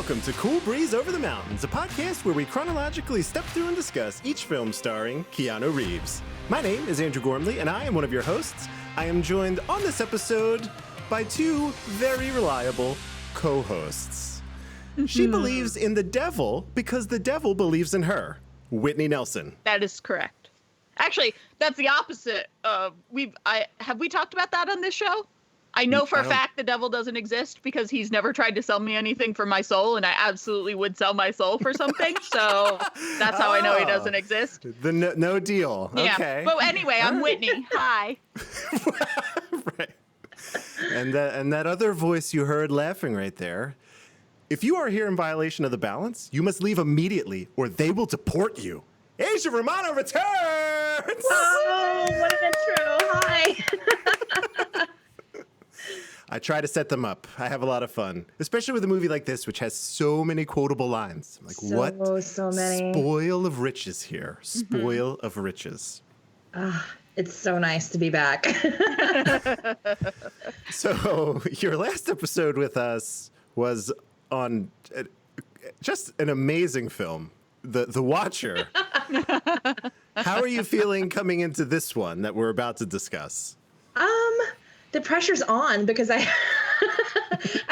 Welcome to Cool Breeze Over the Mountains, a podcast where we chronologically step through and discuss each film starring Keanu Reeves. My name is Andrew Gormley, and I am one of your hosts. I am joined on this episode by two very reliable co-hosts. She believes in the devil because the devil believes in her. Whitney Nelson. That is correct. Actually, that's the opposite. Have we talked about that on this show? I know for a fact the devil doesn't exist because he's never tried to sell me anything for my soul, and I absolutely would sell my soul for something. So that's how I know he doesn't exist. The no deal. Yeah. Okay. But anyway, I'm Whitney. Hi. Right. And that other voice you heard laughing right there. If you are here in violation of the balance, you must leave immediately, or they will deport you. Aja Romano returns! Oh, what an intro. Hi. I try to set them up. I have a lot of fun, especially with a movie like this, which has so many quotable lines. I'm like, so many. Spoil of riches here. Spoil of riches. It's so nice to be back. So your last episode with us was on just an amazing film, The Watcher. How are you feeling coming into this one that we're about to discuss? The pressure's on because I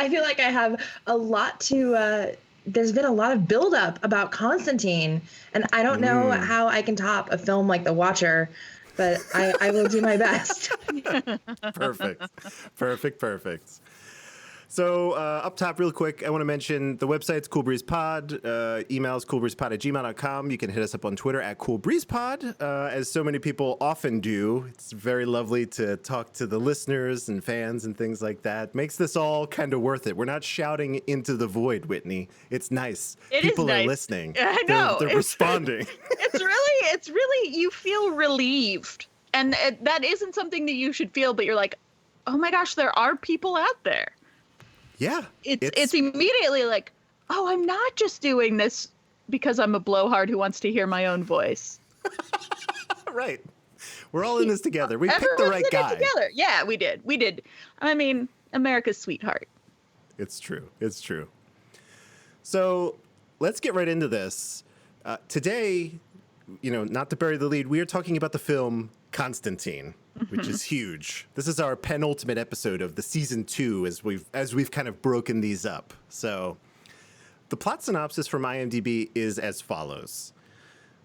feel like I have a lot to, there's been a lot of buildup about Constantine, and I don't know how I can top a film like The Watcher, but I will do my best. Perfect. So up top real quick, I want to mention the website's Cool Breeze Pod. Emails coolbreezepod@gmail.com. You can hit us up on Twitter @CoolBreezePod, as so many people often do. It's very lovely to talk to the listeners and fans and things like that. Makes this all kind of worth it. We're not shouting into the void, Whitney. It's nice. People are listening. I know. They're responding. It's really, you feel relieved. And that isn't something that you should feel, but you're like, oh my gosh, there are people out there. Yeah. It's immediately like, oh, I'm not just doing this because I'm a blowhard who wants to hear my own voice. Right. We're all in this together. We picked the right guy. Together. Yeah, we did. I mean, America's sweetheart. It's true. So let's get right into this. Today, not to bury the lead, we are talking about the film Constantine, which is huge. This is our penultimate episode of the season 2 as we've kind of broken these up. So the plot synopsis from IMDb is as follows.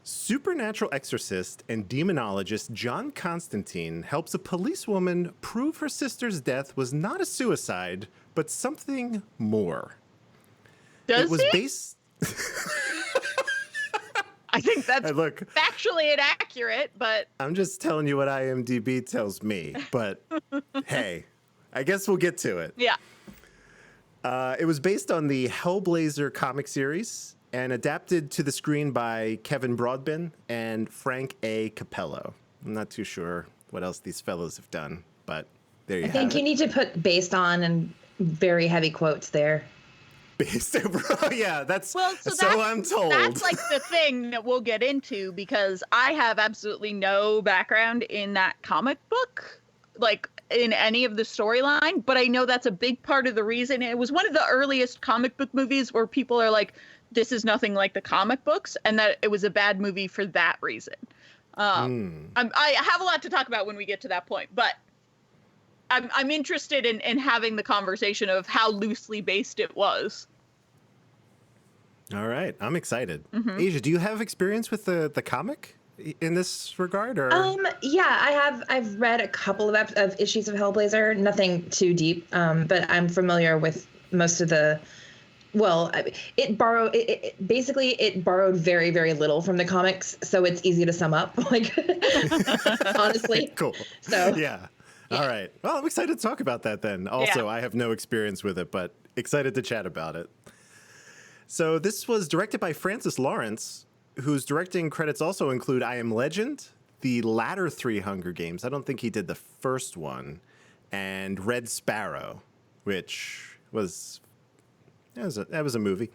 Supernatural exorcist and demonologist John Constantine helps a policewoman prove her sister's death was not a suicide, but something more. Does it was based... I think that's factually inaccurate, but... I'm just telling you what IMDb tells me, but hey, I guess we'll get to it. Yeah. It was based on the Hellblazer comic series and adapted to the screen by Kevin Broadbent and Frank A. Capello. I'm not too sure what else these fellows have done, but there you have it. I think you need to put based on and very heavy quotes there. Yeah, that's so I'm told. That's like the thing that we'll get into because I have absolutely no background in that comic book, like in any of the storyline, but I know that's a big part of the reason. It was one of the earliest comic book movies where people are like, this is nothing like the comic books, and that it was a bad movie for that reason. I have a lot to talk about when we get to that point, but I'm interested in having the conversation of how loosely based it was. All right. I'm excited. Aja, do you have experience with the comic in this regard? Or? Yeah, I've read a couple of issues of Hellblazer, nothing too deep, but I'm familiar with most of the... Well, it borrowed very, very little from the comics, so it's easy to sum up, honestly. Cool. So yeah. All right. Well, I'm excited to talk about that then. Also, I have no experience with it, but excited to chat about it. So this was directed by Francis Lawrence, whose directing credits also include I Am Legend, the latter 3 Hunger Games. I don't think he did the first one, and Red Sparrow, which was... That was a movie.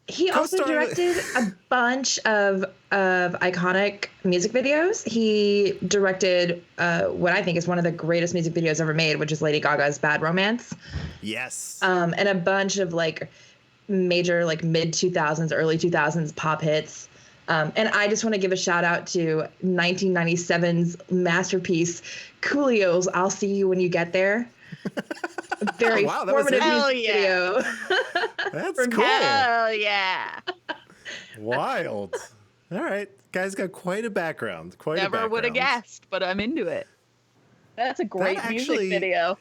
He also Co-starring- directed a bunch of iconic music videos. He directed what I think is one of the greatest music videos ever made, which is Lady Gaga's Bad Romance. Yes. And a bunch of like major like mid 2000s, early 2000s pop hits. And I just want to give a shout out to 1997's masterpiece, Coolio's "I'll See You When You Get There." A very Wow, that was formative it? music video. That's cool. Hell yeah. Wild. All right. Guys got quite a background. Never would have guessed, but I'm into it. That's a great music video.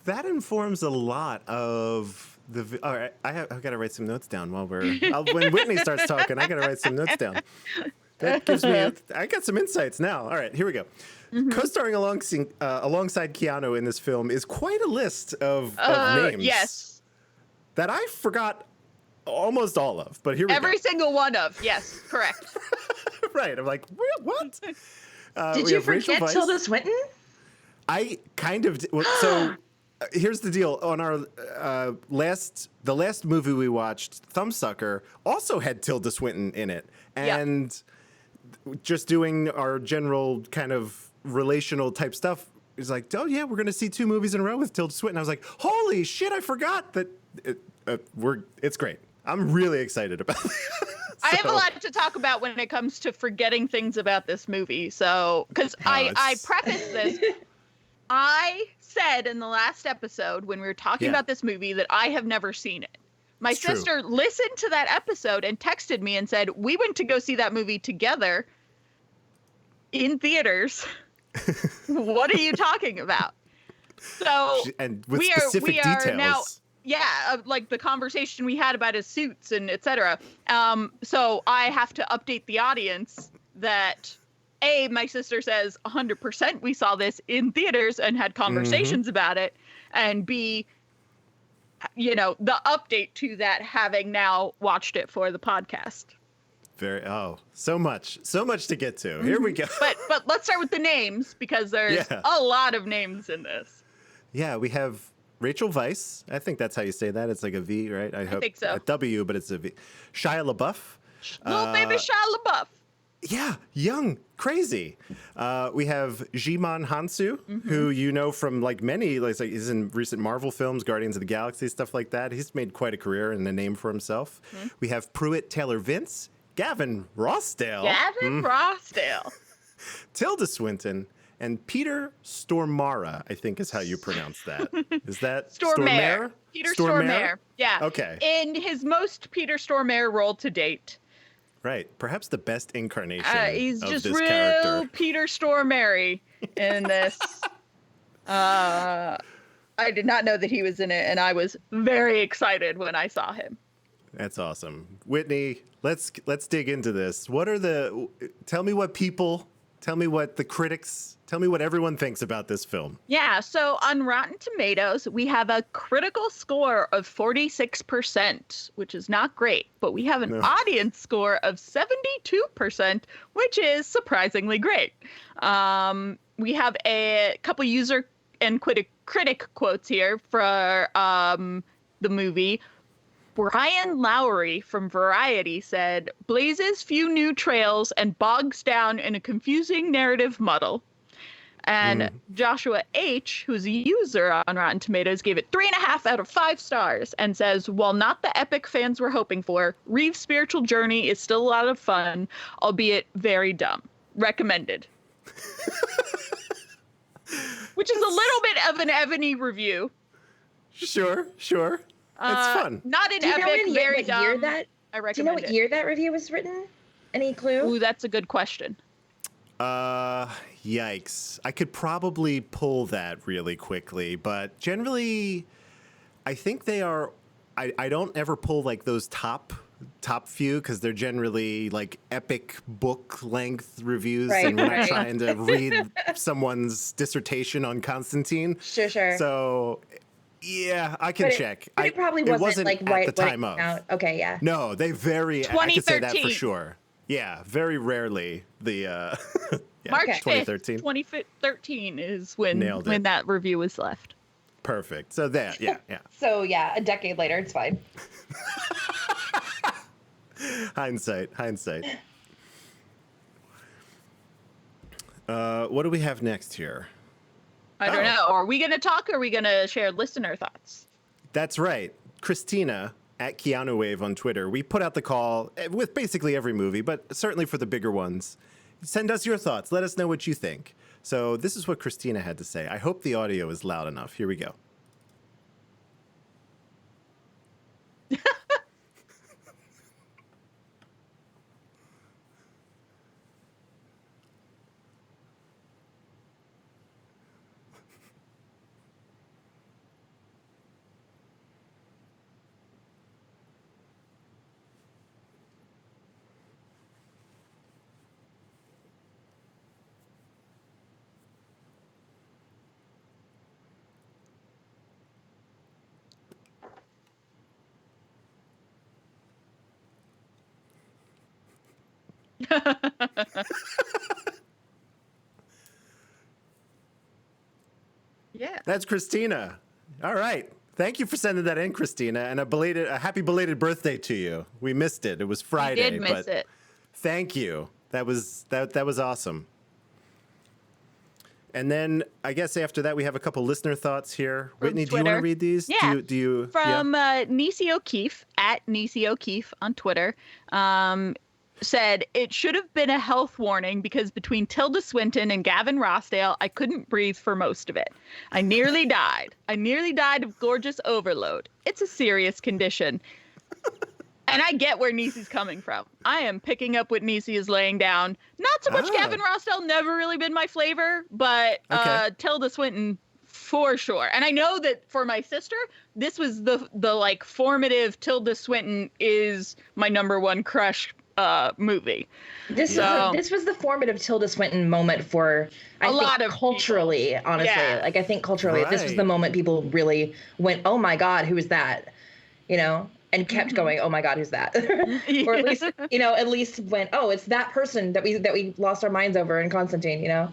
That informs a lot of the. All right, I've got to write some notes down while when Whitney starts talking. I got to write some notes down. That gives me. I got some insights now. All right, here we go. Mm-hmm. Co-starring alongside Keanu in this film is quite a list of names. Yes. That I forgot almost all of, but here we go. Every single one of. Yes, correct. Right. I'm like, what? Did you forget Tilda Swinton? I kind of. So here's the deal. On our the last movie we watched, Thumbsucker, also had Tilda Swinton in it, and just doing our general kind of relational type stuff is like, oh yeah, we're gonna see 2 movies in a row with Tilda Swinton. I was like, holy shit, I forgot that. It's great. I'm really excited about it. I have a lot to talk about when it comes to forgetting things about this movie. So, because I prefaced this, I said in the last episode when we were talking about this movie that I have never seen it. My sister listened to that episode and texted me and said, we went to go see that movie together in theaters. What are you talking about? So, and with specific details. Now, like the conversation we had about his suits and etc. So I have to update the audience that A, my sister says 100% we saw this in theaters and had conversations about it, and B, the update to that, having now watched it for the podcast. So much to get to. Here we go. But let's start with the names, because there's a lot of names in this. Yeah, we have Rachel Weisz. I think that's how you say that. It's like a V, right? I think so. A W, but it's a V. Shia LaBeouf. Little baby Shia LaBeouf. Yeah, young, crazy. We have Jimon Hansu, who you know from like many, he's in recent Marvel films, Guardians of the Galaxy, stuff like that. He's made quite a career and a name for himself. We have Pruitt Taylor Vince, Gavin Rossdale. Rossdale. Tilda Swinton. And Peter Stormare, I think is how you pronounce that. Is that Stormare? Peter Stormare. Yeah. Okay. In his most Peter Stormare role to date. Right. Perhaps the best incarnation he's of just this real character. Peter Stormare in this. I did not know that he was in it, and I was very excited when I saw him. That's awesome. Whitney, let's dig into this. Tell me what the critics, tell me what everyone thinks about this film. Yeah, so on Rotten Tomatoes, we have a critical score of 46%, which is not great, but we have an audience score of 72%, which is surprisingly great. We have a couple user and critic quotes here for the movie. Brian Lowry from Variety said, blazes few new trails and bogs down in a confusing narrative muddle. And Joshua H., who's a user on Rotten Tomatoes, gave it 3.5 out of 5 stars and says, while not the epic fans were hoping for, Reeve's spiritual journey is still a lot of fun, albeit very dumb. Recommended. Which is a little bit of an Ebony review. Sure. It's fun. Not an epic, very dumb. Year that, I recommend it. do you know what year that review was written? Any clue? Ooh, that's a good question. Yikes. I could probably pull that really quickly, but generally, I think they are. I don't ever pull like those top few because they're generally like epic book length reviews, and we're not trying to read someone's dissertation on Constantine. Sure. So. Yeah, I can check. But it probably wasn't like right at the time of. Out. Okay, yeah. No, they very. I can say that for sure. Yeah, very rarely the. March 2013. 2013 is when that review was left. Perfect. So that, yeah. So yeah, a decade later, it's fine. Hindsight. What do we have next here? I don't know. Are we going to talk or are we going to share listener thoughts? That's right. Christina at Keanu Wave on Twitter. We put out the call with basically every movie, but certainly for the bigger ones. Send us your thoughts. Let us know what you think. So this is what Christina had to say. I hope the audio is loud enough. Here we go. Yeah. That's Christina. All right. Thank you for sending that in, Christina, and a happy belated birthday to you. We missed it. It was Friday. We did miss it. Thank you. That was awesome. And then I guess after that we have a couple listener thoughts here. From Whitney, Twitter. do you want to read these? Yeah. Do you From Nisi O'Keefe at Nisi O'Keefe on Twitter. Said it should have been a health warning because between Tilda Swinton and Gavin Rossdale, I couldn't breathe for most of it. I nearly died. I nearly died of gorgeous overload. It's a serious condition. And I get where Nisi's coming from. I am picking up what Nisi is laying down. Not so much Gavin Rossdale, never really been my flavor, but Tilda Swinton for sure. And I know that for my sister, this was the like formative Tilda Swinton is my number one crush movie. This was the formative Tilda Swinton moment for I think culturally, people. Honestly. Yeah. Like I think culturally, this was the moment people really went, "Oh my God, who is that?" You know, and kept going, "Oh my God, who's that?" Or at least, at least went, "Oh, it's that person that we lost our minds over in Constantine." You know.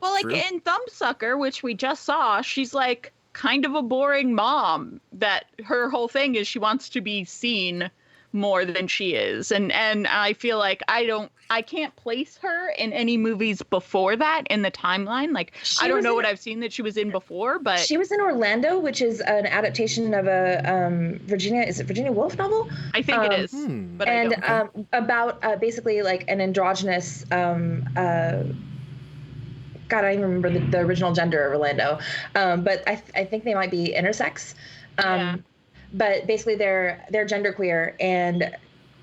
Well, like in Thumbsucker, which we just saw, she's like kind of a boring mom. That her whole thing is she wants to be seen more than she is, and I feel like I can't place her in any movies before that in the timeline. Like I don't know what I've seen that she was in before, but she was in Orlando, which is an adaptation of a Virginia Woolf novel? I think it is, but and I don't. About basically like an androgynous. God, I don't even remember the original gender of Orlando, but I think they might be intersex. Yeah. But basically they're genderqueer, and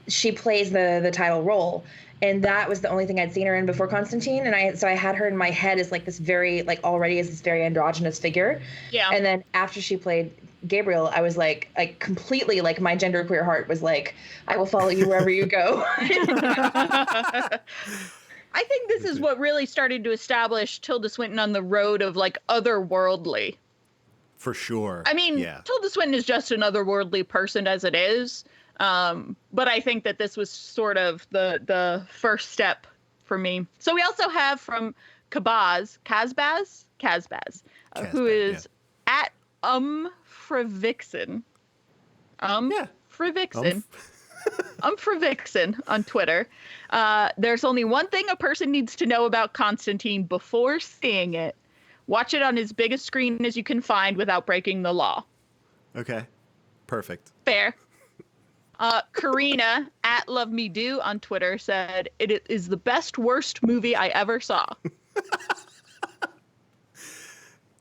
she plays the title role, and that was the only thing I'd seen her in before Constantine, and I had her in my head as like this very very androgynous figure. Yeah. And then after she played Gabriel, I was like completely like my genderqueer heart was like, I will follow you wherever you go. I think this is what really started to establish Tilda Swinton on the road of like otherworldly. For sure. I mean, Tilda Swinton is just an otherworldly person as it is. But I think that this was sort of the first step for me. So we also have from Kazbaz, who is at Frivixen. Frivixen. Frivixen on Twitter. There's only one thing a person needs to know about Constantine before seeing it. Watch it on as big a screen as you can find without breaking the law. Okay. Perfect. Fair. Karina at Love Me Do on Twitter said, it is the best, worst movie I ever saw. The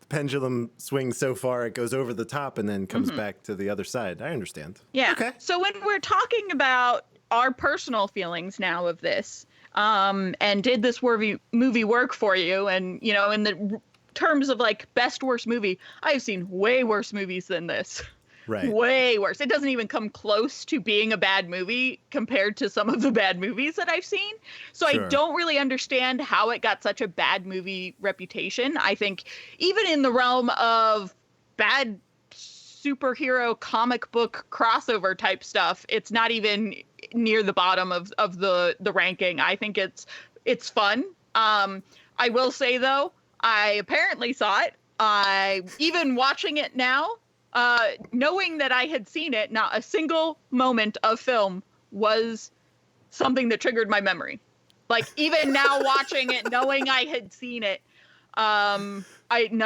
pendulum swings so far it goes over the top and then comes back to the other side. I understand. Yeah. Okay. So when we're talking about our personal feelings now of this, and did this movie work for you? And, in the terms of like best worst movie, I've seen way worse movies than this. Right. Way worse. It doesn't even come close to being a bad movie compared to some of the bad movies that I've seen. So sure. I don't really understand how it got such a bad movie reputation. I think even in the realm of bad superhero comic book crossover type stuff, it's not even near the bottom of the ranking. I think it's fun. I will say though, I apparently saw it. Even watching it now, knowing that I had seen it, not a single moment of film was something that triggered my memory. Like, even now watching it, knowing I had seen it, none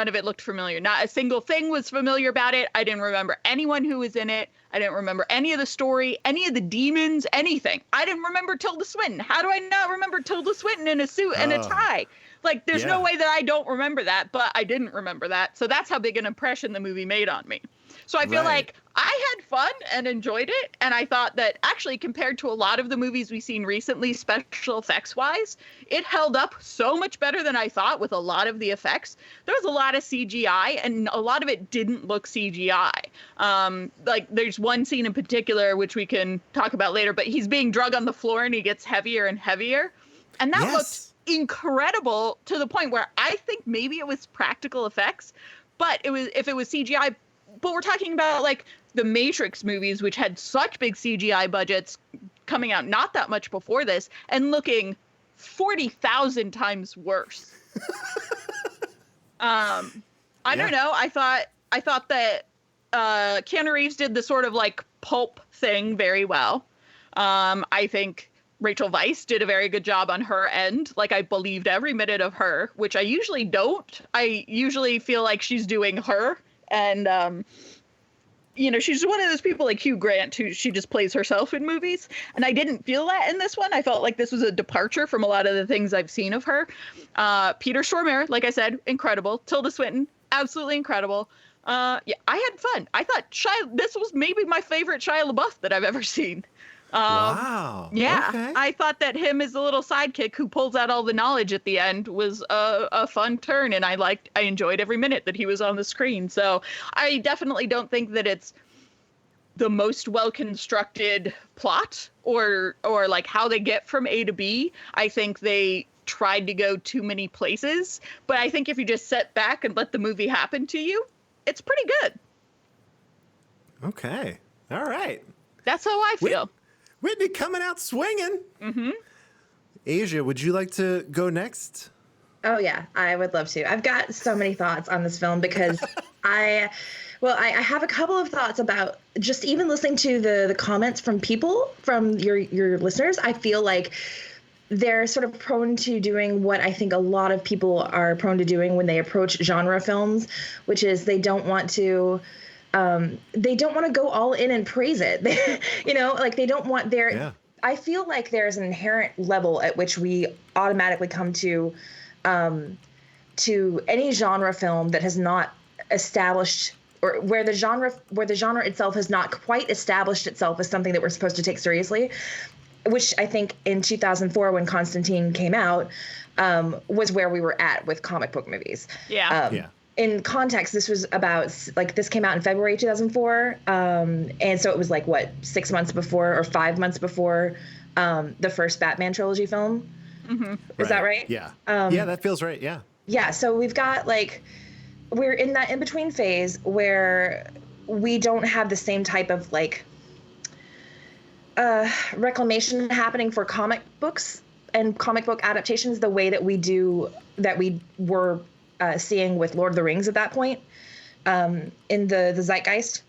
of it looked familiar. Not a single thing was familiar about it. I didn't remember anyone who was in it. I didn't remember any of the story, any of the demons, anything. I didn't remember Tilda Swinton. How do I not remember Tilda Swinton in a suit and a tie? Like, there's no way that I don't remember that, but I didn't remember that. So that's how big an impression the movie made on me. So I feel like I had fun and enjoyed it. And I thought that actually, compared to a lot of the movies we've seen recently, special effects wise, it held up so much better than I thought with a lot of the effects. There was a lot of CGI and a lot of it didn't look CGI. Like, there's one scene in particular, which we can talk about later, but he's being drugged on the floor and he gets heavier and heavier. And that looked incredible to the point where I think maybe it was practical effects, but if it was CGI. But we're talking about like the Matrix movies, which had such big CGI budgets coming out not that much before this and looking 40,000 times worse. I don't know. I thought that Keanu Reeves did the sort of like pulp thing very well. I think Rachel Weisz did a very good job on her end. Like, I believed every minute of her, which I usually don't. I usually feel like she's doing her. And, you know, she's one of those people like Hugh Grant who she just plays herself in movies. And I didn't feel that in this one. I felt like this was a departure from a lot of the things I've seen of her. Peter Stormare, like I said, incredible. Tilda Swinton, absolutely incredible. Yeah, I had fun. I thought this was maybe my favorite Shia LaBeouf that I've ever seen. Wow. Yeah, okay. I thought that him as the little sidekick who pulls out all the knowledge at the end was a fun turn, and I enjoyed every minute that he was on the screen. So I definitely don't think that it's the most well-constructed plot or like how they get from A to B. I think they tried to go too many places, but I think if you just sit back and let the movie happen to you, it's pretty good. Okay. All right. That's how I feel. Whitney coming out swinging. Mm-hmm. Asia, would you like to go next? Oh, yeah, I would love to. I've got so many thoughts on this film because I have a couple of thoughts about just even listening to the comments from people, from your listeners. I feel like they're sort of prone to doing what I think a lot of people are prone to doing when they approach genre films, which is they don't want to go all in and praise it. You know, like they don't want their, yeah. I feel like there's an inherent level at which we automatically come to any genre film that has not established, or where the genre itself has not quite established itself as something that we're supposed to take seriously, which I think in 2004 when Constantine came out was where we were at with comic book movies. Yeah. Yeah. In context, this was about, like, this came out in February 2004. And so it was like, what, 6 months before or 5 months before the first Batman trilogy film? Mm-hmm. Is that right? Yeah. Yeah, that feels right. Yeah. Yeah. So we've got, like, we're in that in-between phase where we don't have the same type of, like, reclamation happening for comic books and comic book adaptations the way that we were seeing with Lord of the Rings at that point, in the zeitgeist,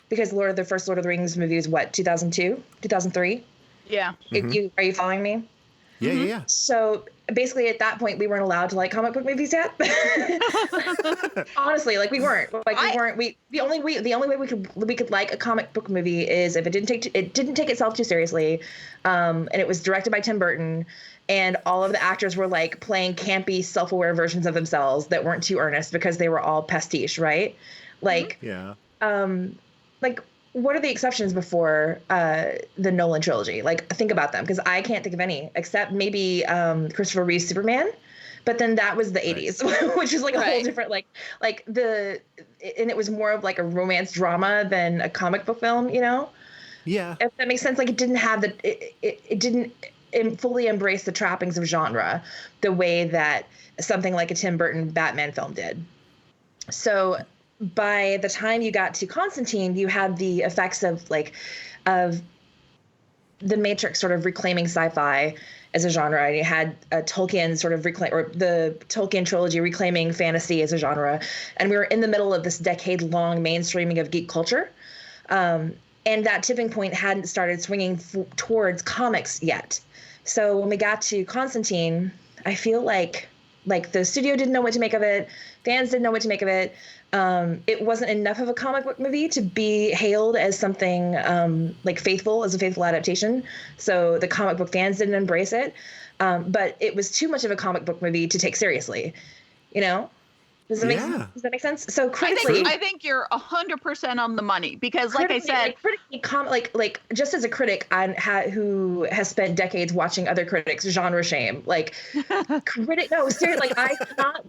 because the first Lord of the Rings movie is what, 2002, 2003? Yeah. Mm-hmm. Are you following me? Yeah, yeah. So basically at that point we weren't allowed to like comic book movies yet. Honestly, like we weren't. The only way we could like a comic book movie is if it didn't take itself too seriously, and it was directed by Tim Burton, and all of the actors were like playing campy, self-aware versions of themselves that weren't too earnest because they were all pastiche, right? Like, yeah. Like, what are the exceptions before the Nolan trilogy? Like, think about them, because I can't think of any except maybe Christopher Reeve's Superman. But then that was the 80s, which is like a whole different, and it was more of like a romance drama than a comic book film, you know? Yeah. If that makes sense. Like, it didn't have it didn't fully embrace the trappings of genre the way that something like a Tim Burton Batman film did. So by the time you got to Constantine, you had the effects of the Matrix sort of reclaiming sci-fi as a genre, and you had Tolkien sort of the Tolkien trilogy reclaiming fantasy as a genre, and we were in the middle of this decade-long mainstreaming of geek culture. and that tipping point hadn't started swinging towards comics yet. So when we got to Constantine, I feel like the studio didn't know what to make of it, fans didn't know what to make of it. It wasn't enough of a comic book movie to be hailed as something like faithful, as a faithful adaptation. So the comic book fans didn't embrace it. But it was too much of a comic book movie to take seriously, you know? Does that make sense? So critically, I think you're 100% on the money, because like I said, like just as a critic who has spent decades watching other critics genre shame, like no, seriously, like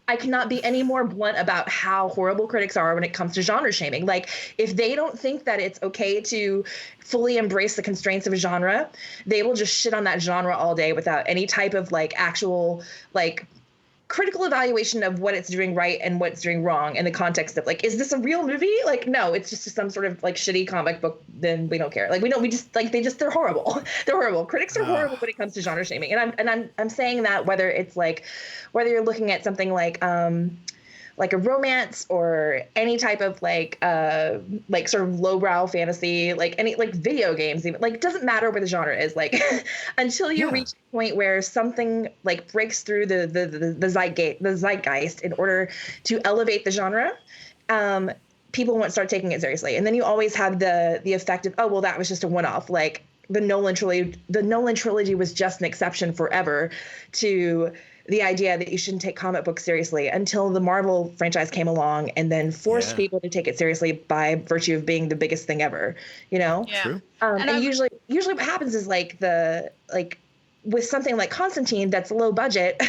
I cannot be any more blunt about how horrible critics are when it comes to genre shaming. Like, if they don't think that it's okay to fully embrace the constraints of a genre, they will just shit on that genre all day without any type of like actual like critical evaluation of what it's doing right and what it's doing wrong in the context of like, is this a real movie? Like, no, it's just some sort of like shitty comic book. Then we don't care. Like, we just like, they're horrible. They're horrible. Critics are horrible when it comes to genre shaming. And I'm saying that whether you're looking at something like a romance or any type of like sort of lowbrow fantasy, like any like video games, even, like, doesn't matter what the genre is, like until you reach a point where something like breaks through the zeitgeist in order to elevate the genre, people won't start taking it seriously. And then you always have the effect of, oh well, that was just a one-off. Like the Nolan trilogy was just an exception forever to the idea that you shouldn't take comic books seriously, until the Marvel franchise came along and then forced people to take it seriously by virtue of being the biggest thing ever, you know? Yeah. True. And usually what happens is like with something like Constantine that's low budget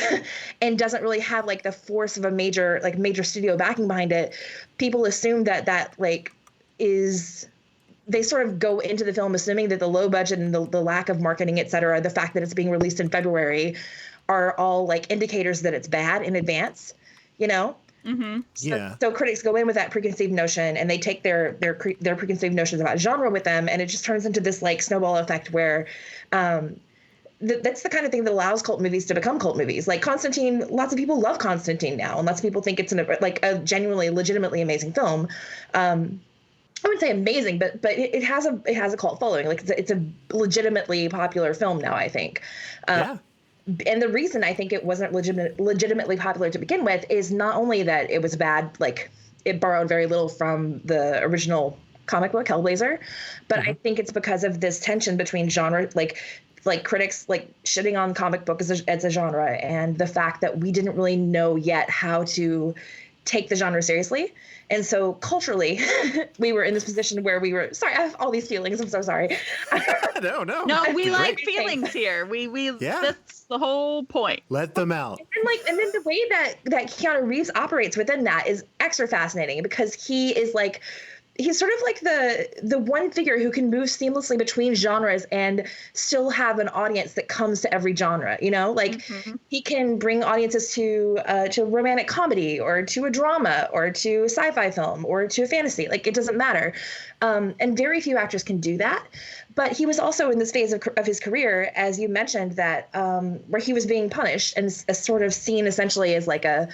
and doesn't really have like the force of a major studio backing behind it, people assume that like they sort of go into the film assuming that the low budget and the lack of marketing, et cetera, the fact that it's being released in February are all like indicators that it's bad in advance, you know? Mm-hmm. So critics go in with that preconceived notion, and they take their preconceived notions about genre with them, and it just turns into this like snowball effect where that's the kind of thing that allows cult movies to become cult movies. Like Constantine, lots of people love Constantine now, and lots of people think it's a genuinely, legitimately amazing film. I wouldn't say amazing, but it has a cult following. Like it's a legitimately popular film now, I think. And the reason I think it wasn't legitimately popular to begin with is not only that it was bad, like it borrowed very little from the original comic book Hellblazer, but I think it's because of this tension between genre, like critics like shitting on comic book as a genre, and the fact that we didn't really know yet how to take the genre seriously. And so culturally, we were in this position where we were, sorry, I have all these feelings. I'm so sorry. No, we like feelings here. That's the whole point. Let them out. And then the way that Keanu Reeves operates within that is extra fascinating, because he's sort of like the one figure who can move seamlessly between genres and still have an audience that comes to every genre, you know? Like he can bring audiences to a romantic comedy, or to a drama, or to a sci-fi film, or to a fantasy. Like, it doesn't matter. And very few actors can do that. But he was also in this phase of his career, as you mentioned, that where he was being punished and sort of seen essentially as like a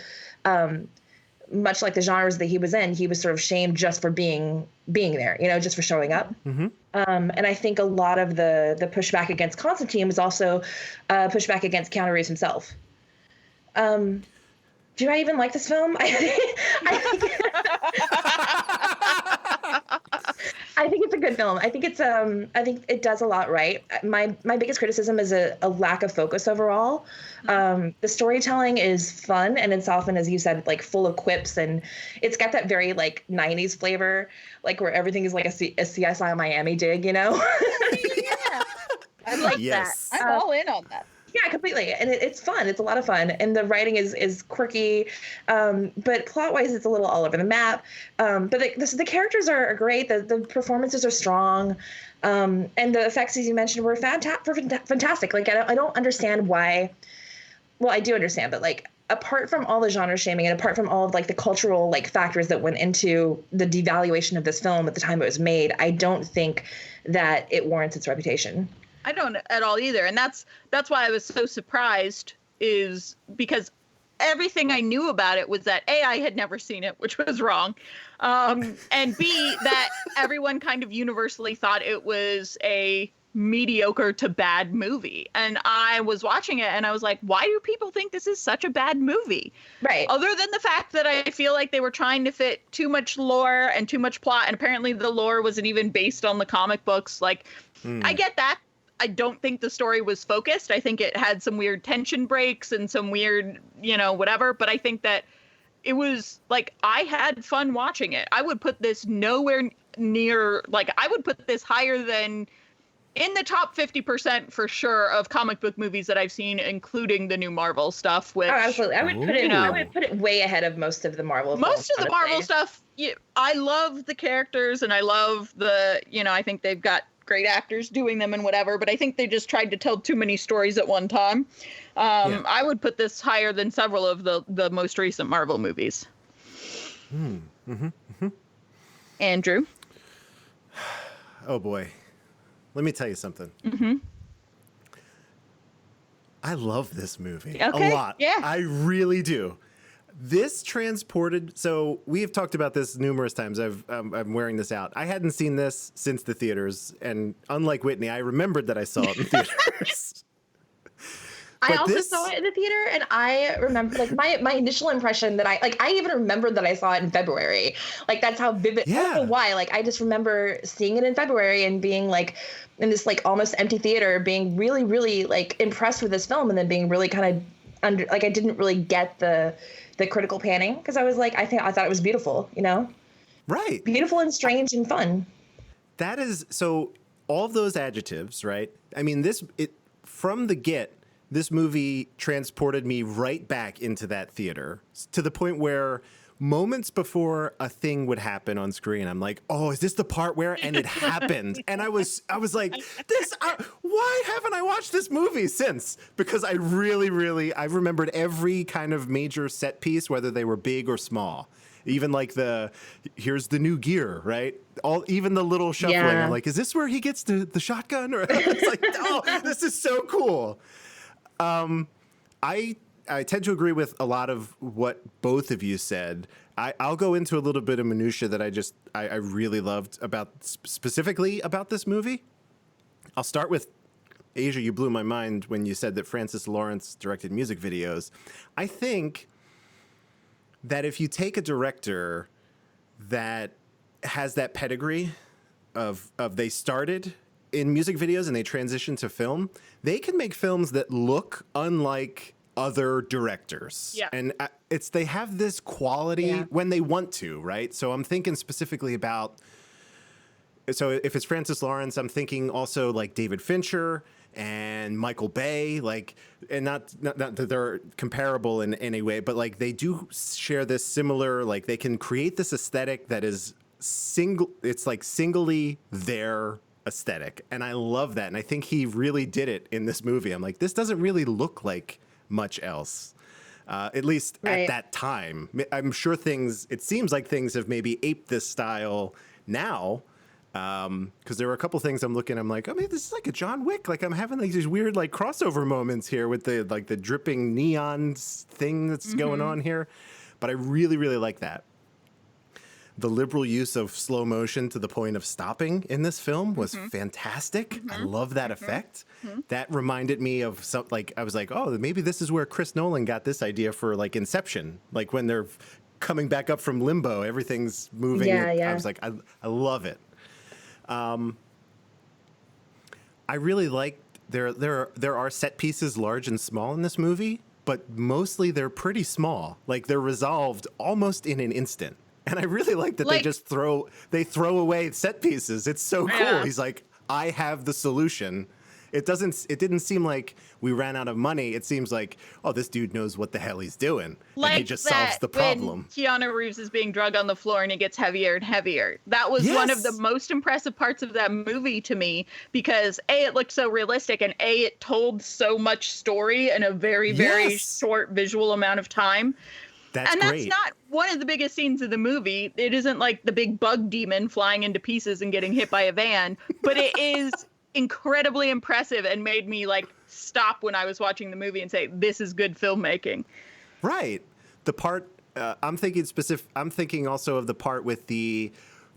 much like the genres that he was in, he was sort of shamed just for being there, you know, just for showing up. And I think a lot of the pushback against Constantine was also pushback against Keanu Reeves himself. Do I even like this film? I think it's a good film. I think it does a lot right. My biggest criticism is a lack of focus overall. The storytelling is fun, and it's often, as you said, like full of quips, and it's got that very like 90s flavor, like where everything is like a CSI Miami dig, you know? Yeah. I like that. I'm all in on that. Yeah, completely. And it's fun. It's a lot of fun. And the writing is quirky, but plot-wise, it's a little all over the map. But the characters are great. The performances are strong. And the effects, as you mentioned, were fantastic. Like, I don't understand why. Well, I do understand, but like, apart from all the genre shaming and apart from all of like the cultural like factors that went into the devaluation of this film at the time it was made, I don't think that it warrants its reputation. I don't at all either. And that's why I was so surprised, is because everything I knew about it was that A, I had never seen it, which was wrong. And B, that everyone kind of universally thought it was a mediocre to bad movie. And I was watching it and I was like, why do people think this is such a bad movie? Right. Other than the fact that I feel like they were trying to fit too much lore and too much plot. And apparently the lore wasn't even based on the comic books. Like, I get that. I don't think the story was focused. I think it had some weird tension breaks and some weird, whatever. But I think that it was like, I had fun watching it. I would put this nowhere near, like, I would put this higher than in the top 50% for sure of comic book movies that I've seen, including the new Marvel stuff. Which, oh, absolutely. I would put it way ahead of most of the Marvel. Most films, of the Marvel stuff. I love the characters and I love the, I think they've got great actors doing them and whatever, but I think they just tried to tell too many stories at one time. I would put this higher than several of the most recent Marvel movies. Andrew? Oh boy. Let me tell you something. I love this movie a lot. Yeah. I really do. This transported, so we have talked about this numerous times. I'm wearing this out. I hadn't seen this since the theaters, and unlike Whitney, I remembered that I saw it in theaters. I also saw it in the theater, and I remember like my initial impression that I even remembered that I saw it in February. Like that's how vivid. Yeah. I don't know why. Like I just remember seeing it in February and being like in this like almost empty theater, being really, really like impressed with this film, and then being really kind of I didn't really get the critical panning because I was like I thought it was beautiful, Right. Beautiful and strange and fun. That is, so all of those adjectives, right? I mean, from the get, this movie transported me right back into that theater to the point where moments before a thing would happen on screen, I'm like, oh, is this the part where, and it happened. And I was like, why haven't I watched this movie since? Because I really, I remembered every kind of major set piece, whether they were big or small. Even like here's the new gear, right? Even the little shuffling. Yeah. I'm like, is this where he gets the shotgun? Or it's like, oh, this is so cool. I tend to agree with a lot of what both of you said. I'll go into a little bit of minutia that I really loved specifically about this movie. I'll start with Asia. You blew my mind when you said that Francis Lawrence directed music videos. I think that if you take a director that has that pedigree of they started in music videos and they transitioned to film, they can make films that look unlike other directors. Yeah. And they have this quality when they want to, right? So I'm thinking specifically about, so if it's Francis Lawrence, I'm thinking also like David Fincher and Michael Bay, like, and not that they're comparable in any way, but like they do share this similar, like they can create this aesthetic that is singly their aesthetic. And I love that. And I think he really did it in this movie. I'm like, this doesn't really look like much else, at least at that time. I'm sure it seems like things have maybe aped this style now. Because there were a couple things I'm like, oh, maybe this is like a John Wick. Like I'm having like these weird like crossover moments here with the dripping neon thing that's going on here. But I really, really like that. The liberal use of slow motion to the point of stopping in this film was fantastic. I love that effect. That reminded me of I was like, oh, maybe this is where Chris Nolan got this idea for like Inception. Like when they're coming back up from limbo, everything's moving. I was like, I love it. I really like there are set pieces large and small in this movie, but mostly they're pretty small. Like they're resolved almost in an instant. And I really like that they just throw away set pieces. It's so cool. Yeah. He's like, I have the solution. It didn't seem like we ran out of money. It seems like, oh, this dude knows what the hell he's doing. Like and he just solves the problem. When Keanu Reeves is being drugged on the floor and it gets heavier and heavier. That was one of the most impressive parts of that movie to me because A, it looked so realistic, and A, it told so much story in a very, very short visual amount of time. That's not one of the biggest scenes of the movie. It isn't like the big bug demon flying into pieces and getting hit by a van, but it is incredibly impressive and made me like stop when I was watching the movie and say, this is good filmmaking. Right. The part I'm thinking specific. I'm thinking also of the part with the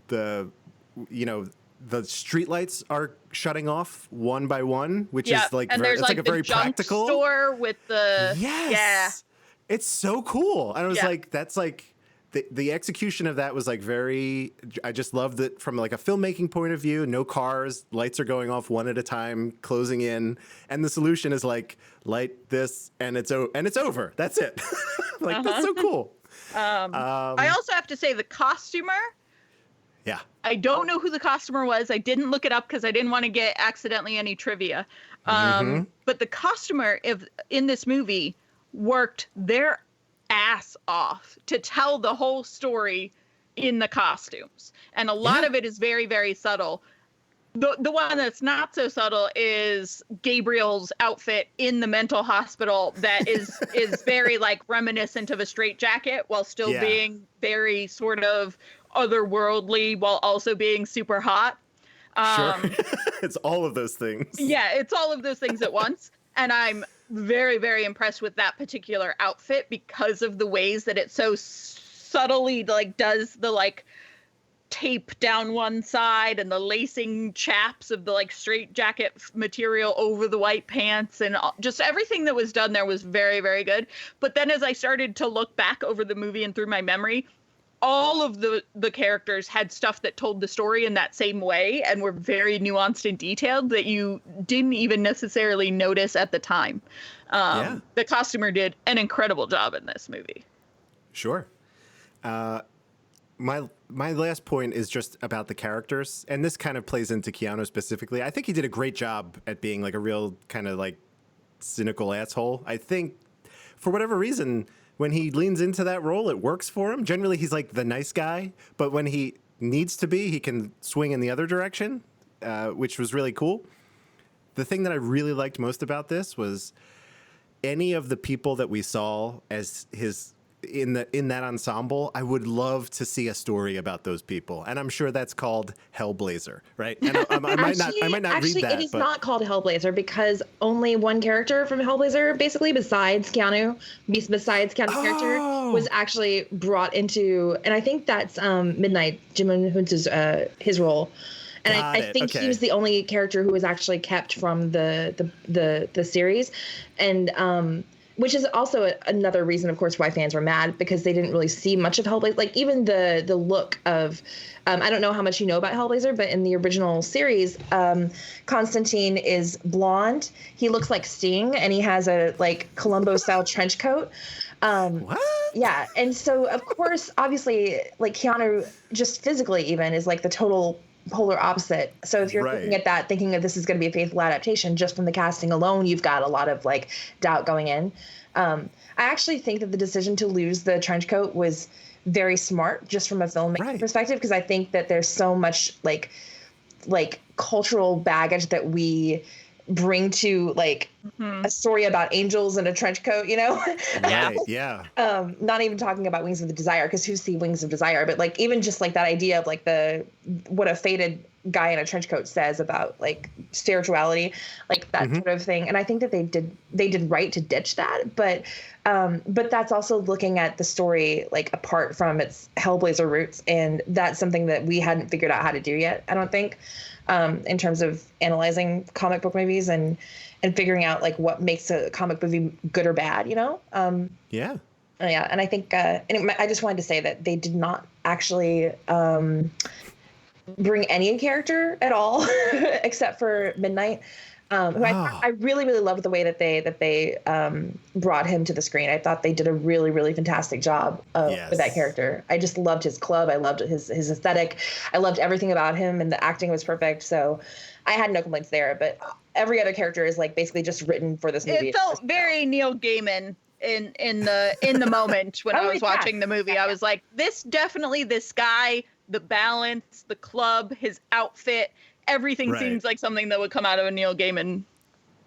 you know, the streetlights are shutting off one by one, which Yeah, is like and there's it's like a the very junk practical store with the Yes. It's so cool. And I was Yeah. like, that's like the execution of that was like very, I just loved it from like a filmmaking point of view. No cars, lights are going off one at a time, closing in. And the solution is like light this and it's over. That's it. Like, that's so cool. I also have to say the costumer. Yeah. I don't know who the costumer was. I didn't look it up because I didn't want to get accidentally any trivia. But the costumer in this movie worked their ass off to tell the whole story in the costumes. And a lot of it is very, very subtle. The one that's not so subtle is Gabriel's outfit in the mental hospital that is very like reminiscent of a straitjacket while still being very sort of otherworldly while also being super hot. Sure. It's all of those things. Yeah, it's all of those things at once. And I'm very, very impressed with that particular outfit because of the ways that it so subtly like does the like tape down one side and the lacing chaps of the like straight jacket material over the white pants and just everything that was done there was very, very good. But then as I started to look back over the movie and through my memory, all of the characters had stuff that told the story in that same way and were very nuanced and detailed that you didn't even necessarily notice at the time. The costumer did an incredible job in this movie. Sure. My last point is just about the characters, and this kind of plays into Keanu specifically. I think he did a great job at being like a real kind of like cynical asshole. I think for whatever reason, when he leans into that role, it works for him. Generally, he's like the nice guy, but when he needs to be, he can swing in the other direction, which was really cool. The thing that I really liked most about this was any of the people that we saw as his in that ensemble. I would love to see a story about those people, and I'm sure that's called Hellblazer, right? And I might not read that. It is not called Hellblazer because only one character from Hellblazer, basically, besides Keanu's character, was actually brought into, and I think that's Midnight, Jim Huntz's his role. And I think he was the only character who was actually kept from the series, and which is also another reason, of course, why fans were mad because they didn't really see much of Hellblazer. Like even the look of, I don't know how much you know about Hellblazer, but in the original series, Constantine is blonde. He looks like Sting, and he has a like Columbo-style trench coat. What? Yeah, and so of course, obviously, like Keanu, just physically even is like the total polar opposite. So if you're looking at that, thinking that this is going to be a faithful adaptation, just from the casting alone, you've got a lot of like doubt going in. I actually think that the decision to lose the trench coat was very smart, just from a filmmaking perspective, because I think that there's so much like cultural baggage that we bring to like a story about angels in a trench coat, you know? Not even talking about Wings of Desire, because who's seen Wings of Desire, but like even just like that idea of like what a fated guy in a trench coat says about like spirituality, like that sort of thing. And I think that they did right to ditch that, but that's also looking at the story like apart from its Hellblazer roots, and that's something that we hadn't figured out how to do yet, I don't think. In terms of analyzing comic book movies and figuring out like what makes a comic movie good or bad, you know? And I think, I just wanted to say that they did not actually bring any character at all, except for Midnight, who I really, really loved the way that they brought him to the screen. I thought they did a really, really fantastic job with that character. I just loved his club. I loved his aesthetic. I loved everything about him, and the acting was perfect. So I had no complaints there. But every other character is like basically just written for this movie. It felt very Neil Gaiman in the moment when I was watching the movie. I was like, this guy, the balance, the club, his outfit. Everything seems like something that would come out of a Neil Gaiman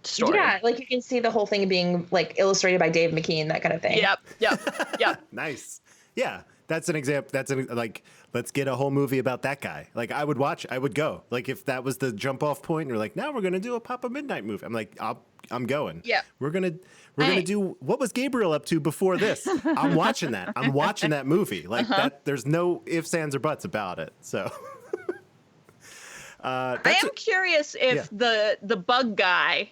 story. Yeah, like you can see the whole thing being like illustrated by Dave McKean, that kind of thing. Yep. Nice. Yeah, that's an example. Like, let's get a whole movie about that guy. Like, I would go. Like, if that was the jump off point, and you're like, now we're going to do a Papa Midnight movie. I'm like, I'll I'm going. Yeah. We're gonna do what was Gabriel up to before this? I'm watching that. I'm watching that movie. Like that. There's no ifs, ands, or buts about it. So. I am curious if the bug guy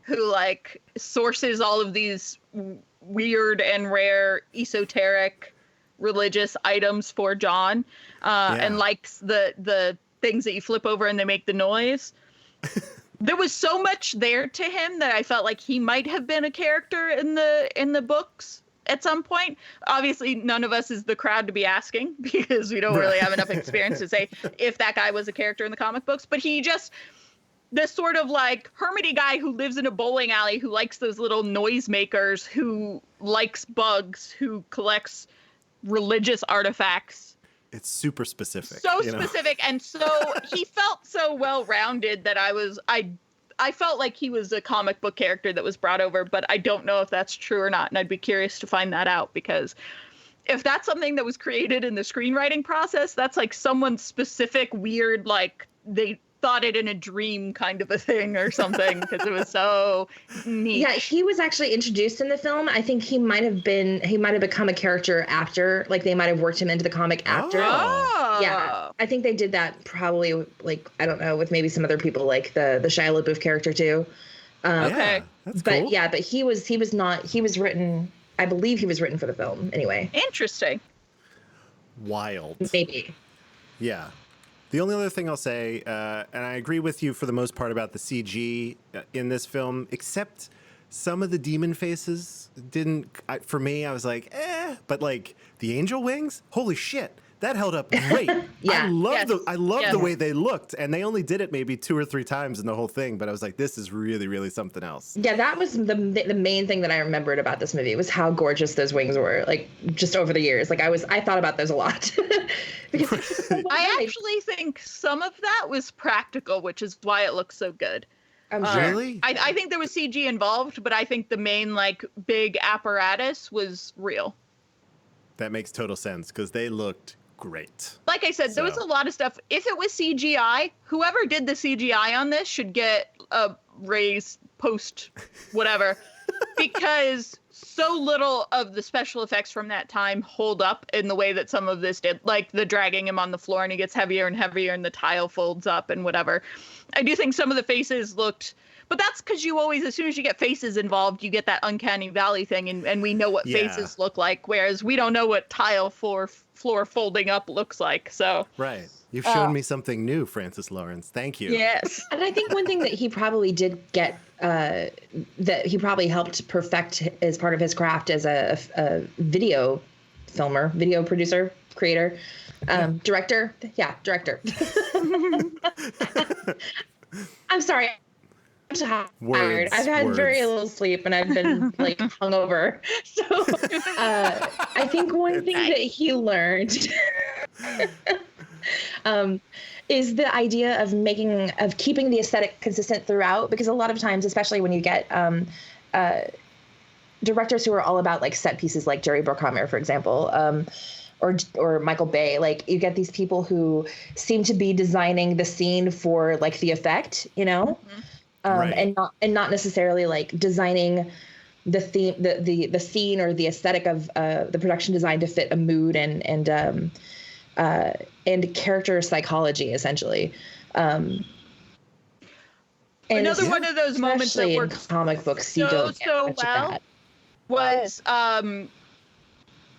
who like sources all of these weird and rare esoteric religious items for John and likes the things that you flip over and they make the noise. There was so much there to him that I felt like he might have been a character in the books at some point. Obviously, none of us is the crowd to be asking because we don't really have enough experience to say if that guy was a character in the comic books. But he just, this sort of like hermity guy who lives in a bowling alley, who likes those little noisemakers, who likes bugs, who collects religious artifacts. It's super specific. So specific. And so he felt so well-rounded that I felt like he was a comic book character that was brought over, but I don't know if that's true or not. And I'd be curious to find that out, because if that's something that was created in the screenwriting process, that's like someone's specific weird, like they thought it in a dream kind of a thing or something, because it was so neat. Yeah, he was actually introduced in the film. I think he might have become a character after, like they might have worked him into the comic after. Oh. Yeah, I think they did that probably, like, I don't know, with maybe some other people, like the Shia LaBeouf character too. Okay. That's but cool. yeah, but he was written, I believe he was written for the film anyway. Interesting. Wild. Maybe. Yeah. The only other thing I'll say, and I agree with you for the most part about the CG in this film, except some of the demon faces for me, I was like, but like the angel wings, holy shit, that held up great. Yeah. I love the way they looked, and they only did it maybe 2 or 3 times in the whole thing, but I was like, this is really, really something else. Yeah, that was the main thing that I remembered about this movie, was how gorgeous those wings were, like just over the years. Like I thought about those a lot. Because I actually think some of that was practical, which is why it looks so good. I'm sure. Really? I think there was CG involved, but I think the main like big apparatus was real. That makes total sense, because they looked great. Like I said, there was a lot of stuff. If it was CGI, whoever did the CGI on this should get a raise post whatever, because so little of the special effects from that time hold up in the way that some of this did, like the dragging him on the floor and he gets heavier and heavier and the tile folds up and whatever. I do think some of the faces looked, but that's because you always, as soon as you get faces involved, you get that uncanny valley thing, and we know what faces look like, whereas we don't know what tile floor folding up looks like. So Right. You've shown me something new, Francis Lawrence. Thank you. yes. And I think one thing that he probably did get, that he probably helped perfect as part of his craft as a video filmer, video producer, creator, director. Yeah, director. I'm sorry. I'm so tired. I've had very little sleep and I've been like hungover. So I think one thing that he learned is the idea of keeping the aesthetic consistent throughout, because a lot of times, especially when you get directors who are all about like set pieces, like Jerry Bruckheimer, for example, or Michael Bay, like you get these people who seem to be designing the scene for like the effect, you know, and not necessarily like designing the theme, the scene or the aesthetic of the production design to fit a mood and character psychology, essentially. Another one of those moments that worked in comic books so well was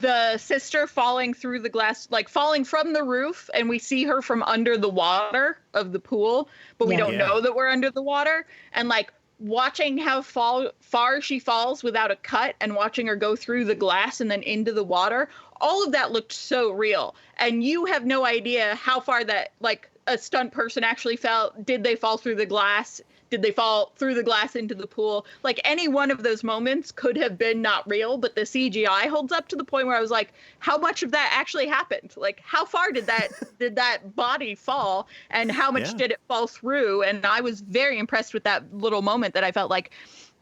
the sister falling through the glass, like falling from the roof, and we see her from under the water of the pool, but we don't know that we're under the water, and like watching how far she falls without a cut and watching her go through the glass and then into the water. All of that looked so real, and you have no idea how far that, like, a stunt person actually fell. Did they fall through the glass? Did they fall through the glass into the pool? Like, any one of those moments could have been not real, but the CGI holds up to the point where I was like, how much of that actually happened? Like, how far did that body fall, and how much did it fall through? And I was very impressed with that little moment that I felt like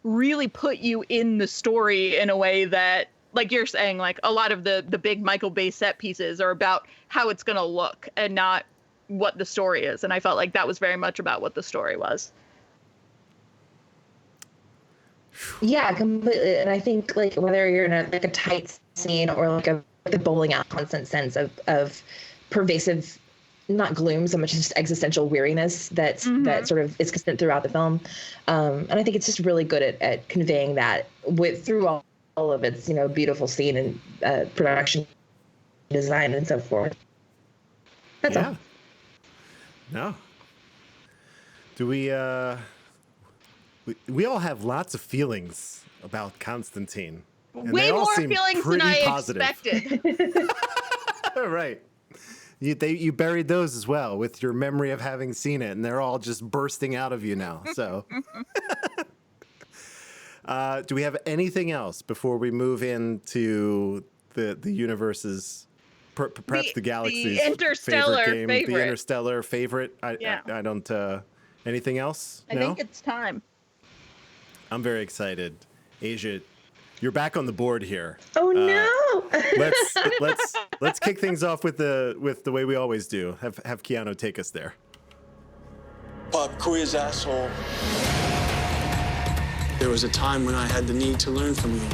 really put you in the story in a way that, like you're saying, like a lot of the big Michael Bay set pieces are about how it's going to look and not what the story is. And I felt like that was very much about what the story was. Yeah, completely. And I think like whether you're in a tight scene or like the bowling out constant sense of pervasive, not gloom so much as just existential weariness that sort of is consistent throughout the film. And I think it's just really good at conveying that through all of its, beautiful scene and production design and so forth. That's all. No. Do we all have lots of feelings about Constantine. Way more feelings than I expected. Right. You buried those as well with your memory of having seen it, and they're all just bursting out of you now. So, do we have anything else before we move into the universe's, perhaps the galaxy's the Interstellar favorite game, favorite. the Interstellar favorite? I don't. Anything else? I think it's time. I'm very excited, Aja. You're back on the board here. Oh no! Let's kick things off with the way we always do. Have Keanu take us there. Pop quiz, asshole. There was a time when I had the need to learn from you.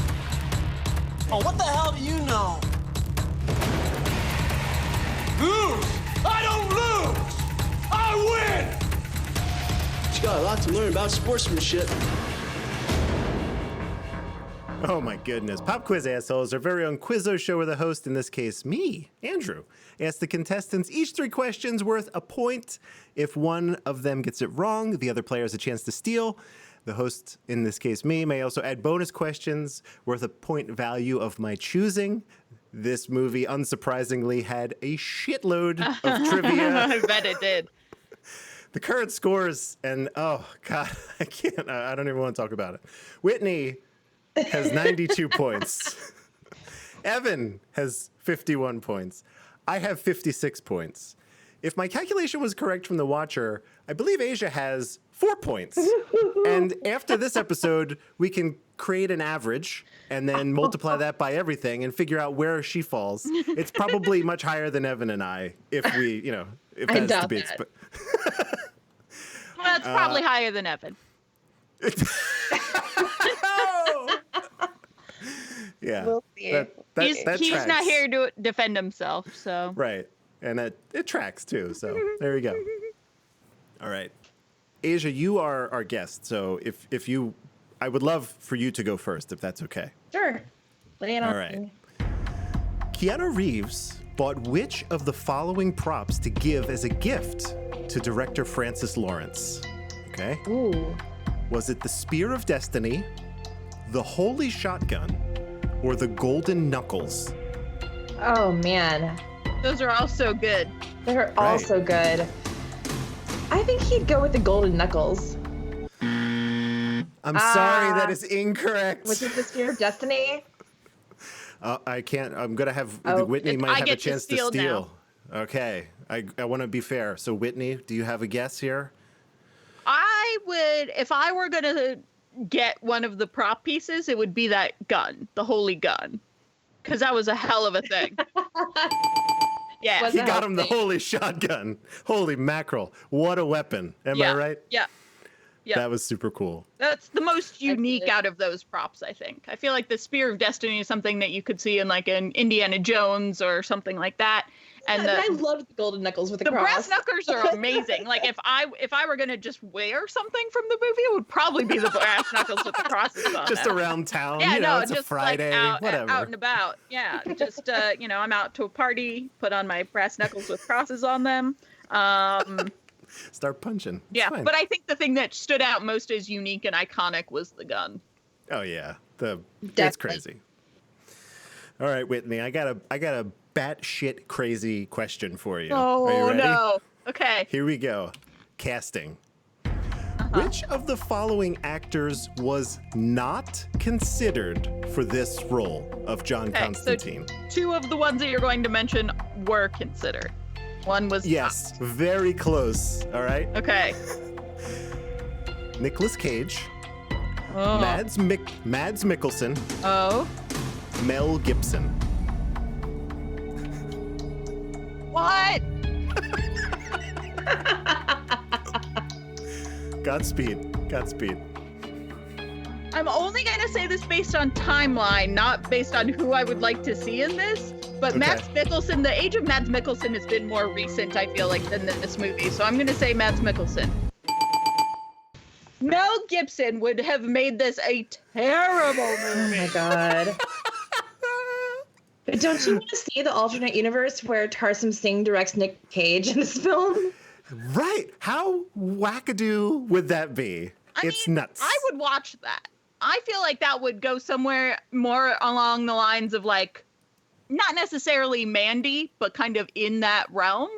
Oh, what the hell do you know? Lose! I don't lose! I win! You got a lot to learn about sportsmanship. Oh my goodness. Pop Quiz Assholes, our very own Quizzo show where the host, in this case me, Andrew, asks the contestants each 3 questions worth a point. If one of them gets it wrong, the other player has a chance to steal. The host, in this case me, may also add bonus questions worth a point value of my choosing. This movie, unsurprisingly, had a shitload of trivia. I bet it did. The current scores, and oh God, I can't, I don't even want to talk about it. Whitney has 92 points. Evan has 51 points. I have 56 points. If my calculation was correct from the watcher, I believe Aja has 4 points. And after this episode, we can create an average and then multiply that by everything and figure out where she falls. It's probably much higher than Evan and I, if that's to be expected. Well, it's probably higher than Evan. Yeah. We'll see. That he's tracks. not here to defend himself, so. Right. And it tracks too. So there we go. All right. Aja, you are our guest. So if you, I would love for you to go first, if that's okay. Sure. Lay it on. All right. Keanu Reeves bought which of the following props to give as a gift to director Francis Lawrence? Okay. Ooh. Was it the Spear of Destiny, the Holy Shotgun, or the Golden Knuckles? Oh man. Those are all so good. They're all so good. I think he'd go with the Golden Knuckles. I'm sorry, that is incorrect. Which is the Spear of Destiny? I can't. I'm gonna have Whitney might I have a get to chance to steal steal. Okay, I want to be fair. So Whitney, do you have a guess here? I would, if I were going to get one of the prop pieces, it would be that gun, the holy gun. Because that was a hell of a thing. Yeah. He got him the holy shotgun. Holy mackerel. What a weapon. Am I right? Yeah. Yeah. That was super cool. That's the most unique out of those props, I think. I feel like the Spear of Destiny is something that you could see in like an Indiana Jones or something like that. And I loved the Golden Knuckles with the cross. brass knuckles are amazing. Like if I were gonna just wear something from the movie, it would probably be the brass knuckles with the crosses on Just them. around town. Yeah, it's just a Friday. like whatever. out and about. Yeah, just I'm out to a party, put on my brass knuckles with crosses on them. Start punching. It's yeah, fine. but I think the thing that stood out most as unique and iconic was the gun. Oh yeah, that's crazy. All right, Whitney, I got a batshit crazy question for you. Oh, are you ready? No. Okay. Here we go. Casting. Which of the following actors was not considered for this role of John Constantine? So 2 of the ones that you're going to mention were considered. One was Yes, not. very close. All right. Okay. Nicolas Cage, Oh. Mads Mikkelsen, Oh. Mel Gibson. What? Godspeed. I'm only going to say this based on timeline, not based on who I would like to see in this. But Okay. Mads Mikkelsen, the age of Mads Mikkelsen has been more recent, I feel like, than this movie. So I'm going to say Mads Mikkelsen. Mel Gibson would have made this a terrible Oh movie. my god. But don't you want to see the alternate universe where Tarsem Singh directs Nick Cage in this film? Right. How wackadoo would that be? It's nuts. I would watch that. I feel like that would go somewhere more along the lines of like, not necessarily Mandy, but kind of in that realm.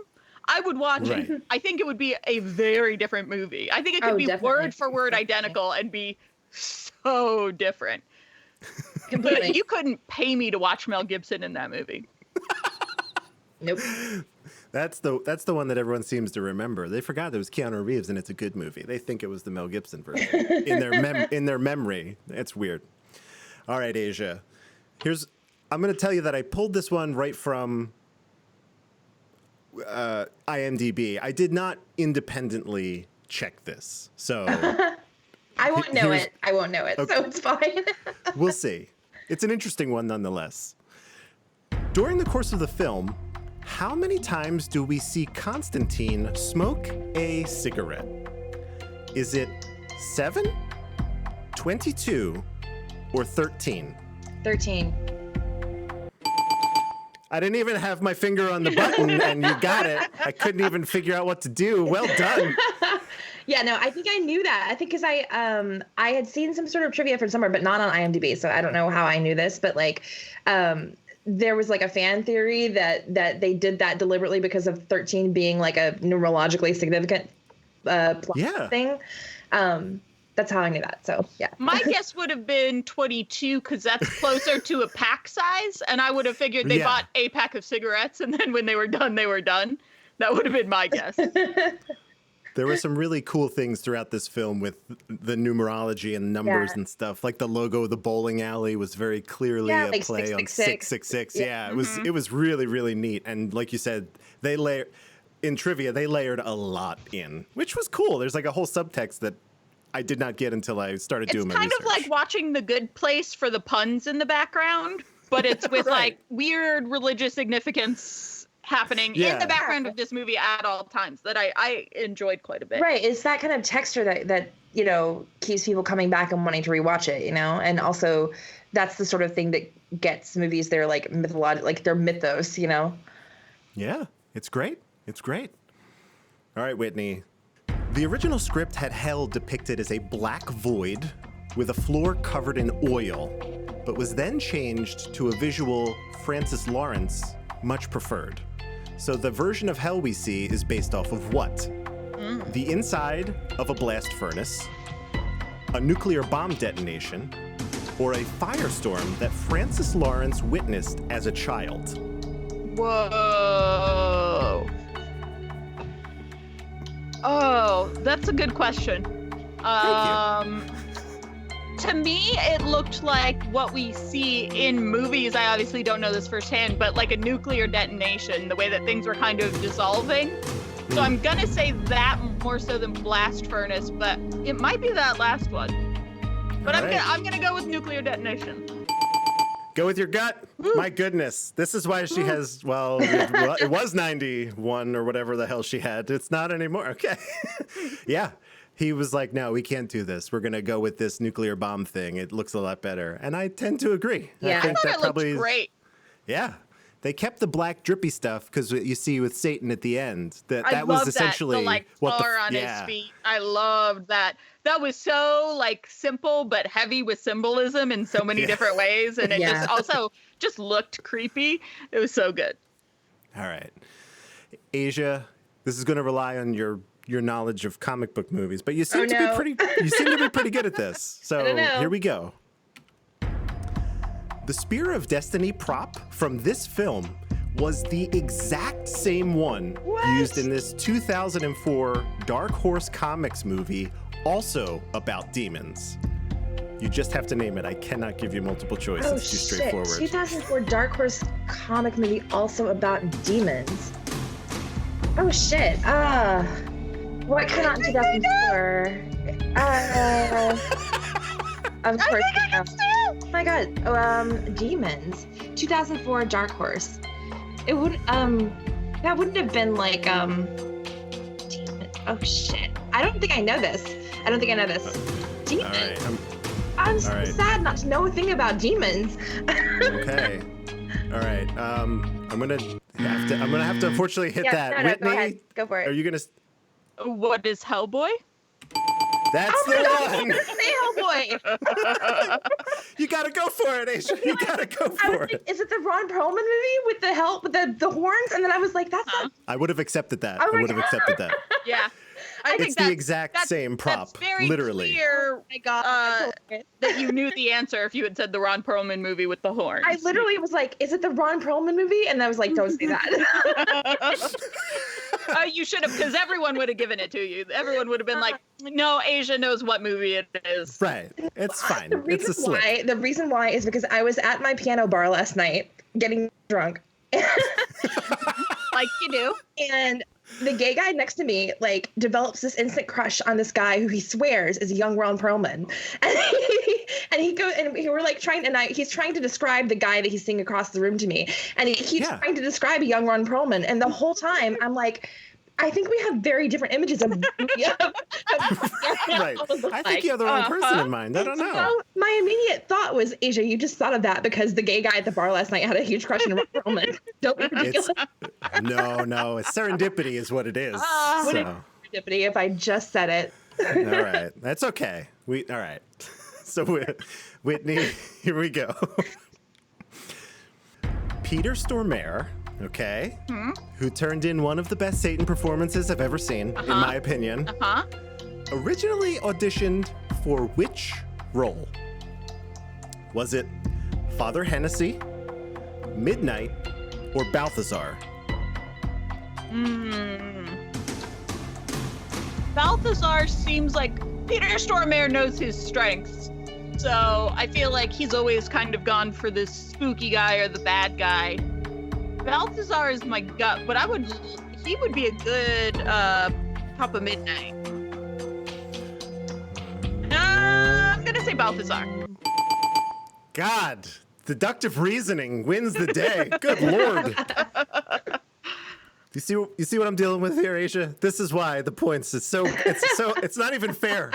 I would watch Right. it. I think it would be a very different movie. I think it could be definitely. word for word identical and be so different. Completely. But you couldn't pay me to watch Mel Gibson in that movie. Nope. That's the one that everyone seems to remember. They forgot there was Keanu Reeves and it's a good movie. They think it was the Mel Gibson version in their memory. It's weird. All right, Asia. I'm going to tell you that I pulled this one right from IMDb. I did not independently check this, so I won't know Here's- it. I won't know it, Okay. so it's fine. we'll see. It's an interesting one nonetheless. During the course of the film, how many times do we see Constantine smoke a cigarette? Is it 7, 22, or 13? 13. I didn't even have my finger on the button and you got it. I couldn't even figure out what to do. Well done. Yeah, no, I think I knew that. I think because I had seen some sort of trivia from somewhere, but not on IMDb, so I don't know how I knew this, but like there was like a fan theory that they did that deliberately because of 13 being like a numerologically significant plot Yeah. thing. That's how I knew that. So yeah. My guess would have been 22 because that's closer to a pack size, and I would have figured they Yeah. bought a pack of cigarettes, and then when they were done, they were done. That would have been my guess. There were some really cool things throughout this film with the numerology and numbers Yeah. and stuff. Like the logo of the bowling alley was very clearly Yeah, a like play on 666. 666. Yeah. Yeah, it was really, really neat. And like you said, they layered a lot in, which was cool. There's like a whole subtext that I did not get until I started It's doing my kind research. of like watching The Good Place for the puns in the background, but it's with Right. like weird religious significance happening in Yeah. the background of this movie at all times that I enjoyed quite a bit. Right. It's that kind of texture that keeps people coming back and wanting to rewatch it, and also that's the sort of thing that gets movies their like mythological, like their mythos, Yeah, it's great. It's great. All right, Whitney. The original script had hell depicted as a black void with a floor covered in oil, but was then changed to a visual Francis Lawrence much preferred. So the version of hell we see is based off of what? The inside of a blast furnace, a nuclear bomb detonation, or a firestorm that Francis Lawrence witnessed as a child. Whoa. Oh, that's a good question. To me, it looked like what we see in movies. I obviously don't know this firsthand, but like a nuclear detonation, the way that things were kind of dissolving. So I'm gonna say that more so than blast furnace, but it might be that last one. But All right. I'm gonna go with nuclear detonation. Go with your gut. My goodness. This is why she has, it was 91 or whatever the hell she had. It's not anymore. Okay. Yeah. He was like, no, we can't do this. We're going to go with this nuclear bomb thing. It looks a lot better. And I tend to agree. Yeah. I think thought it looked great. Yeah. They kept the black drippy stuff because you see with Satan at the end. I That was loved essentially that. The like what star on yeah. his feet. I loved that. That was so like simple but heavy with symbolism in so many Yeah. different ways, and it Yeah. just also just looked creepy. It was so good. All right. Asia, this is going to rely on your knowledge of comic book movies, but you seem to be pretty good at this. So don't know. here we go. The Spear of Destiny prop from this film was the exact same one used in this 2004 Dark Horse Comics movie, also about demons. You just have to name it. I cannot give you multiple choice. Oh It's too shit! straightforward. 2004 Dark Horse comic movie also about demons. Oh shit! What came out in 2004? Of I course. think I can too. Oh my god. Demons. 2004 Dark Horse. It would that wouldn't have been like Demon. Oh shit. I don't think I know this. Demons. All right. I'm so all right. sad not to know a thing about demons. Okay. All right. I'm gonna have to unfortunately hit that. No, Whitney, go ahead. Go for it. are you gonna? What is Hellboy? That's the one. Say Hellboy. You gotta go for it, Asia. You gotta go I for was like, it. is it the Ron Perlman movie with the help with the horns? And then I was like, that's not. I would have accepted that. Oh I my would have accepted that. Yeah. I It's think the that's, exact that's, same prop, That's very literally. clear Oh my god. that you knew the answer if you had said the Ron Perlman movie with the horns. I literally was like, is it the Ron Perlman movie? And I was like, don't say that. You should have, because everyone would have given it to you. Everyone would have been like, no, Asia knows what movie it is. Right. It's fine. The It's a slip. the reason why is because I was at my piano bar last night getting drunk. Like you do. And the gay guy next to me like develops this instant crush on this guy who he swears is a young Ron Perlman. And he goes and we were like he's trying to describe the guy that he's seeing across the room to me. And he keeps trying to describe a young Ron Perlman. And the whole time I'm like, I think we have very different images of Right. I think you have the wrong person in mind. I don't know. So my immediate thought was, Asia, you just thought of that because the gay guy at the bar last night had a huge crush on Ron Perlman. Don't be ridiculous. No. It's serendipity is what it is. Would it So. be serendipity if I just said it? All right. That's okay. All right. So, Whitney, here we go. Peter Stormare, okay, who turned in one of the best Satan performances I've ever seen, in my opinion, originally auditioned for which role? Was it Father Hennessy, Midnight, or Balthazar? Balthazar seems like Peter Stormare knows his strengths. So I feel like he's always kind of gone for this spooky guy or the bad guy. Balthazar is my gut, but he would be a good Papa Midnight. I'm gonna say Balthazar. God, deductive reasoning wins the day. Good Lord. You see what I'm dealing with here, Asia? This is why the points it's not even fair.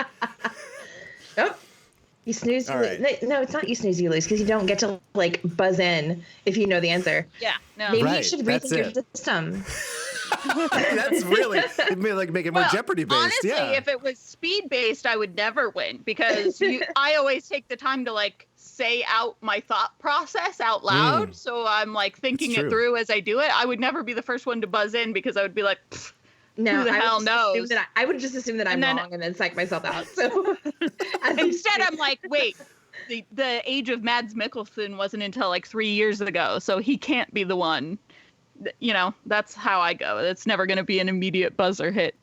Nope. You snooze. All right. No, it's not you snooze, you lose, because you don't get to like buzz in if you know the answer. Yeah, no. Maybe you Right, should that's rethink your it. system. That's really it'd be like make it more Jeopardy based. Honestly, Yeah. if it was speed based, I would never win because I always take the time to like say out my thought process out loud. So I'm like thinking It's it true. through as I do it. I would never be the first one to buzz in because I would be like, No, who the hell knows? I would just assume that I'm then- wrong and then psych myself out. So Instead, I'm like, wait, the age of Mads Mikkelsen wasn't until like 3 years ago, so he can't be the one. You know, that's how I go. It's never going to be an immediate buzzer hit.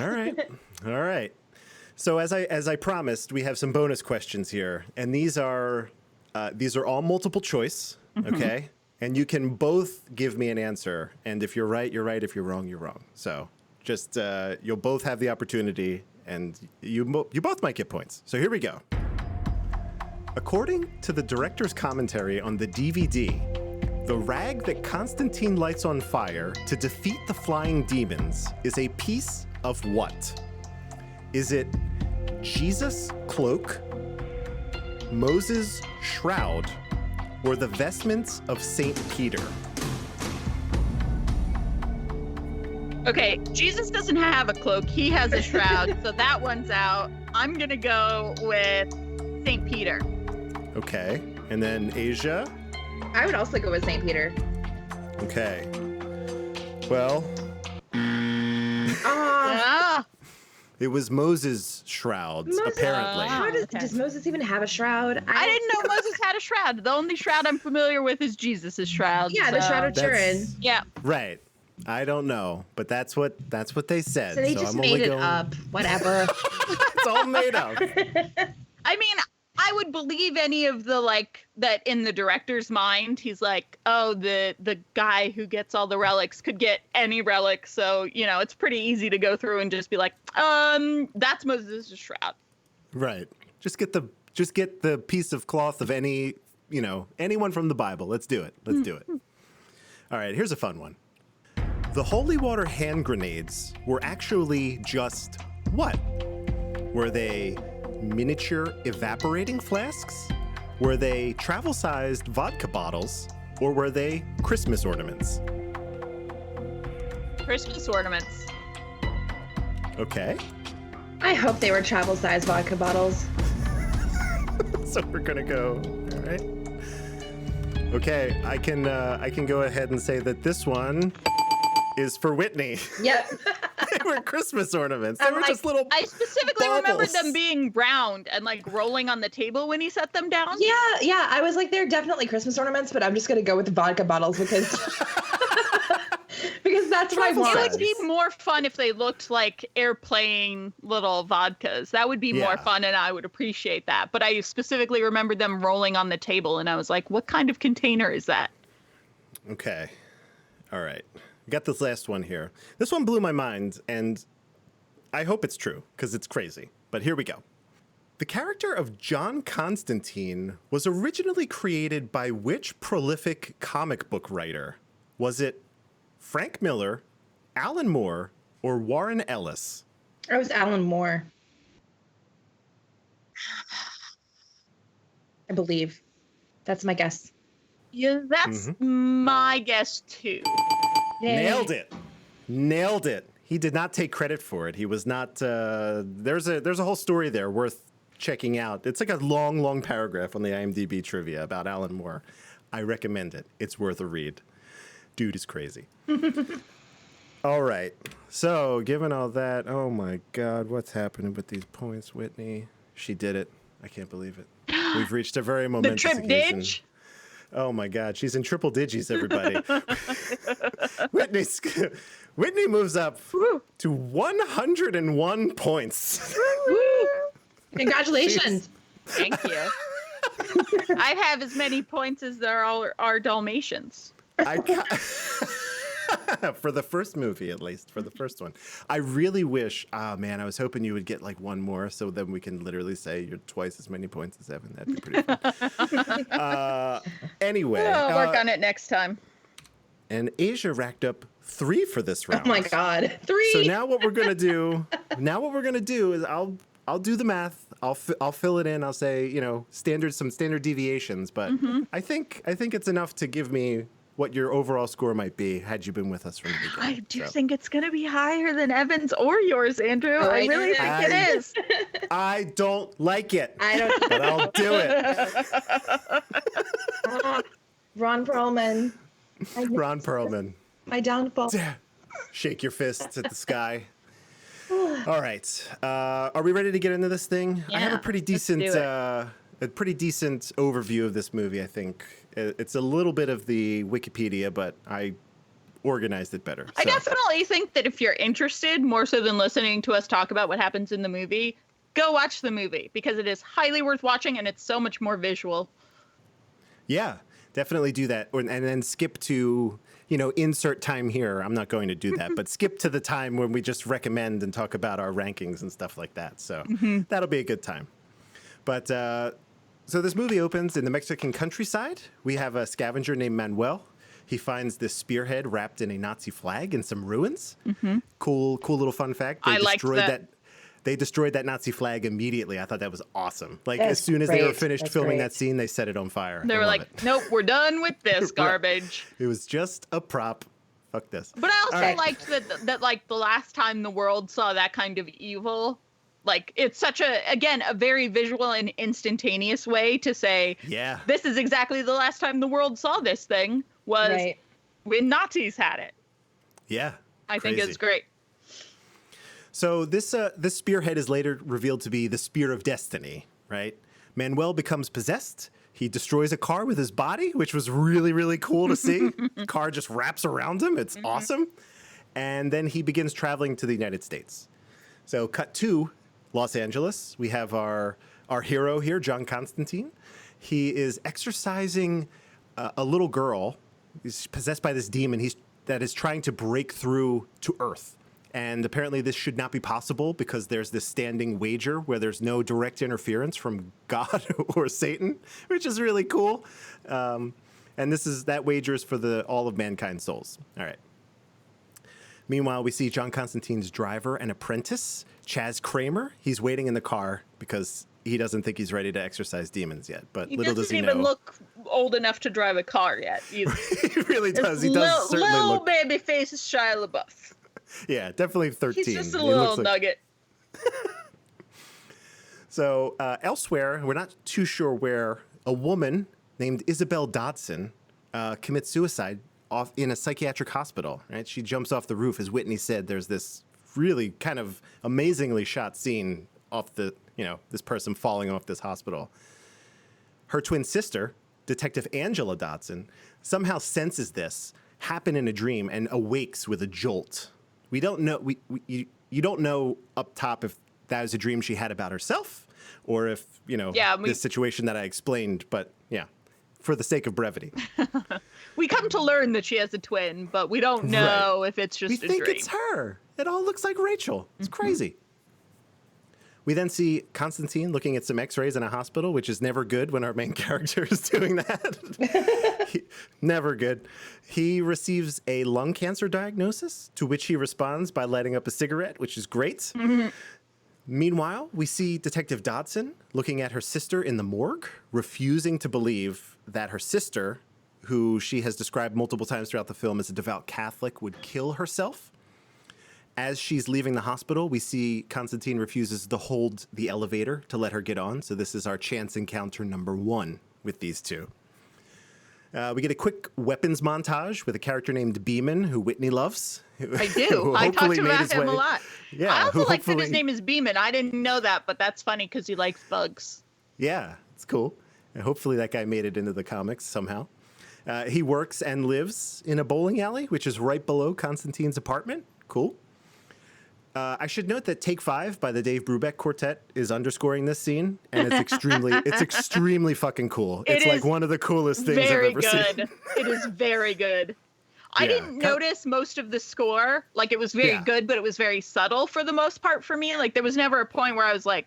All right. So as I promised, we have some bonus questions here, and these are all multiple choice. Okay, and you can both give me an answer, and if you're right, you're right. If you're wrong, you're wrong. So just you'll both have the opportunity, and you both might get points. So here we go. According to the director's commentary on the DVD, the rag that Constantine lights on fire to defeat the flying demons is a piece of what? Is it Jesus' cloak, Moses' shroud, or the vestments of Saint Peter? Okay, Jesus doesn't have a cloak. He has a shroud, so that one's out. I'm going to go with St. Peter. Okay. And then Asia? I would also go with St. Peter. Okay. Well, Ah, it was Moses' shrouds, apparently. How does Okay. Moses even have a shroud? I didn't know Moses had a shroud. The only shroud I'm familiar with is Jesus' shroud. Yeah, the so- shroud of Turin. That's- Yeah. Right. I don't know, but that's what they said. So they just I'm made only it going, up. Whatever. It's all made up. I mean, I would believe any of the like that in the director's mind. He's like, oh, the guy who gets all the relics could get any relic. So, you know, it's pretty easy to go through and just be like, that's Moses' shroud. Right. Just get the Just get the piece of cloth of anyone from the Bible. Let's do it. Let's do it. All right, here's a fun one. The holy water hand grenades were actually just what? Were they miniature evaporating flasks? Were they travel-sized vodka bottles? Or were they Christmas ornaments? Christmas ornaments. Okay. I hope they were travel-sized vodka bottles. So we're gonna go. All right. Okay, I can go ahead and say that this one is for Whitney. Yep. They were Christmas ornaments. They were just little. I specifically remembered baubles. them being round and like rolling on the table when he set them down. Yeah. I was like, they're definitely Christmas ornaments, but I'm just gonna go with the vodka bottles because because that's what I Travel want. It would be more fun if they looked like airplane little vodkas. That would be more Yeah. fun, and I would appreciate that. But I specifically remembered them rolling on the table, and I was like, what kind of container is that? Okay. All right. I got this last one here. This one blew my mind, and I hope it's true because it's crazy. But here we go. The character of John Constantine was originally created by which prolific comic book writer? Was it Frank Miller, Alan Moore, or Warren Ellis? I was Alan Moore. I believe. That's my guess. Yeah, that's my guess too. Yay. Nailed it. Nailed it. He did not take credit for it. He was not. There's a whole story there worth checking out. It's like a long paragraph on the IMDb trivia about Alan Moore. I recommend it. It's worth a read. Dude is crazy. All right. So, given all that, oh my God, what's happening with these points, Whitney? She did it. I can't believe it. We've reached a very The momentous trip occasion. ditch. Oh my God, she's in triple digits, everybody. Whitney moves up to 101 points. Congratulations. Thank you. I have as many points as there are Dalmatians. For the first movie, at least, for the first one. I really wish, I was hoping you would get like one more so then we can literally say you're twice as many points as Evan. That'd be pretty fun. Anyway. I'll work on it next time. And Asia racked up 3 for this round. Oh my God. 3. So now what we're gonna do is I'll do the math. I'll fill it in. I'll say some standard deviations, but I think it's enough to give me what your overall score might be had you been with us from the beginning. I do think it's going to be higher than Evan's or yours, Andrew. I really think it is. I don't like it. I don't. But I'll do it. Ron Perlman. Ron Perlman. My downfall. Shake your fists at the sky. All right. Are we ready to get into this thing? I have a Yeah, pretty let's do decent it. overview of this movie, I think. It's a little bit of the Wikipedia, but I organized it better. I So, definitely think that if you're interested, more so than listening to us talk about what happens in the movie, go watch the movie because it is highly worth watching and it's so much more visual. yeah, definitely do that. And then skip to, insert time here. I'm not going to do that, but skip to the time when we just recommend and talk about our rankings and stuff like that. So that'll be a good time. But so this movie opens in the Mexican countryside. We have a scavenger named Manuel. He finds this spearhead wrapped in a Nazi flag in some ruins. Cool little fun fact. I liked that. They destroyed that Nazi flag immediately. I thought that was awesome. Like That's as soon as they were great. finished That's filming great. that scene, they set it on fire. They I were love like, it. nope, we're done with this garbage. It was just a prop. Fuck this. But I also All right. liked that like the last time the world saw that kind of evil, like it's such a very visual and instantaneous way to say, Yeah. this is exactly the last time the world saw this thing was Right. when Nazis had it. Yeah. I think Crazy. it's great. So this spearhead is later revealed to be the Spear of Destiny, right? Manuel becomes possessed. He destroys a car with his body, which was really, really cool to see. Car just wraps around him. It's awesome. And then he begins traveling to the United States. So cut to Los Angeles. We have our hero here, John Constantine. He is exorcising a little girl. He's possessed by this demon that is trying to break through to Earth. And apparently this should not be possible because there's this standing wager where there's no direct interference from God or Satan, which is really cool. And that wager is for all of mankind's souls. All right. Meanwhile, we see John Constantine's driver and apprentice, Chaz Kramer. He's waiting in the car because he doesn't think he's ready to exorcise demons yet. But little does he know. He doesn't even look old enough to drive a car yet. He really does. He does certainly little look. Baby face is Shia LaBeouf. Yeah, definitely 13. He's just a little nugget. So elsewhere, we're not too sure where, a woman named Isabel Dodson commits suicide off in a psychiatric hospital. Right, she jumps off the roof. As Whitney said, there's this really kind of amazingly shot scene off this person falling off this hospital. Her twin sister, Detective Angela Dodson, somehow senses this happen in a dream and awakes with a jolt. We don't know. You don't know up top if that was a dream she had about herself, or if this situation that I explained. But yeah, for the sake of brevity, we come to learn that she has a twin, but we don't know if it's just a dream. We think it's her. It all looks like Rachel. It's crazy. We then see Constantine looking at some x-rays in a hospital, which is never good when our main character is doing that. Never good. He receives a lung cancer diagnosis, to which he responds by lighting up a cigarette, which is great. Mm-hmm. Meanwhile, we see Detective Dodson looking at her sister in the morgue, refusing to believe that her sister, who she has described multiple times throughout the film as a devout Catholic, would kill herself. As she's leaving the hospital, we see Constantine refuses to hold the elevator to let her get on. So this is our chance encounter number 1 with these two. We get a quick weapons montage with a character named Beeman, who Whitney loves. I do. I talked about him a lot. Yeah, I also like that his name is Beeman. I didn't know that, but that's funny because he likes bugs. Yeah, it's cool. And hopefully that guy made it into the comics somehow. He works and lives in a bowling alley, which is right below Constantine's apartment. Cool. I should note that Take 5 by the Dave Brubeck Quartet is underscoring this scene, and it's extremely fucking cool. It's like one of the coolest things I've ever seen. It is very good. I didn't notice most of the score. Like, it was very good, but it was very subtle for the most part for me. Like, there was never a point where I was like,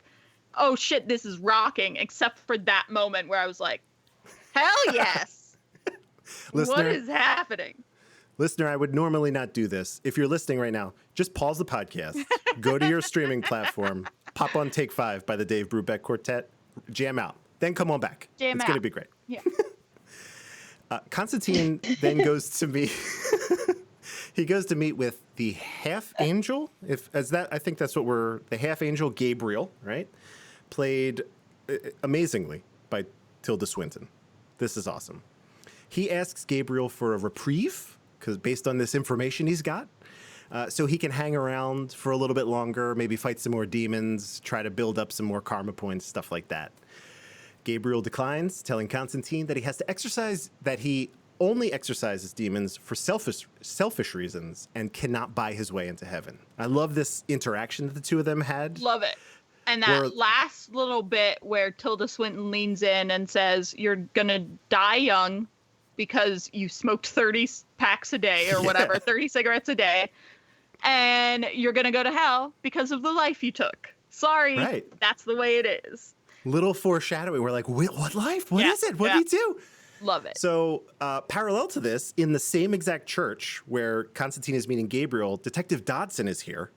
oh shit, this is rocking, except for that moment where I was like, hell yes. Listener, what is happening? Listener, I would normally not do this. If you're listening right now, just pause the podcast, go to your streaming platform, pop on Take 5 by the Dave Brubeck Quartet, jam out, then come on back. It's going to be great. Yeah. Constantine then goes to meet. He goes to meet with the half angel. I think that's what the half angel Gabriel, right? Played amazingly by Tilda Swinton. This is awesome. He asks Gabriel for a reprieve, because based on this information he's got, so he can hang around for a little bit longer, maybe fight some more demons, try to build up some more karma points, stuff like that. Gabriel declines, telling Constantine that he only exorcises demons for selfish reasons and cannot buy his way into heaven. I love this interaction that the two of them had. Love it. And that last little bit where Tilda Swinton leans in and says, you're going to die young because you smoked 30 packs a day or whatever, 30 cigarettes a day, and you're going to go to hell because of the life you took. Sorry, That's the way it is. Little foreshadowing. We're like, what life? What is it? What did he do? Love it. So parallel to this, in the same exact church where Constantine is meeting Gabriel, Detective Dodson is here,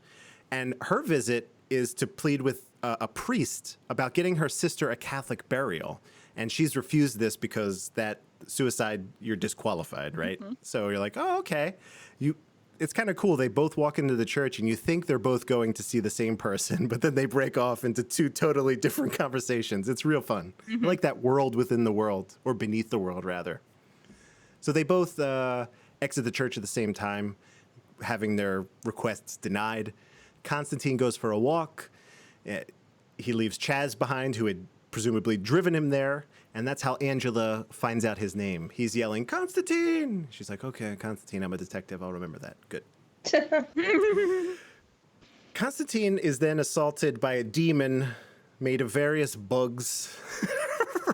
and her visit is to plead with a priest about getting her sister a Catholic burial. And she's refused this because that suicide, you're disqualified, right? Mm-hmm. So you're like, oh, okay. It's kind of cool. They both walk into the church and you think they're both going to see the same person, but then they break off into two totally different conversations. It's real fun. Mm-hmm. I like that world within the world, or beneath the world, rather. So they both exit the church at the same time, having their requests denied. Constantine goes for a walk. He leaves Chaz behind, who had presumably driven him there. And that's how Angela finds out his name. He's yelling, Constantine! She's like, okay, Constantine, I'm a detective. I'll remember that. Good. Constantine is then assaulted by a demon made of various bugs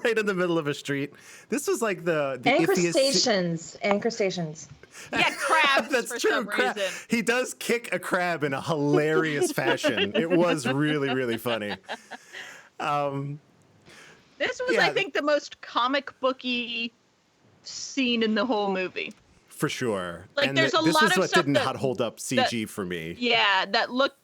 right in the middle of a street. This was like the Anchor iffiest stations. Anchor stations. Yeah, crabs That's for true. some reason. He does kick a crab in a hilarious fashion. It was really, really funny. This was, I think, the most comic booky scene in the whole movie. For sure. Like, and there's a this lot was of what stuff didn't that- hold up CG for me. Yeah, that looked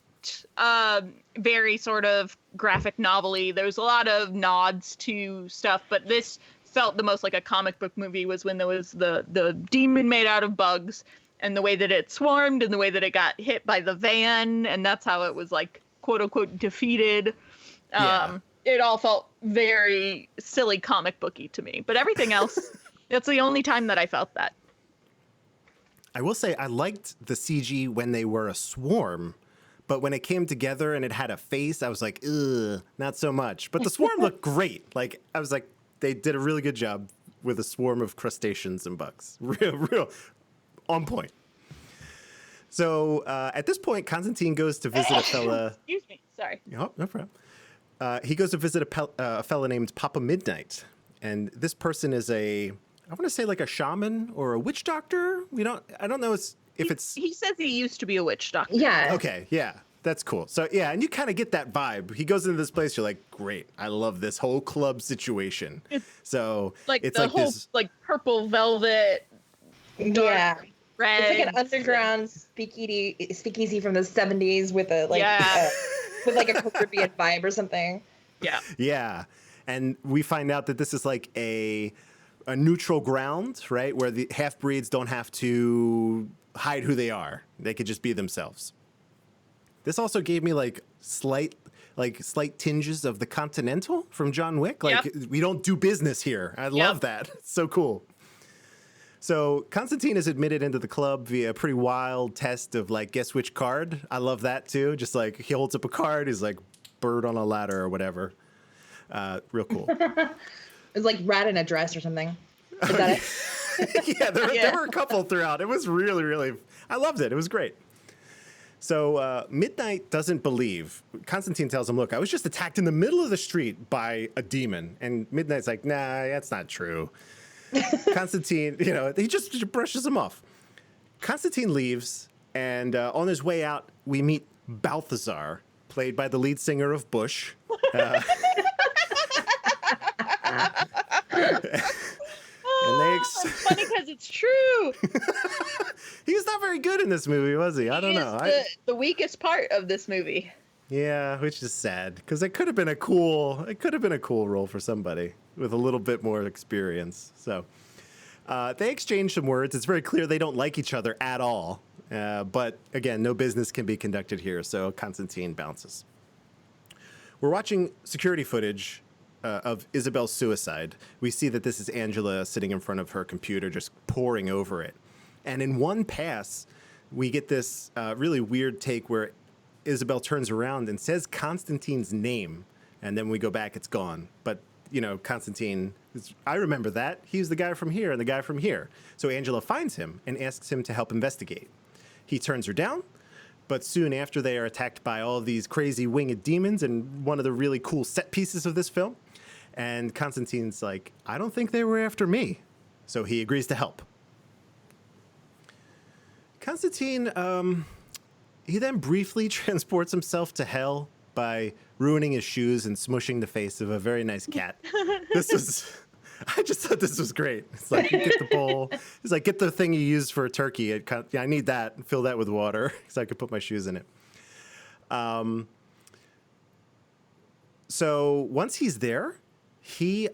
very sort of graphic novel-y. There was a lot of nods to stuff, but this felt the most like a comic book movie was when there was the demon made out of bugs and the way that it swarmed and the way that it got hit by the van, and that's how it was, like, quote-unquote defeated. Yeah. It all felt very silly comic booky to me. But everything else, that's the only time that I felt that. I will say I liked the CG when they were a swarm, but when it came together and it had a face, I was like, ugh, not so much. But the swarm looked great. Like, I was like, they did a really good job with a swarm of crustaceans and bugs. Real on point. So at this point, Constantine goes to visit a fella. Excuse me, sorry. Oh, no problem. He goes to visit a fella named Papa Midnight. And this person is I want to say like a shaman or a witch doctor. I don't know if it's. He says he used to be a witch doctor. Yeah. Okay, yeah, that's cool. So yeah, and you kind of get that vibe. He goes into this place, you're like, great, I love this whole club situation. So Like it's the like whole this. like purple velvet, Yeah. red. It's like an underground speakeasy from the 70s with a Yeah. with like a Caribbean vibe or something. Yeah. Yeah, and we find out that this is like a neutral ground, right, where the half breeds don't have to hide who they are; they could just be themselves. This also gave me like slight tinges of the Continental from John Wick. Like, we don't do business here. I love that. It's so cool. So Constantine is admitted into the club via a pretty wild test of like, guess which card. I love that too. Just like he holds up a card, he's like bird on a ladder or whatever. Real cool. It's like rat in a dress or something. Is that it? Yeah, there were a couple throughout. It was really, really, I loved it. It was great. So Midnight doesn't believe. Constantine tells him, look, I was just attacked in the middle of the street by a demon. And Midnight's like, nah, that's not true. Constantine, he just brushes him off. Constantine leaves, and on his way out, we meet Balthazar, played by the lead singer of Bush. It's funny because it's true. He was not very good in this movie, was he? I don't know. The weakest part of this movie. Yeah, which is sad because it could have been a cool role for somebody with a little bit more experience. So they exchange some words. It's very clear they don't like each other at all. But again, no business can be conducted here. So Constantine bounces. We're watching security footage of Isabel's suicide. We see that this is Angela sitting in front of her computer, just poring over it. And in one pass, we get this really weird take where Isabel turns around and says Constantine's name, and then we go back, it's gone. But, Constantine, I remember that. He's the guy from here and the guy from here. So Angela finds him and asks him to help investigate. He turns her down, but soon after they are attacked by all these crazy winged demons and one of the really cool set pieces of this film. And Constantine's like, I don't think they were after me. So he agrees to help. Constantine, he then briefly transports himself to hell by ruining his shoes and smushing the face of a very nice cat. I just thought this was great. It's like, you get the bowl. It's like, get the thing you used for a turkey. I need that. Fill that with water so I could put my shoes in it. So once he's there, he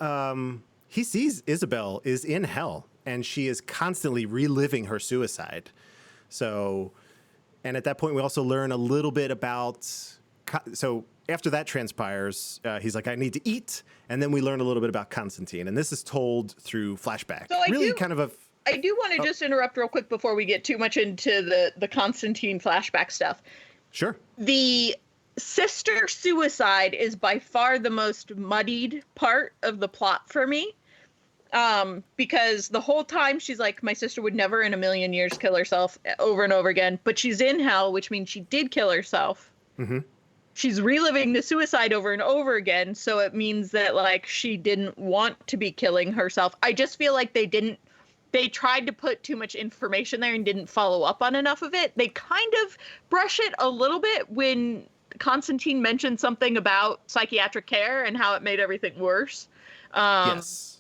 sees Isabel is in hell, and she is constantly reliving her suicide. So, and at that point, we also learn a little bit about. So after that transpires, he's like, I need to eat. And then we learn a little bit about Constantine. And this is told through flashback. So I do want to just interrupt real quick before we get too much into the Constantine flashback stuff. Sure. The sister suicide is by far the most muddied part of the plot for me. Because the whole time she's like, my sister would never in a million years kill herself, over and over again. But she's in hell, which means she did kill herself. Mm-hmm. she's reliving the suicide over and over again. So it means that like she didn't want to be killing herself. I just feel like they tried to put too much information there and didn't follow up on enough of it. They kind of brush it a little bit when Constantine mentioned something about psychiatric care and how it made everything worse. Yes.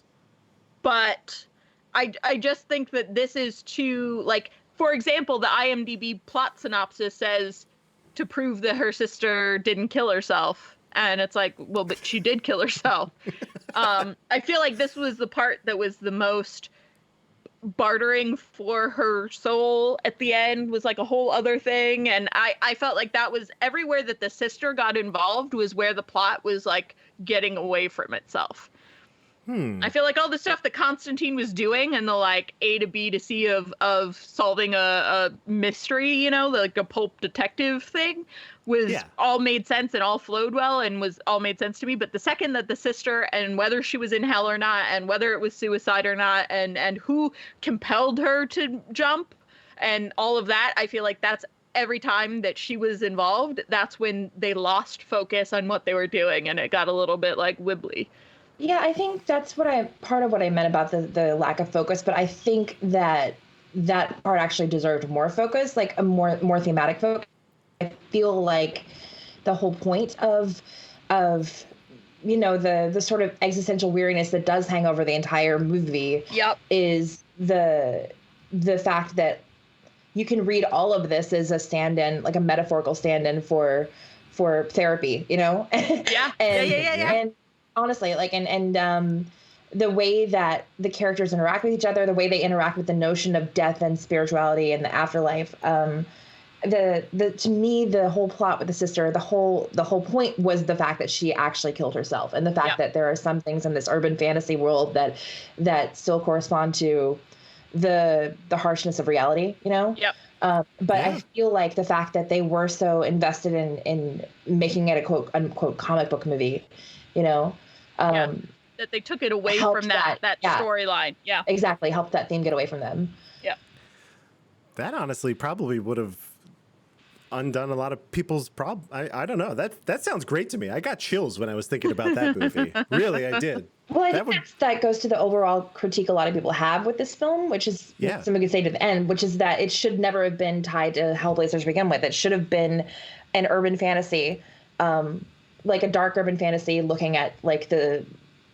But I just think that this is too, like, for example, the IMDb plot synopsis says to prove that her sister didn't kill herself. And it's like, well, but she did kill herself. I feel like this was the part that was the most bartering for her soul at the end, was like a whole other thing. And I felt like that was everywhere that the sister got involved was where the plot was like getting away from itself. I feel like all the stuff that Constantine was doing and the like A to B to C of solving a mystery, you know, like a pulp detective thing, was all made sense and all flowed well and was all made sense to me. But the second that the sister, and whether she was in hell or not, and whether it was suicide or not, and who compelled her to jump and all of that, I feel like that's every time that she was involved, that's when they lost focus on what they were doing and it got a little bit like wibbly. Yeah, I think that's part of what I meant about the lack of focus, but I think that part actually deserved more focus, like a more thematic focus. I feel like the whole point of you know, the sort of existential weariness that does hang over the entire movie is the fact that you can read all of this as a stand-in, like a metaphorical stand-in for therapy, you know? And honestly, like, and the way that the characters interact with each other, the way they interact with the notion of death and spirituality and the afterlife, to me, the whole plot with the sister, the whole point was the fact that she actually killed herself, and the fact that there are some things in this urban fantasy world that still correspond to the harshness of reality, you know? But I feel like the fact that they were so invested in making it a quote unquote comic book movie, you know, that they took it away from that storyline. Yeah, exactly. Helped that theme get away from them. Yeah. That honestly probably would have undone a lot of people's problem. I don't know. That sounds great to me. I got chills when I was thinking about that movie. Really, I did. Well, I think that goes to the overall critique a lot of people have with this film, which is something could say to the end, which is that it should never have been tied to Hellblazer to begin with. It should have been an urban fantasy, like a dark urban fantasy, looking at like the,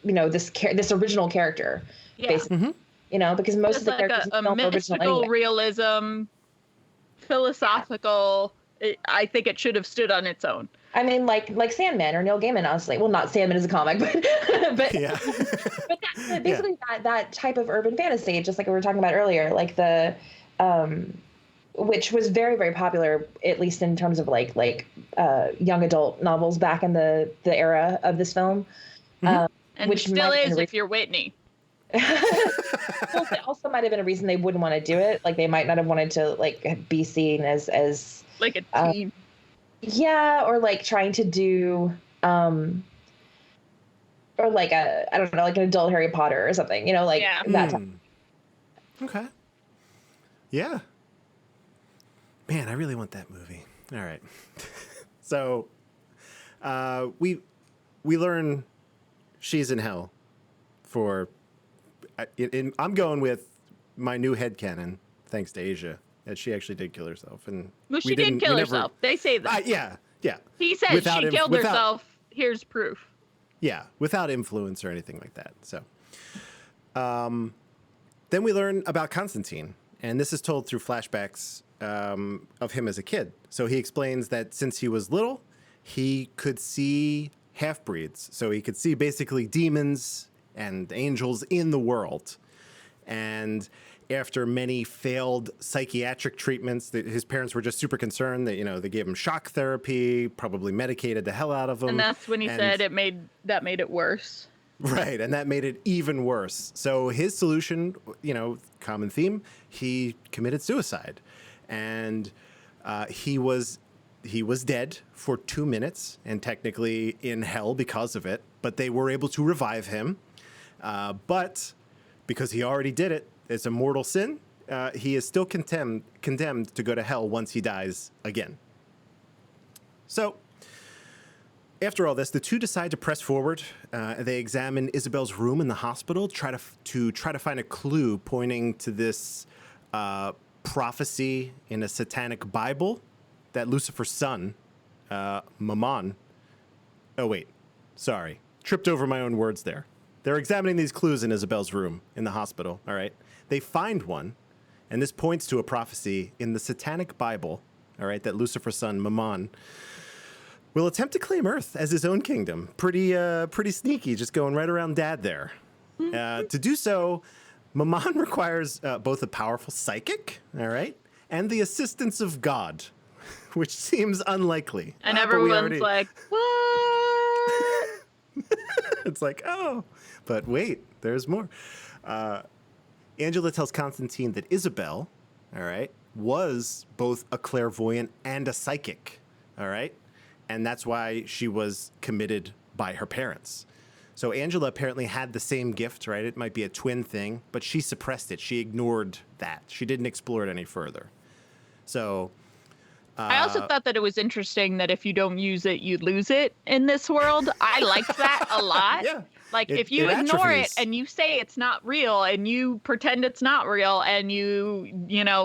you know, this original character, basically. You know, because most of the characters in the film are original anyway. Realism, philosophical. I think it should have stood on its own. I mean, like Sandman or Neil Gaiman, honestly. Well, not Sandman is a comic, but but that's basically that type of urban fantasy, just like we were talking about earlier, like the which was very, very popular, at least in terms of like young adult novels back in the era of this film. And which still is if you're Whitney. It also might have been a reason they wouldn't want to do it. Like they might not have wanted to like be seen as like a teen. Or like trying to do or like I don't know, like an adult Harry Potter or something, you know, like that type. Okay. Yeah. Man, I really want that movie. All right. So we learn she's in hell for I'm going with my new headcanon, thanks to Asia, that she actually did kill herself. And well, she did kill herself. They say that. Yeah. He said she killed herself. Here's proof. Yeah, without influence or anything like that. So then we learn about Constantine, and this is told through flashbacks of him as a kid. So he explains that since he was little, he could see half-breeds. So he could see basically demons and angels in the world. And after many failed psychiatric treatments, his parents were just super concerned that, you know, they gave him shock therapy, probably medicated the hell out of him. And that's when he said it made it worse. Right, and that made it even worse. So his solution, you know, common theme, he committed suicide. And he was dead for 2 minutes and technically in hell because of it. But they were able to revive him. But because he already did it, it's a mortal sin, he is still condemned to go to hell once he dies again. So After all this, the two decide to press forward. They examine Isabel's room in the hospital, try to find a clue pointing to this prophecy in a satanic Bible that Lucifer's son, Mammon. Oh wait, sorry, tripped over my own words there. They're examining these clues in Isabel's room in the hospital. All right, they find one, and this points to a prophecy in the satanic Bible. All right, that Lucifer's son, Mammon, will attempt to claim Earth as his own kingdom. Pretty sneaky, just going right around Dad there. To do so, Mammon requires both a powerful psychic, all right, and the assistance of God, which seems unlikely. And everyone's like, what? It's like, oh, but wait, there's more. Angela tells Constantine that Isabel, all right, was both a clairvoyant and a psychic, all right? And that's why she was committed by her parents. So Angela apparently had the same gift, right? It might be a twin thing, but she suppressed it. She ignored that. She didn't explore it any further. So I also thought that it was interesting that if you don't use it, you lose it in this world. I liked that a lot. Yeah. Like, if you ignore it atrophies. and you say it's not real and you pretend it's not real and you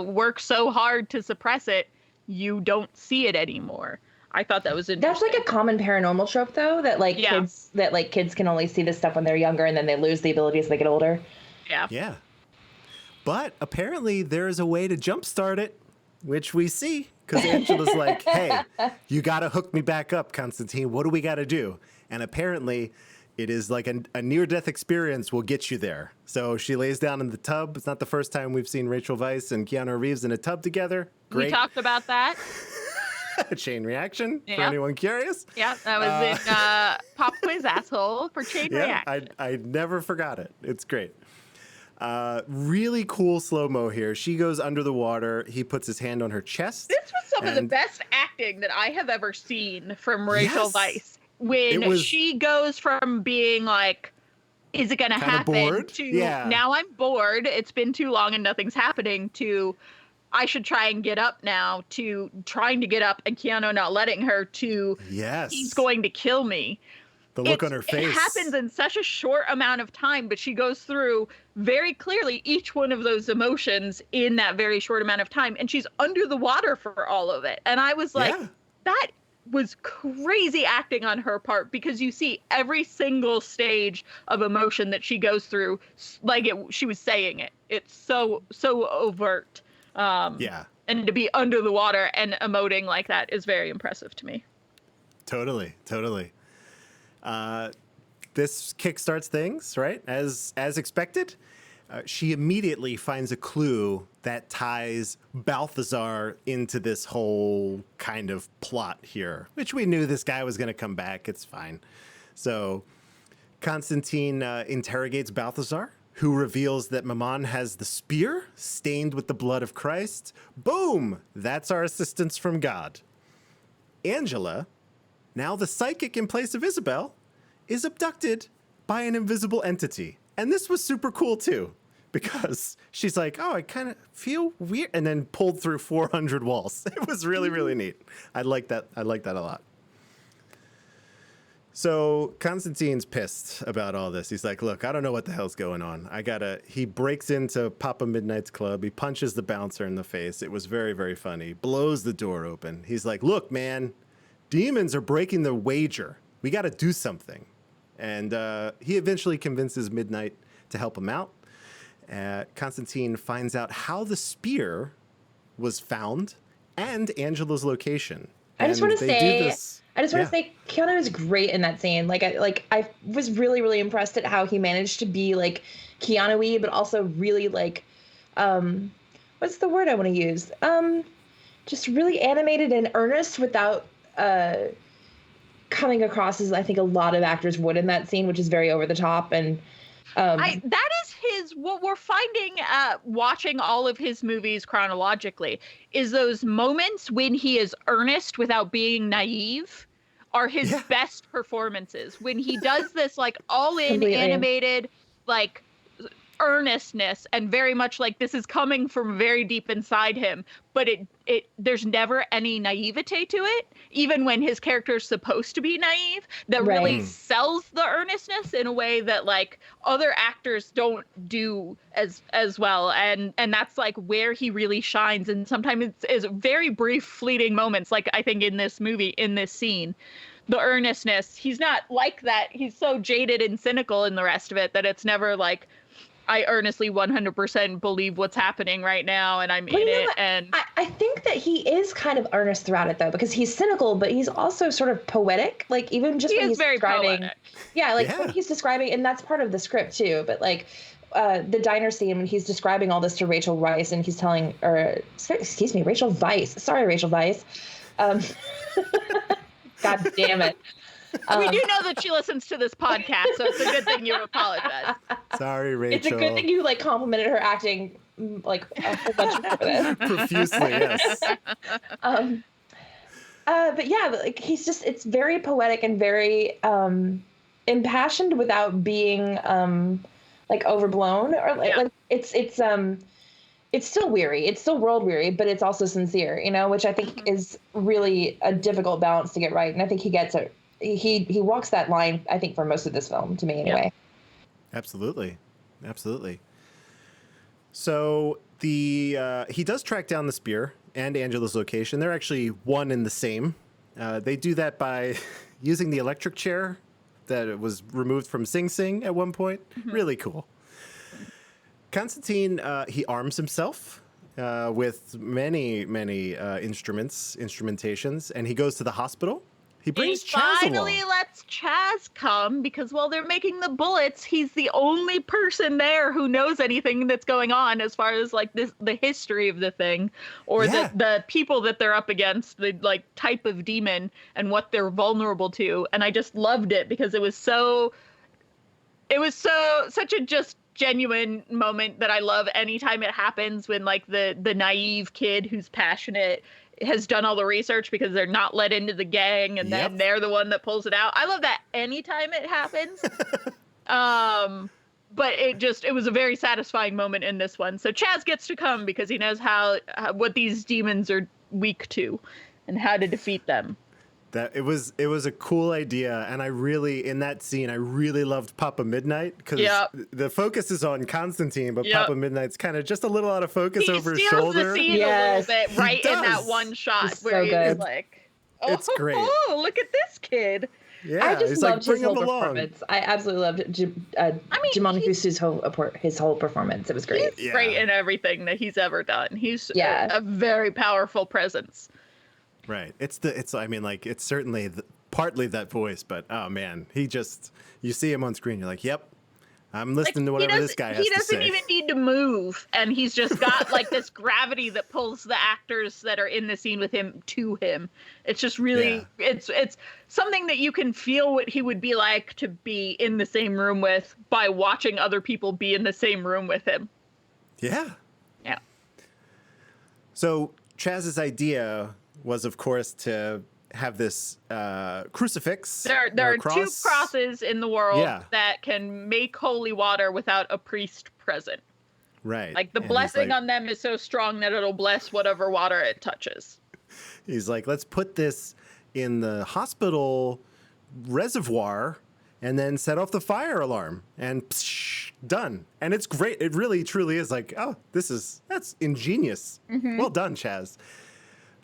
work so hard to suppress it, you don't see it anymore. I thought that was interesting. That's like a common paranormal trope, though, that kids can only see this stuff when they're younger and then they lose the ability as they get older. Yeah. Yeah. But apparently there is a way to jumpstart it, which we see, because Angela's like, hey, you got to hook me back up, Constantine. What do we got to do? And apparently it is like a near-death experience will get you there. So she lays down in the tub. It's not the first time we've seen Rachel Weisz and Keanu Reeves in a tub together. Great. We talked about that. Chain reaction, for Yeah. anyone curious. Yeah, that was in Pop Quiz Asshole for Chain Reaction. I never forgot it. It's great. Really cool slow-mo here. She goes under the water. He puts his hand on her chest. This was some of the best acting that I have ever seen from Rachel Weisz. When she goes from being like, is it going to happen? Bored? To Yeah. now I'm bored. It's been too long and nothing's happening. To I should try and get up now. To trying to get up and Keanu not letting her. To he's going to kill me. The look on her face. It happens in such a short amount of time, but she goes through very clearly each one of those emotions in that very short amount of time. And she's under the water for all of it. And I was like, that was crazy acting on her part, because you see every single stage of emotion that she goes through like she was saying it. It's so overt. And to be under the water and emoting like that is very impressive to me. Totally. This kickstarts things, right? As expected. She immediately finds a clue that ties Balthazar into this whole kind of plot here, which we knew this guy was going to come back. It's fine. So Constantine interrogates Balthazar, who reveals that Mammon has the spear stained with the blood of Christ. Boom! That's our assistance from God. Angela, now the psychic in place of Isabel, is abducted by an invisible entity. And this was super cool too, because she's like, oh, I kind of feel weird, and then pulled through 400 walls. It was really, really neat. I like that a lot. So Constantine's pissed about all this. He's like, look, I don't know what the hell's going on. He breaks into Papa Midnight's club. He punches the bouncer in the face. It was very, very funny. Blows the door open. He's like, look, man, demons are breaking the wager. We got to do something. And he eventually convinces Midnight to help him out. Constantine finds out how the spear was found and Angela's location. I just want to say Keanu is great in that scene. I was really, really impressed at how he managed to be like Keanu-y, but also really like, what's the word I want to use? Just really animated and earnest without coming across as I think a lot of actors would in that scene, which is very over the top. And that is what we're finding watching all of his movies chronologically, is those moments when he is earnest without being naive are his best performances. When he does this like all in animated, like earnestness and very much like this is coming from very deep inside him, but it there's never any naivete to it, even when his character is supposed to be naive, that really sells the earnestness in a way that like other actors don't do as well, and that's like where he really shines. And sometimes it's very brief fleeting moments, like I think in this movie, in this scene, the earnestness, he's not like that. He's so jaded and cynical in the rest of it that it's never like, I earnestly 100% believe what's happening right now and I'm in it. And I think that he is kind of earnest throughout it though, because he's cynical, but he's also sort of poetic. Like even just when he's very describing, poetic. When he's describing, and that's part of the script too. But like the diner scene when he's describing all this to Rachel Weisz, and he's telling, Rachel Weisz. Sorry, Rachel Weisz. God damn it. We do know that she listens to this podcast, so it's a good thing you apologize. Sorry, Rachel. It's a good thing you like complimented her acting like a whole bunch for this. Profusely, yes. But yeah, like it's very poetic and very impassioned without being like overblown or like it's still weary. It's still world weary, but it's also sincere, which I think is really a difficult balance to get right. And I think he gets it. He walks that line, I think, for most of this film, to me anyway. Yeah. Absolutely. So he does track down the spear and Angela's location. They're actually one and the same. They do that by using the electric chair that was removed from Sing Sing at one point. Really cool. Constantine, he arms himself with many instrumentations, and he goes to the hospital. He brings Chaz finally along. Lets Chaz come, because while they're making the bullets, he's the only person there who knows anything that's going on as far as like the history of the thing, or the people that they're up against, the like type of demon and what they're vulnerable to. And I just loved it because it was such a just genuine moment that I love anytime it happens, when like the naive kid who's passionate has done all the research because they're not let into the gang, and then they're the one that pulls it out. I love that anytime it happens. But it was a very satisfying moment in this one. So Chaz gets to come because he knows what these demons are weak to and how to defeat them. That it was a cool idea, and in that scene I really loved Papa Midnight, because the focus is on Constantine, but Papa Midnight's kind of just a little out of focus over his shoulder. He steals the scene a little bit right in that one shot it's where so he's like, "Oh, it's great. Oh, look at this kid." Yeah, I just loved his whole along. performance. I absolutely loved Jimon Husu's his whole performance. It was great. He's great in everything that he's ever done. He's a very powerful presence. Right. It's certainly partly that voice, but oh man, you see him on screen, you're like, yep, I'm listening to whatever this guy has to say. He doesn't even need to move, and he's just got like this gravity that pulls the actors that are in the scene with him to him. It's just really, it's something that you can feel what he would be like to be in the same room with by watching other people be in the same room with him. Yeah. Yeah. So Chaz's idea was, of course, to have this crucifix. There are two crosses in the world that can make holy water without a priest present. Right. Like the blessing on them is so strong that it'll bless whatever water it touches. He's like, let's put this in the hospital reservoir and then set off the fire alarm, and psh, done. And it's great. It really, truly is like, oh, that's ingenious. Well done, Chaz.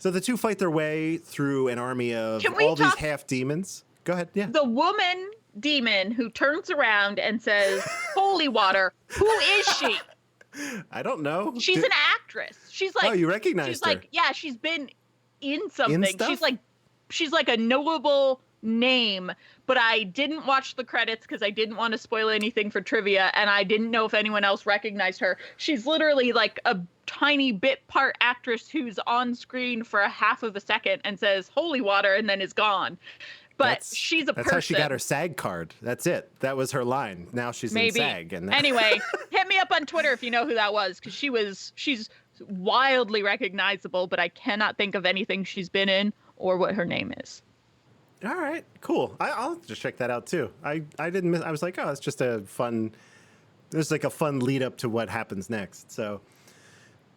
So the two fight their way through an army of all these half demons. Go ahead. Yeah. The woman demon who turns around and says, "Holy water." Who is she? I don't know. She's an actress. She's like, oh, you recognized her? She's like, yeah, she's been in something. In She's like a knowable name, but I didn't watch the credits because I didn't want to spoil anything for trivia, and I didn't know if anyone else recognized her. She's literally like a tiny bit part actress who's on screen for a half of a second and says "holy water" and then is gone. But she's a person. That's how she got her SAG card. That's it. That was her line. Now she's in SAG. And Anyway, hit me up on Twitter if you know who that was, because she's wildly recognizable, but I cannot think of anything she's been in or what her name is. All right, cool. I'll just check that out too. I didn't miss. I was like, oh, it's just a fun there's like a fun lead up to what happens next. So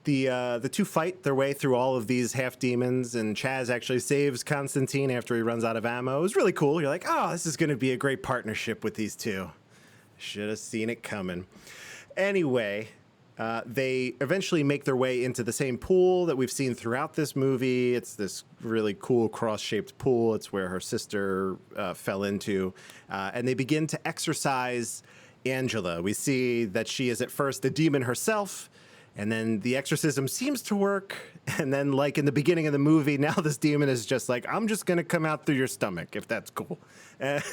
the two fight their way through all of these half demons, and Chaz actually saves Constantine after he runs out of ammo. It was really cool. You're like, oh, this is going to be a great partnership with these two. Should have seen it coming. Anyway, they eventually make their way into the same pool that we've seen throughout this movie. It's this really cool cross-shaped pool. It's where her sister fell into. And they begin to exorcise Angela. We see that she is at first the demon herself, and then the exorcism seems to work. And then, like in the beginning of the movie, now this demon is just like, I'm just going to come out through your stomach, if that's cool.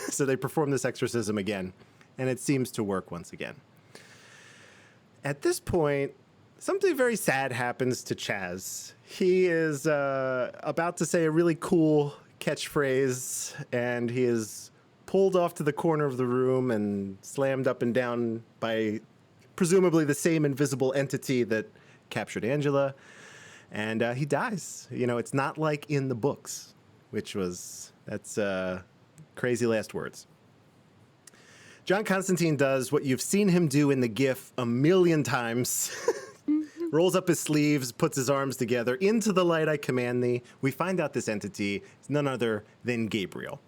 So they perform this exorcism again, and it seems to work once again. At this point, something very sad happens to Chaz. He is about to say a really cool catchphrase, and he is pulled off to the corner of the room and slammed up and down by presumably the same invisible entity that captured Angela. And he dies. You know, it's not like in the books, that's crazy last words. John Constantine does what you've seen him do in the GIF a million times. Rolls up his sleeves, puts his arms together. Into the light I command thee. We find out this entity is none other than Gabriel.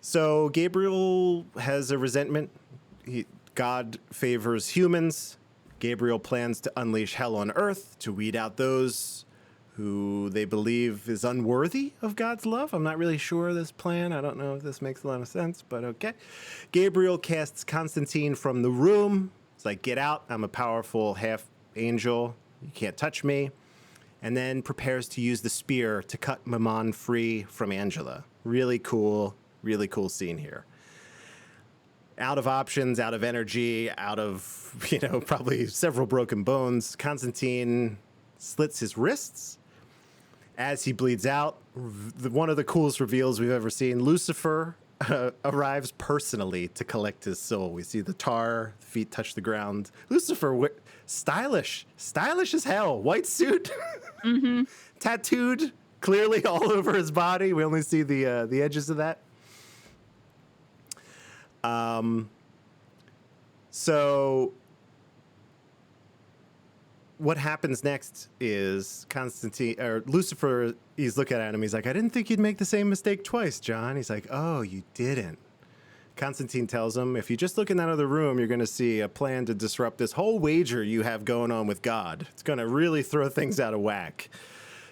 So Gabriel has a resentment. God favors humans. Gabriel plans to unleash hell on earth to weed out those who they believe is unworthy of God's love. I'm not really sure of this plan. I don't know if this makes a lot of sense, but okay. Gabriel casts Constantine from the room. It's like, get out. I'm a powerful half angel. You can't touch me. And then prepares to use the spear to cut Mammon free from Angela. Really cool scene here. Out of options, out of energy, out of, probably several broken bones, Constantine slits his wrists. As he bleeds out, one of the coolest reveals we've ever seen, Lucifer arrives personally to collect his soul. We see the tar, feet touch the ground. Lucifer, stylish as hell. White suit, tattooed clearly all over his body. We only see the edges of that. So what happens next is Lucifer, he's looking at him. He's like, I didn't think you'd make the same mistake twice, John. He's like, oh, you didn't. Constantine tells him, if you just look in that other room, you're going to see a plan to disrupt this whole wager you have going on with God. It's going to really throw things out of whack.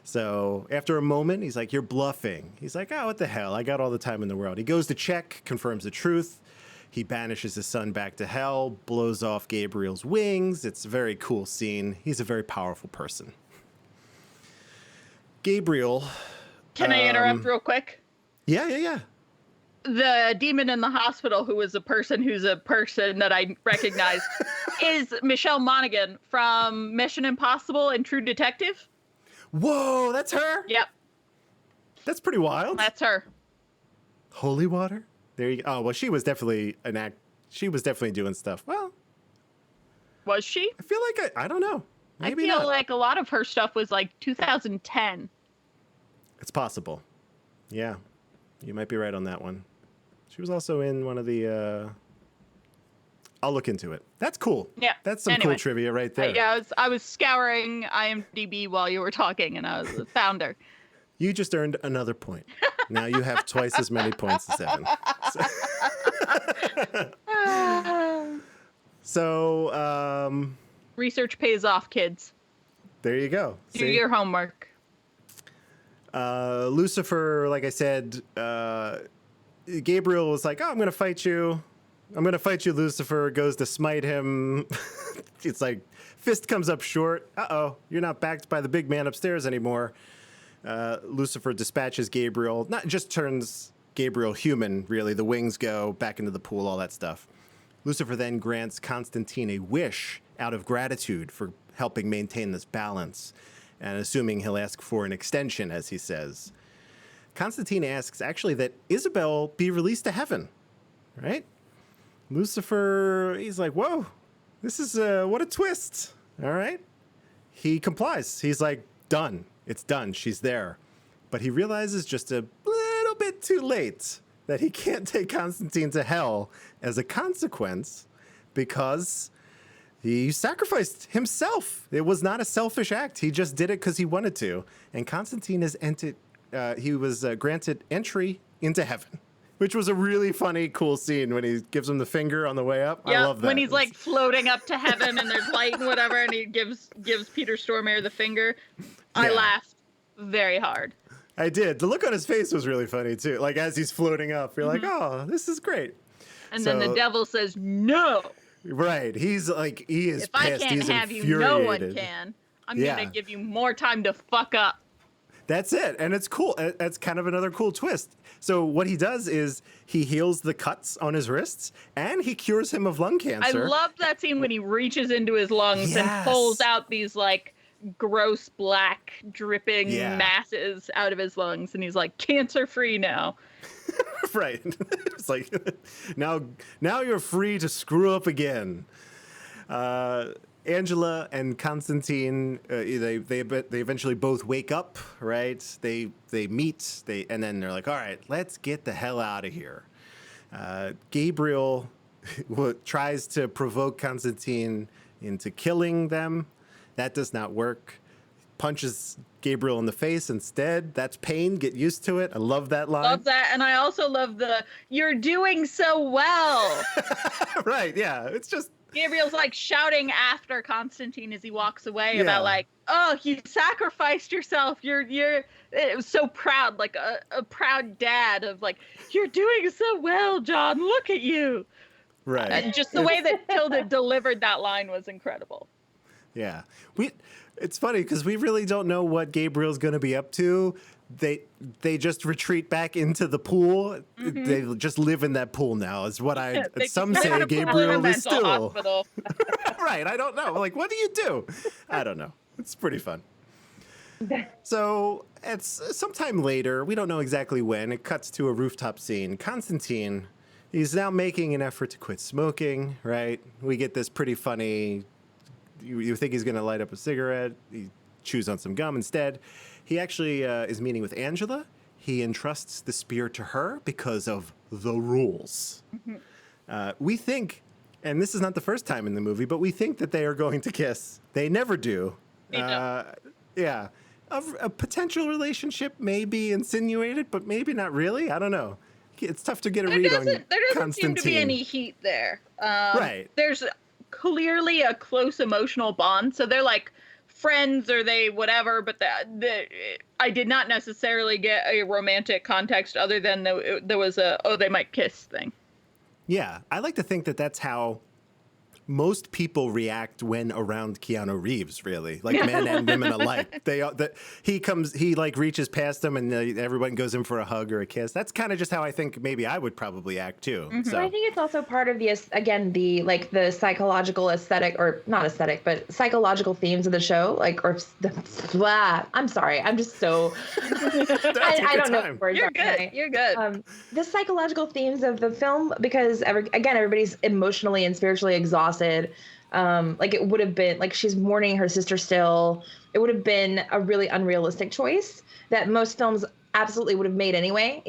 So after a moment, he's like, you're bluffing. He's like, oh, what the hell? I got all the time in the world. He goes to check, confirms the truth. He banishes his son back to hell, blows off Gabriel's wings. It's a very cool scene. He's a very powerful person. Gabriel. Can I interrupt real quick? Yeah. The demon in the hospital who's a person that I recognized is Michelle Monaghan from Mission Impossible and True Detective. Whoa, that's her? Yep. That's pretty wild. That's her. Holy water? There you go. Oh, well, she was definitely she was definitely doing stuff. Well, was she? I feel like I don't know. Maybe I feel not. like a lot of her stuff was like 2010. It's possible. Yeah, you might be right on that one. She was also in one of the. I'll look into it. That's cool. Yeah. That's some cool trivia right there. I was scouring IMDb while you were talking, and I found her. You just earned another point. Now you have twice as many points as Evan. So research pays off, kids. There you go. Do your homework. Lucifer, like I said, Gabriel was like, oh, I'm going to fight you. Lucifer goes to smite him. It's like, fist comes up short. Uh-oh, you're not backed by the big man upstairs anymore. Lucifer dispatches Gabriel, not just turns Gabriel human, really. The wings go back into the pool, all that stuff. Lucifer then grants Constantine a wish out of gratitude for helping maintain this balance, and assuming he'll ask for an extension, as he says. Constantine asks, actually, that Isabel be released to heaven, right? Lucifer, he's like, whoa, this is, what a twist, all right? He complies. He's like, done. It's done. She's there. But he realizes just a little bit too late that he can't take Constantine to hell as a consequence. because he sacrificed himself. It was not a selfish act. He just did it because he wanted to. And Constantine is he was granted entry into heaven, which was a really funny, cool scene when he gives him the finger on the way up. I love that. When he's like floating up to heaven and there's light and whatever, and he gives Peter Stormare the finger. I laughed very hard. I did. The look on his face was really funny too. Like as he's floating up, you're like, oh, this is great. And then the devil says, no. Right. He's like, he is if pissed. I can't He's have you, infuriated. no one can. I'm going to give you more time to fuck up. That's it. And it's cool. That's kind of another cool twist. So what he does is he heals the cuts on his wrists and he cures him of lung cancer. I love that scene when he reaches into his lungs and pulls out these like gross black dripping masses out of his lungs. And he's like, cancer free now. Right. It's like, now you're free to screw up again. Angela and Constantine, they eventually both wake up, right? They meet, and then they're like, all right, let's get the hell out of here. Gabriel tries to provoke Constantine into killing them. That does not work. Punches Gabriel in the face instead. That's pain. Get used to it. I love that line. Love that. And I also love you're doing so well. Right. Yeah. It's just. Gabriel's like shouting after Constantine as he walks away about like, oh, you sacrificed yourself. It was so proud, like a proud dad of like, you're doing so well, John. Look at you. Right. And just the way that Tilda delivered that line was incredible. Yeah. It's funny because we really don't know what Gabriel's going to be up to. They just retreat back into the pool. Mm-hmm. They just live in that pool now is what some say Gabriel is still. Right. I don't know. Like, what do you do? I don't know. It's pretty fun. So it's sometime later. We don't know exactly when. It cuts to a rooftop scene. Constantine, he's now making an effort to quit smoking, right? We get this pretty funny. You think he's going to light up a cigarette. He chews on some gum instead. He actually is meeting with Angela. He entrusts the spear to her because of the rules. Mm-hmm. We think, and this is not the first time in the movie, but we think that they are going to kiss. They never do. Yeah. A potential relationship may be insinuated, but maybe not really. I don't know. It's tough to get a read on Constantine. There doesn't seem to be any heat there. Right. There's clearly a close emotional bond. So they're like friends or they whatever, but I did not necessarily get a romantic context other than there was they might kiss thing. Yeah, I like to think that that's how most people react when around Keanu Reeves, really, like men and women alike. He like reaches past them and everyone goes in for a hug or a kiss. That's kind of just how I think maybe I would probably act too. Mm-hmm. So I think it's also part of the psychological aesthetic, or not aesthetic, but psychological themes of the show. I'm sorry, I'm just so I don't know words. You're good. You're good. The psychological themes of the film, because everybody's emotionally and spiritually exhausted. It would have been like she's mourning her sister still. It would have been a really unrealistic choice that most films absolutely would have made anyway,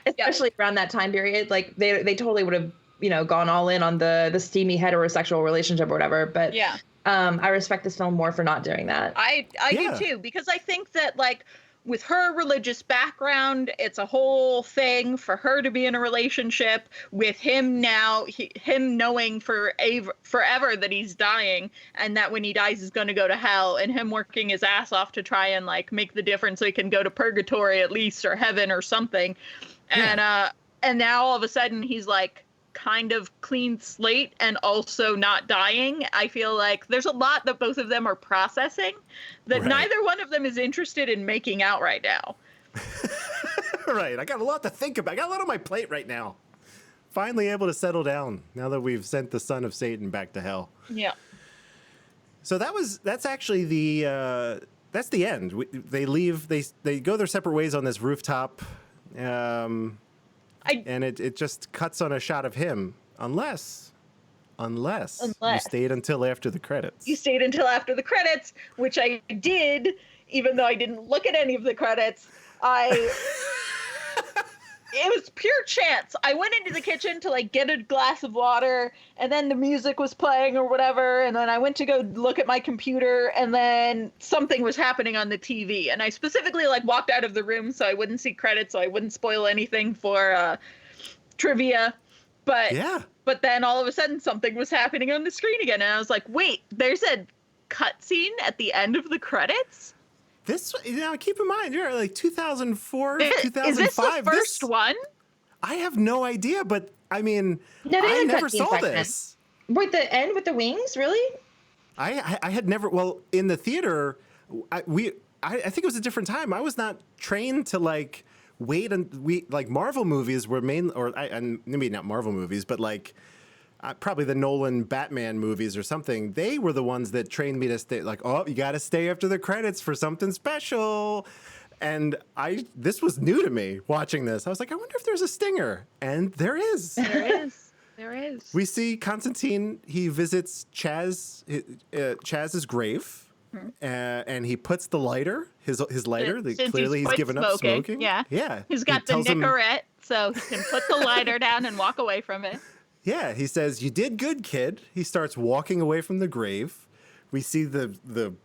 especially around that time period. Like they totally would have, gone all in on the steamy heterosexual relationship or whatever. But I respect this film more for not doing that. I do too, because I think that like with her religious background, it's a whole thing for her to be in a relationship with him now, him knowing forever that he's dying and that when he dies he's going to go to hell, and him working his ass off to try and like make the difference so he can go to purgatory at least, or heaven or something. Yeah. And now all of a sudden he's like kind of clean slate and also not dying. I feel like there's a lot that both of them are processing that neither one of them is interested in making out right now. Right. I got a lot to think about. I got a lot on my plate right now. Finally able to settle down now that we've sent the son of Satan back to hell. Yeah. So that's actually that's the end. They leave. They go their separate ways on this rooftop. And it just cuts on a shot of him, unless you stayed until after the credits. You stayed until after the credits, which I did, even though I didn't look at any of the credits. it was pure chance. I went into the kitchen to like get a glass of water, and then the music was playing or whatever, and then I went to go look at my computer, and then something was happening on the TV, and I specifically like walked out of the room so I wouldn't see credits, so I wouldn't spoil anything for trivia. But then all of a sudden something was happening on the screen again, and I was like, wait, there's a cutscene at the end of the credits? This, keep in mind, you're like 2004, 2005. Is this the first one? I have no idea, but I mean, No, they I had never cutscenes saw back then. this. Wait, the end with the wings, really? I had never, well, in the theater, I think it was a different time. I was not trained to like wait, and like Marvel movies were and maybe not Marvel movies, but like probably the Nolan Batman movies or something. They were the ones that trained me to stay like, oh, you got to stay after the credits for something special. And this was new to me watching this. I was like, I wonder if there's a stinger. And there is. There is. There is. We see Constantine. He visits Chaz's grave. And he puts the lighter, his lighter. Clearly, he's given up smoking. Yeah. He's got the Nicorette, so he can put the lighter down and walk away from it. Yeah, he says, "You did good, kid." He starts walking away from the grave. We see the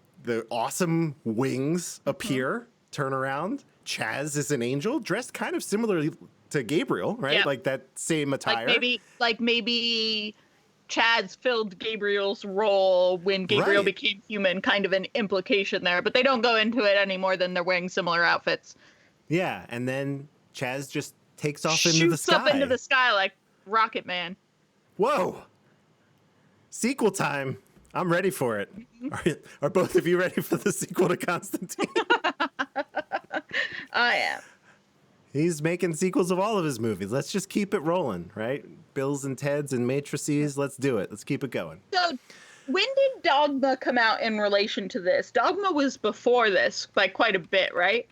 awesome wings appear, turn around. Chaz is an angel, dressed kind of similarly to Gabriel, right? Yeah. Like that same attire. Like maybe Chaz filled Gabriel's role when Gabriel Right. became human, kind of an implication there, but they don't go into it any more than they're wearing similar outfits. Yeah, and then Chaz just takes off into the Shoots sky. up into the sky like Rocket Man. Whoa! Sequel time. I'm ready for it. Are both of you ready for the sequel to Constantine? I am. He's making sequels of all of his movies. Let's just keep it rolling, right? Bills and Teds and Matrices. Let's do it. Let's keep it going. So when did Dogma come out in relation to this? Dogma was before this by quite a bit, right?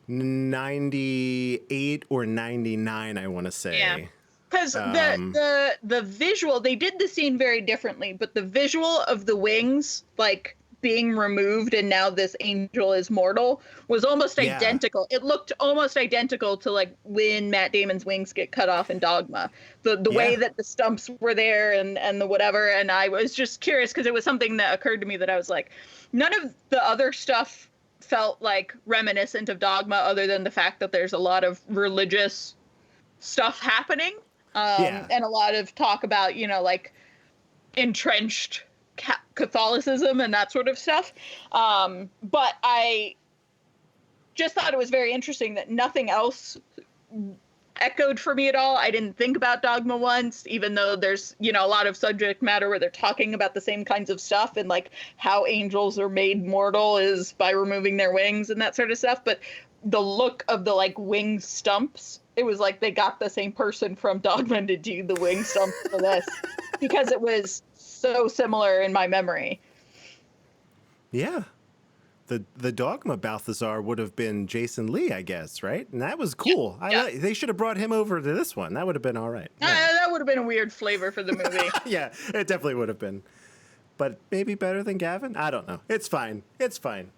98 or 99, I want to say. Yeah. Because the visual, they did the scene very differently, but the visual of the wings, like, being removed and now this angel is mortal was almost identical. It looked almost identical to like when Matt Damon's wings get cut off in Dogma. The way that the stumps were there and the whatever. And I was just curious because it was something that occurred to me that I was like, none of the other stuff felt like reminiscent of Dogma other than the fact that there's a lot of religious stuff happening. And a lot of talk about, like entrenched Catholicism and that sort of stuff. But I just thought it was very interesting that nothing else echoed for me at all. I didn't think about Dogma once, even though there's, a lot of subject matter where they're talking about the same kinds of stuff and like how angels are made mortal is by removing their wings and that sort of stuff. But the look of the like wing stumps, it was like they got the same person from Dogma to do the wing stumps for this because it was so similar in my memory. Yeah. The Dogma Balthazar would have been Jason Lee, I guess, right? And that was cool. Yeah. They should have brought him over to this one. That would have been all right. Yeah, That would have been a weird flavor for the movie. yeah, it definitely would have been. But maybe better than Gavin? I don't know. It's fine. It's fine.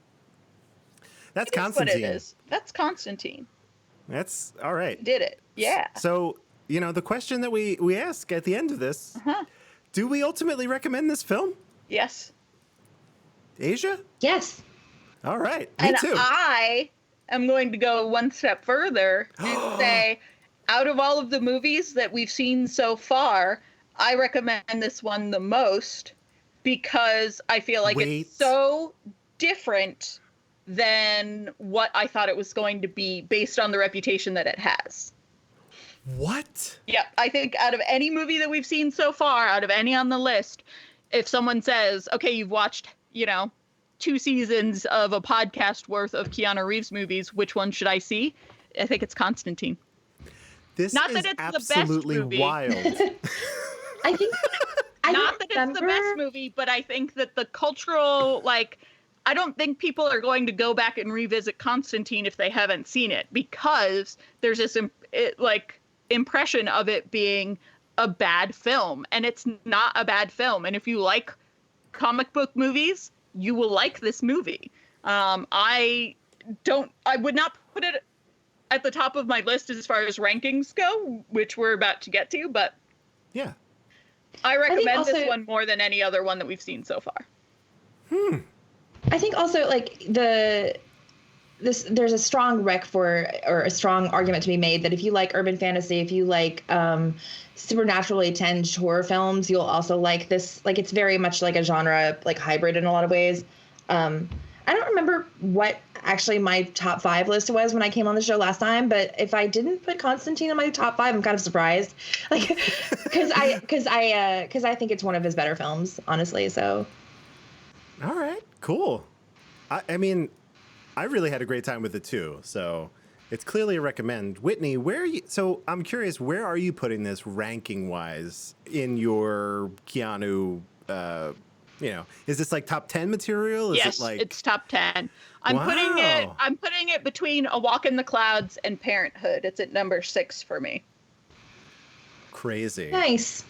That's Constantine. What it is. That's Constantine. That's all right. Did it. Yeah. So, the question that we ask at the end of this, do we ultimately recommend this film? Yes. Asia? Yes. All right. Me And too. I am going to go one step further and say, out of all of the movies that we've seen so far, I recommend this one the most because I feel like it's so different than what I thought it was going to be based on the reputation that it has. What? Yeah, I think out of any movie that we've seen so far, out of any on the list, if someone says, okay, you've watched, 2 seasons of a podcast worth of Keanu Reeves movies, which one should I see? I think it's Constantine. This Not is that it's absolutely the best movie. wild. I think. Not that it's the best movie, but I think that the cultural, I don't think people are going to go back and revisit Constantine if they haven't seen it because there's this impression of it being a bad film, and it's not a bad film. And if you like comic book movies, you will like this movie. I would not put it at the top of my list as far as rankings go, which we're about to get to, but Yeah. I recommend this also- one more than any other one that we've seen so far. I think also like there's a strong a strong argument to be made that if you like urban fantasy, if you like supernaturally tinged horror films, you'll also like this. Like it's very much like a genre like hybrid in a lot of ways. I don't remember what actually my top 5 list was when I came on the show last time, but if I didn't put Constantine in my top 5, I'm kind of surprised. Like because I think it's one of his better films, honestly. So. All right, cool. I mean, I really had a great time with it too, so it's clearly a recommend. Whitney, so I'm curious, where are you putting this ranking wise in your Keanu, is this like top 10 material? Is Yes, it like... it's top 10. I'm Wow. putting it between A Walk in the Clouds and Parenthood. It's at number 6 for me. Crazy. Nice.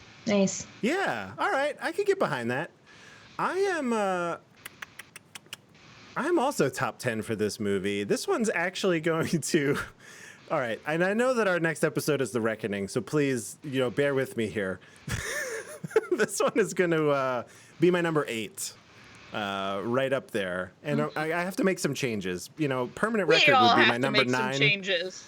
Yeah, all right, I could get behind that. I am also top 10 for this movie. This one's actually going to... All right, and I know that our next episode is The Reckoning, so please, bear with me here. This one is going to be my number 8, right up there. And I have to make some changes. Permanent We Record all would be have my to number make 9. some changes.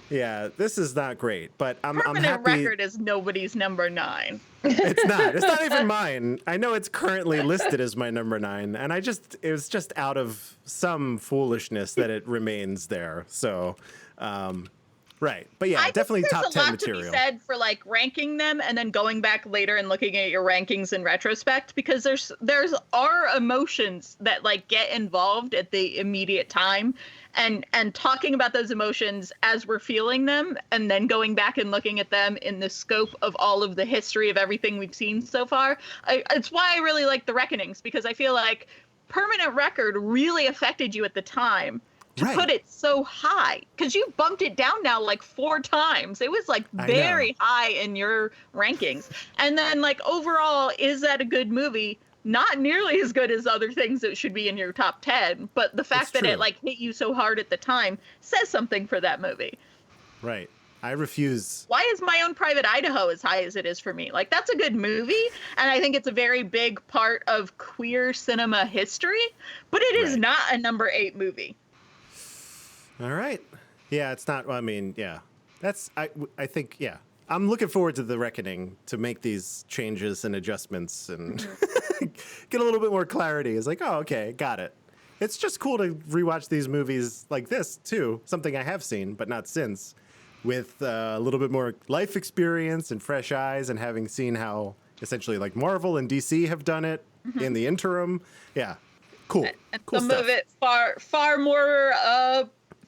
Yeah, this is not great, but I'm Permanent happy. Record is nobody's number 9. It's not. It's not even mine. I know it's currently listed as my number 9, and it was just out of some foolishness that it remains there. So, right. But yeah, I think definitely top 10 There's a lot material. to be said for like ranking them and then going back later and looking at your rankings in retrospect, because there's our emotions that like get involved at the immediate time. And talking about those emotions as we're feeling them, and then going back and looking at them in the scope of all of the history of everything we've seen so far. It's why I really like The Reckonings, because I feel like Permanent Record really affected you at the time to Right. put it so high, because you bumped it down now like 4 times. It was like very high in your rankings. And then like overall, is that a good movie? Not nearly as good as other things that should be in your top 10, but the fact that it like hit you so hard at the time says something for that movie. Right. I refuse. Why is My Own Private Idaho as high as it is for me? Like, that's a good movie, and I think it's a very big part of queer cinema history, but it is Right. not a number 8 movie. All right. Yeah, it's not. I mean, yeah. I think, yeah. I'm looking forward to The Reckoning to make these changes and adjustments and get a little bit more clarity. It's like, oh, okay, got it. It's just cool to rewatch these movies like this, too. Something I have seen, but not since, with a little bit more life experience and fresh eyes, and having seen how essentially like Marvel and DC have done it in the interim. Yeah, cool. And cool some stuff. of it far more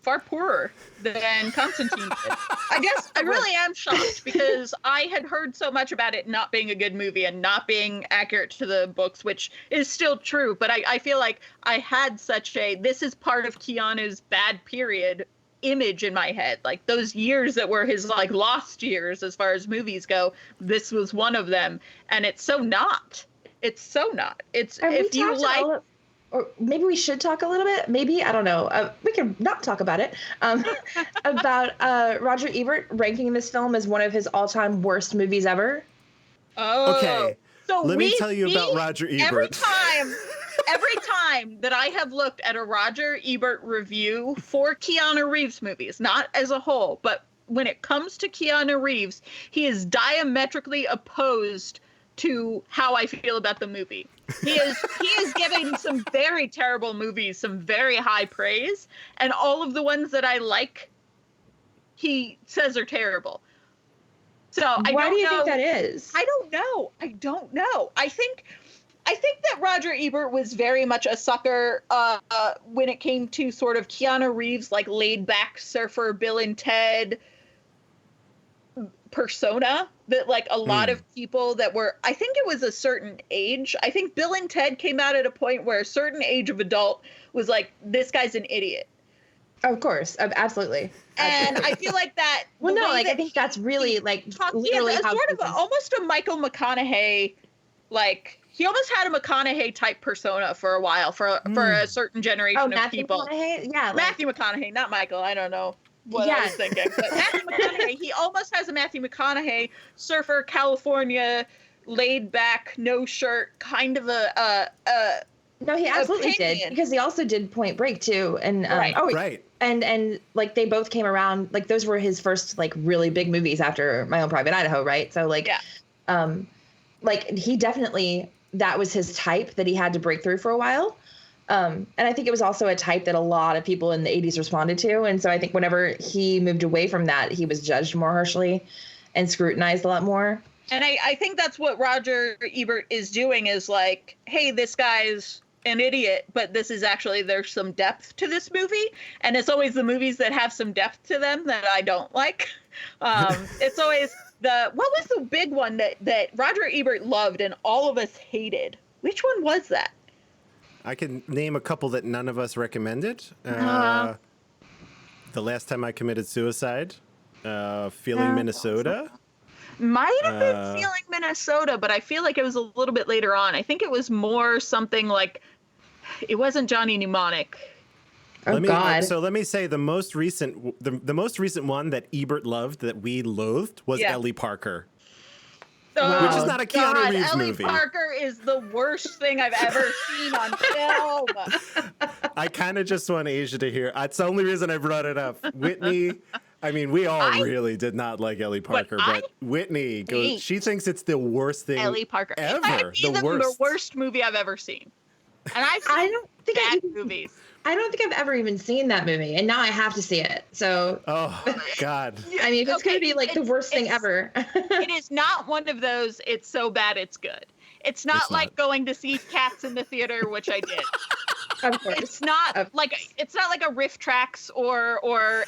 far poorer than Constantine did. I guess I really am shocked, because I had heard so much about it not being a good movie and not being accurate to the books, which is still true. But I feel like I had such this is part of Keanu's bad period image in my head. Like those years that were his like lost years as far as movies go, this was one of them. And it's so not. It's so not. It's if you like... Or maybe we should talk a little bit. Maybe, I don't know. We can not talk about it. About Roger Ebert ranking this film as one of his all-time worst movies ever. Oh, Okay, so let me tell you about Roger Ebert. Every time that I have looked at a Roger Ebert review for Keanu Reeves movies, not as a whole, but when it comes to Keanu Reeves, he is diametrically opposed to how I feel about the movie. He is giving some very terrible movies some very high praise, and all of the ones that I like, he says are terrible. So Why do you think that is? I don't know. I think that Roger Ebert was very much a sucker when it came to sort of Keanu Reeves, like laid back surfer Bill and Ted persona that like a lot of people that were, I think it was a certain age. I think Bill and Ted came out at a point where a certain age of adult was like, this guy's an idiot. Of course, absolutely. And I feel like that. Well, no, like I think that's really like literally how sort of almost a Michael McConaughey, like he almost had a McConaughey type persona for a while for a certain generation of Matthew people. McConaughey? Yeah, Matthew McConaughey, not Michael. I don't know. what I was thinking. But Matthew McConaughey, he almost has a Matthew McConaughey, surfer, California, laid back, no shirt, kind of a No, he absolutely opinion. did, because he also did Point Break too, and Right. and like they both came around, like those were his first like really big movies after My Own Private Idaho, right? So like, like he definitely, that was his type that he had to break through for a while, and I think it was also a type that a lot of people in the 80s responded to, and so I think whenever he moved away from that, he was judged more harshly and scrutinized a lot more. And I think that's what Roger Ebert is doing, is like, hey, this guy's an idiot, but this is actually, there's some depth to this movie. And it's always the movies that have some depth to them that I don't like. It's always what was the big one that Roger Ebert loved and all of us hated? Which one was that? I can name a couple that none of us recommended. The Last Time I Committed Suicide, Feeling Minnesota. Might have been Feeling Minnesota, but I feel like it was a little bit later on. I think it was more something like, it wasn't Johnny Mnemonic. God. So let me say the most recent one that Ebert loved, that we loathed, was Ellie Parker. Oh, which is not a Keanu Reeves Ellie movie. Parker is the worst thing I've ever seen on film. I kind of just want Asia to hear. It's the only reason I brought it up. Whitney, I mean, we all really did not like Ellie Parker, but Whitney goes. She thinks it's the worst thing Ellie Parker ever. It might be the worst movie I've ever seen. And I don't think bad movies. I don't think I've ever even seen that movie, and now I have to see it. So, oh God! I mean, if it's going to be like the worst thing ever, it is not one of those. It's so bad it's good. It's not like going to see Cats in the theater, which I did. Of course. It's not like a Riff Tracks or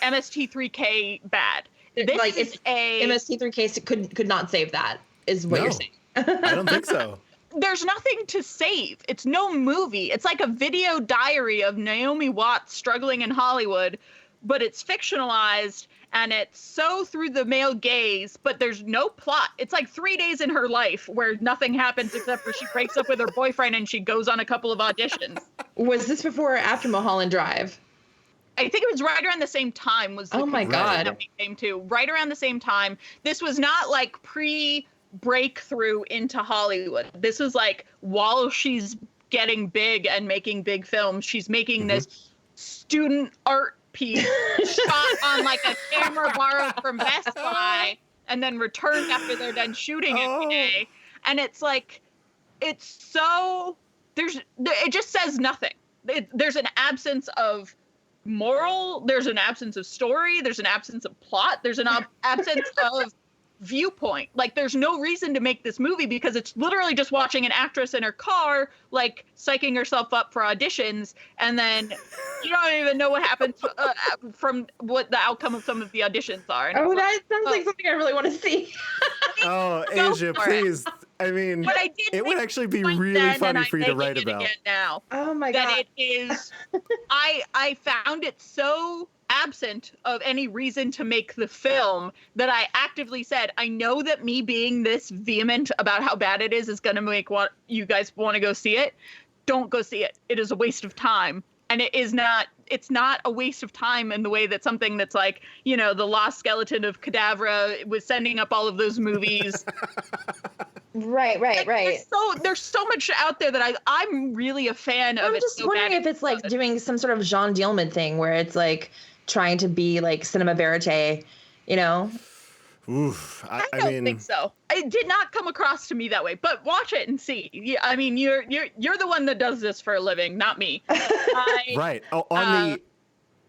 MST3K bad. This like is a MST3K could not save that, is what you're saying. I don't think so. There's nothing to save. It's no movie. It's like a video diary of Naomi Watts struggling in Hollywood, but it's fictionalized and it's so through the male gaze, but there's no plot. It's like 3 days in her life where nothing happens except for she breaks up with her boyfriend and she goes on a couple of auditions. Was this before or after Mulholland Drive? I think it was right around the same time. Oh my God. That we came to right around the same time. This was not like breakthrough into Hollywood. This is like while she's getting big and making big films, she's making this student art piece shot on like a camera borrowed from Best Buy and then returned after they're done shooting every day. And it's like, it just says nothing. There's an absence of moral, there's an absence of story, there's an absence of plot, there's an absence of viewpoint. Like, there's no reason to make this movie because it's literally just watching an actress in her car, like, psyching herself up for auditions, and then you don't even know what happens from what the outcome of some of the auditions are. And that sounds like something I really want to see. Oh, Asia, please. I mean, it would actually be really funny for you to write about. Now, oh my God. That it is, I found it so absent of any reason to make the film that I actively said, I know that me being this vehement about how bad it is going to make you guys want to go see it. Don't go see it. It is a waste of time. And it's not a waste of time in the way that something that's like, the Lost Skeleton of Cadavra was sending up all of those movies. Right. There's so much out there that I'm really a fan of. I'm just wondering if it's like doing some sort of Jean Dielman thing where it's like trying to be like cinema verite, Oof, I don't think so. It did not come across to me that way. But watch it and see. Yeah, I mean, you're the one that does this for a living, not me. Right. Oh,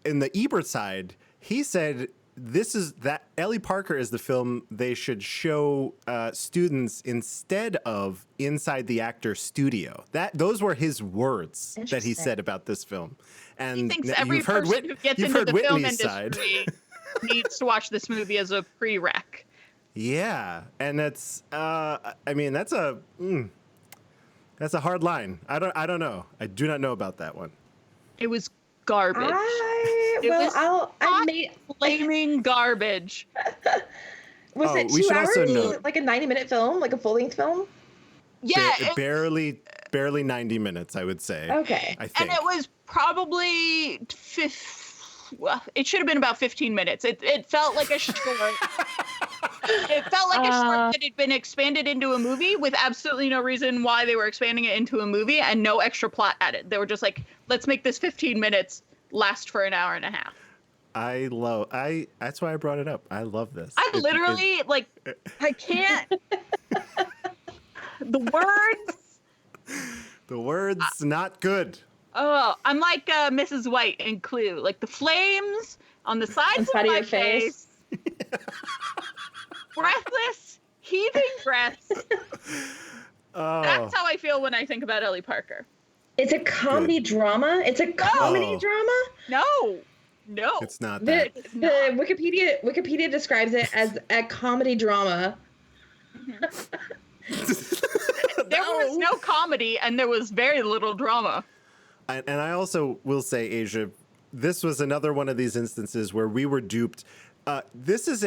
in the Ebert side, he said that Ellie Parker is the film they should show students instead of inside the actor's studio. Those were his words that he said about this film. And he thinks every person who gets into the film industry needs to watch this movie as a prereq. Yeah, and that's that's a hard line. I don't know. I do not know about that one. It was garbage. Flaming garbage. Was it 2 hours? Like a 90-minute film, like a full-length film? Yeah, barely 90 minutes, I would say. Okay, I think. And it was probably well, it should have been about 15 minutes. It felt like a short. It felt like a short that had been expanded into a movie with absolutely no reason why they were expanding it into a movie and no extra plot added. They were just like, let's make this 15 minutes last for an hour and a half. That's why I brought it up. I love this. I literally I can't. The words. Not good. Oh, I'm like Mrs. White in Clue. Like the flames on the sides of my your face. Breathless, heaving breaths. Oh. That's how I feel when I think about Ellie Parker. It's a comedy drama. It's a comedy drama. No, It's not The that. Wikipedia describes it as a comedy drama. There was no comedy and there was very little drama. And I also will say, Asia, this was another one of these instances where we were duped. This is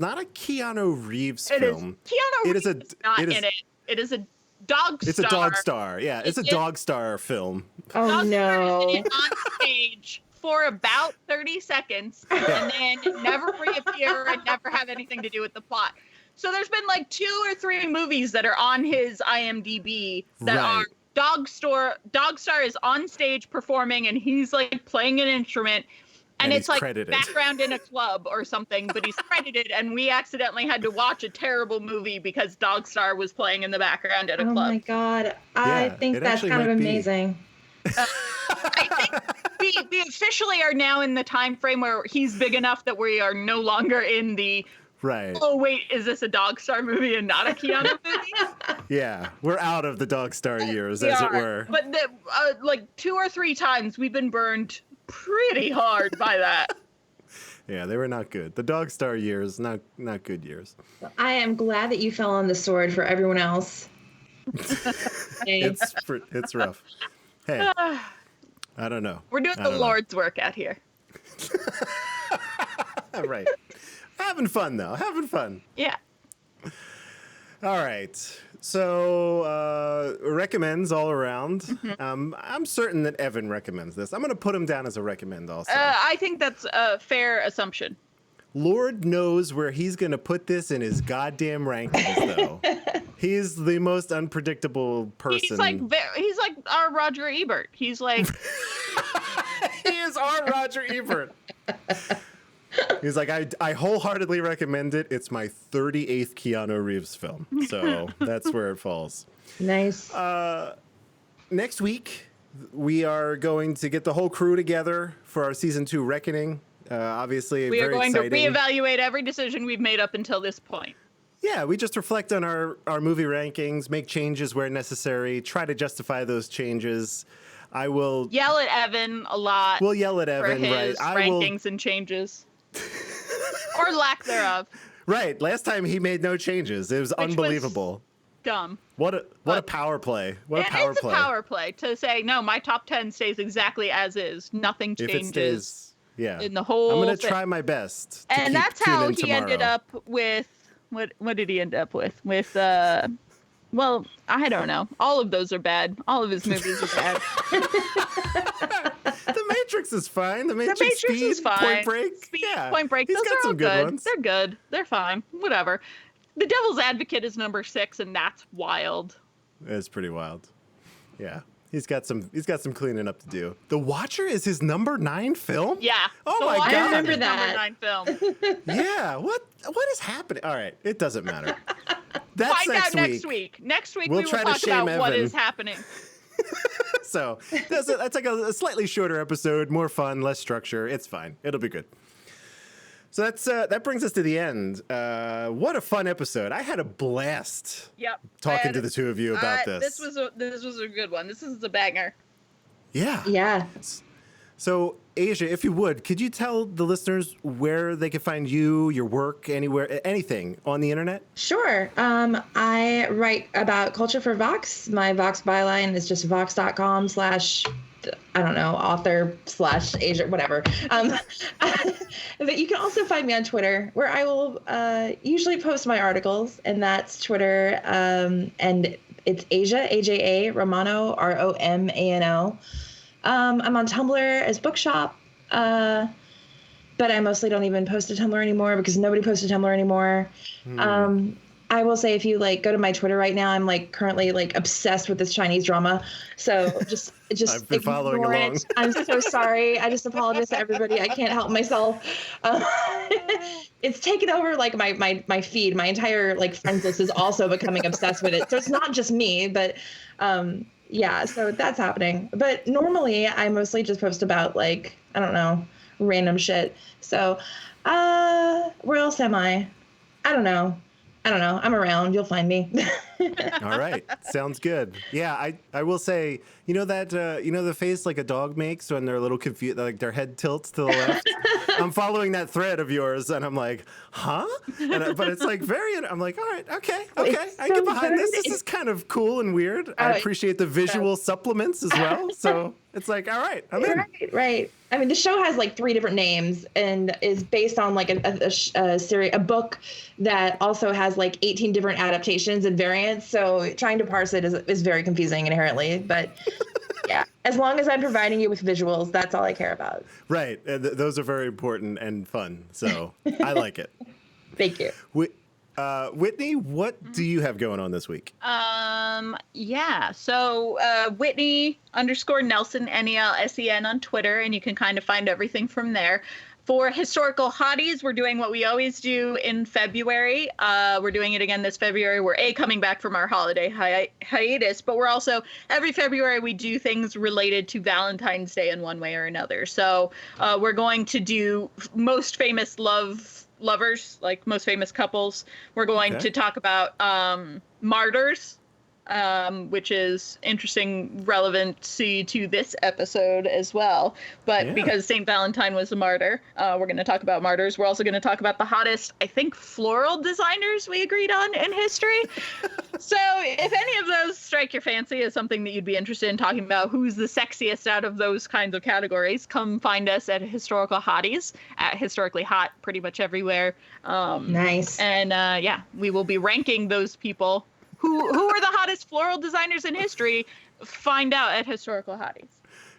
not a Keanu Reeves film. Keanu Reeves is not in it. It is a dog star. It's a dog star. Yeah, it's a dog star film. Oh dog no! Star is in it on stage for about 30 seconds and then never reappear and never have anything to do with the plot. So there's been like 2 or 3 movies that are on his IMDb that are Dog Star is on stage performing and he's like playing an instrument and it's like credited. Background in a club or something, but he's credited and we accidentally had to watch a terrible movie because Dog Star was playing in the background at a club. Oh my god. I think that's kind of amazing. I think we officially are now in the time frame where he's big enough that we are no longer in the oh wait, is this a Dog Star movie and not a Keanu movie? Yeah, we're out of the Dog Star years, as it were. But like 2 or 3 times we've been burned pretty hard by that. Yeah, they were not good. The Dog Star years, not good years. I am glad that you fell on the sword for everyone else. It's rough. Hey, I don't know. We're doing the Lord's work out here. Right. Having fun, though. Having fun. Yeah. All right. So, recommends all around. Mm-hmm. I'm certain that Evan recommends this. I'm going to put him down as a recommend also. I think that's a fair assumption. Lord knows where he's going to put this in his goddamn rankings, though. He's the most unpredictable person. He's like our Roger Ebert. He's like... He is our Roger Ebert. He's like, I wholeheartedly recommend it. It's my 38th Keanu Reeves film. So that's where it falls. Nice. Next week, we are going to get the whole crew together for our season 2 Reckoning. Obviously, we are very going exciting. to reevaluate every decision we've made up until this point. Yeah, we just reflect on our movie rankings, make changes where necessary, try to justify those changes. I will yell at Evan a lot. We'll yell at Evan, for his rankings and changes. Or lack thereof. Right. Last time he made no changes. It was unbelievable. Dumb. What a power play. What a power play. It's a power play to say, no, my top 10 stays exactly as is. Nothing changes. If it stays, yeah. In the whole I'm going to try my best. And that's how he ended up with, what did he end up with? With, well, I don't know. All of those are bad. All of his movies are bad. The Matrix is fine. The Matrix Speed, is fine. Point Break. Speed, yeah. Point Break. He's Those got are all some good ones. They're good. They're fine. Whatever. The Devil's Advocate is number 6, and that's wild. It's pretty wild. Yeah. He's got some cleaning up to do. The Watcher is his number 9 film? Yeah. Oh The my Watcher God. I remember is that. number 9 film. Yeah. What is happening? All right. It doesn't matter. That's Find out next week. Next week We'll we will try to talk shame about what Evan. is happening. So that's like a slightly shorter episode, more fun, less structure. It's fine. It'll be good. So that brings us to the end. What a fun episode! I had a blast. Yep. Talking to the two of you about this. This was a good one. This is a banger. Yeah. Yeah. So Asia, if you would, could you tell the listeners where they can find you, your work, anywhere, anything on the internet? Sure. I write about culture for Vox. My Vox byline is just vox.com/ I don't know, author / Asia, whatever. But you can also find me on Twitter, where I will usually post my articles, and that's Twitter. And it's Aja, AJA, Romano, ROMANO. I'm on Tumblr as Bookshop. But I mostly don't even post to Tumblr anymore because nobody posts to Tumblr anymore. I will say if you like go to my Twitter right now, I'm like currently like obsessed with this Chinese drama. So just I've been following ignore along. it. I'm so sorry. I just apologize to everybody. I can't help myself. It's taken over like my feed. My entire like friends list is also becoming obsessed with it. So it's not just me, but yeah, so that's happening. But normally I mostly just post about like, I don't know, random shit. So where else am I? I don't know. I'm around. You'll find me. All right, sounds good. Yeah, I will say, you know that the face like a dog makes when they're a little confused, like their head tilts to the left. I'm following that thread of yours, and I'm like, huh? But it's like I'm like, all right, okay, It's I so get behind this. good. This is kind of cool and weird. I appreciate the visual supplements as well. So it's like, all right, I'm in. Right. I mean, the show has like 3 different names and is based on like a series, a book that also has like 18 different adaptations and variants. So trying to parse it is very confusing inherently. But yeah, as long as I'm providing you with visuals, that's all I care about. Right, those are very important and fun. So I like it. Thank you. Whitney, what do you have going on this week? Yeah. So Whitney _Nelson NELSEN on Twitter, and you can kind of find everything from there. For historical hotties, we're doing what we always do in February. We're doing it again this February. We're coming back from our holiday hiatus, but we're also every February we do things related to Valentine's Day in one way or another. So we're going to do most famous lovers, like most famous couples. We're going to talk about martyrs, which is interesting relevancy to this episode as well. But because St. Valentine was a martyr, we're going to talk about martyrs. We're also going to talk about the hottest, I think, floral designers we agreed on in history. So if any of those strike your fancy as something that you'd be interested in talking about, who's the sexiest out of those kinds of categories, come find us at Historical Hotties, at Historically Hot pretty much everywhere. Nice. And yeah, we will be ranking those people. Who are the hottest floral designers in history? Find out at Historical Hotties.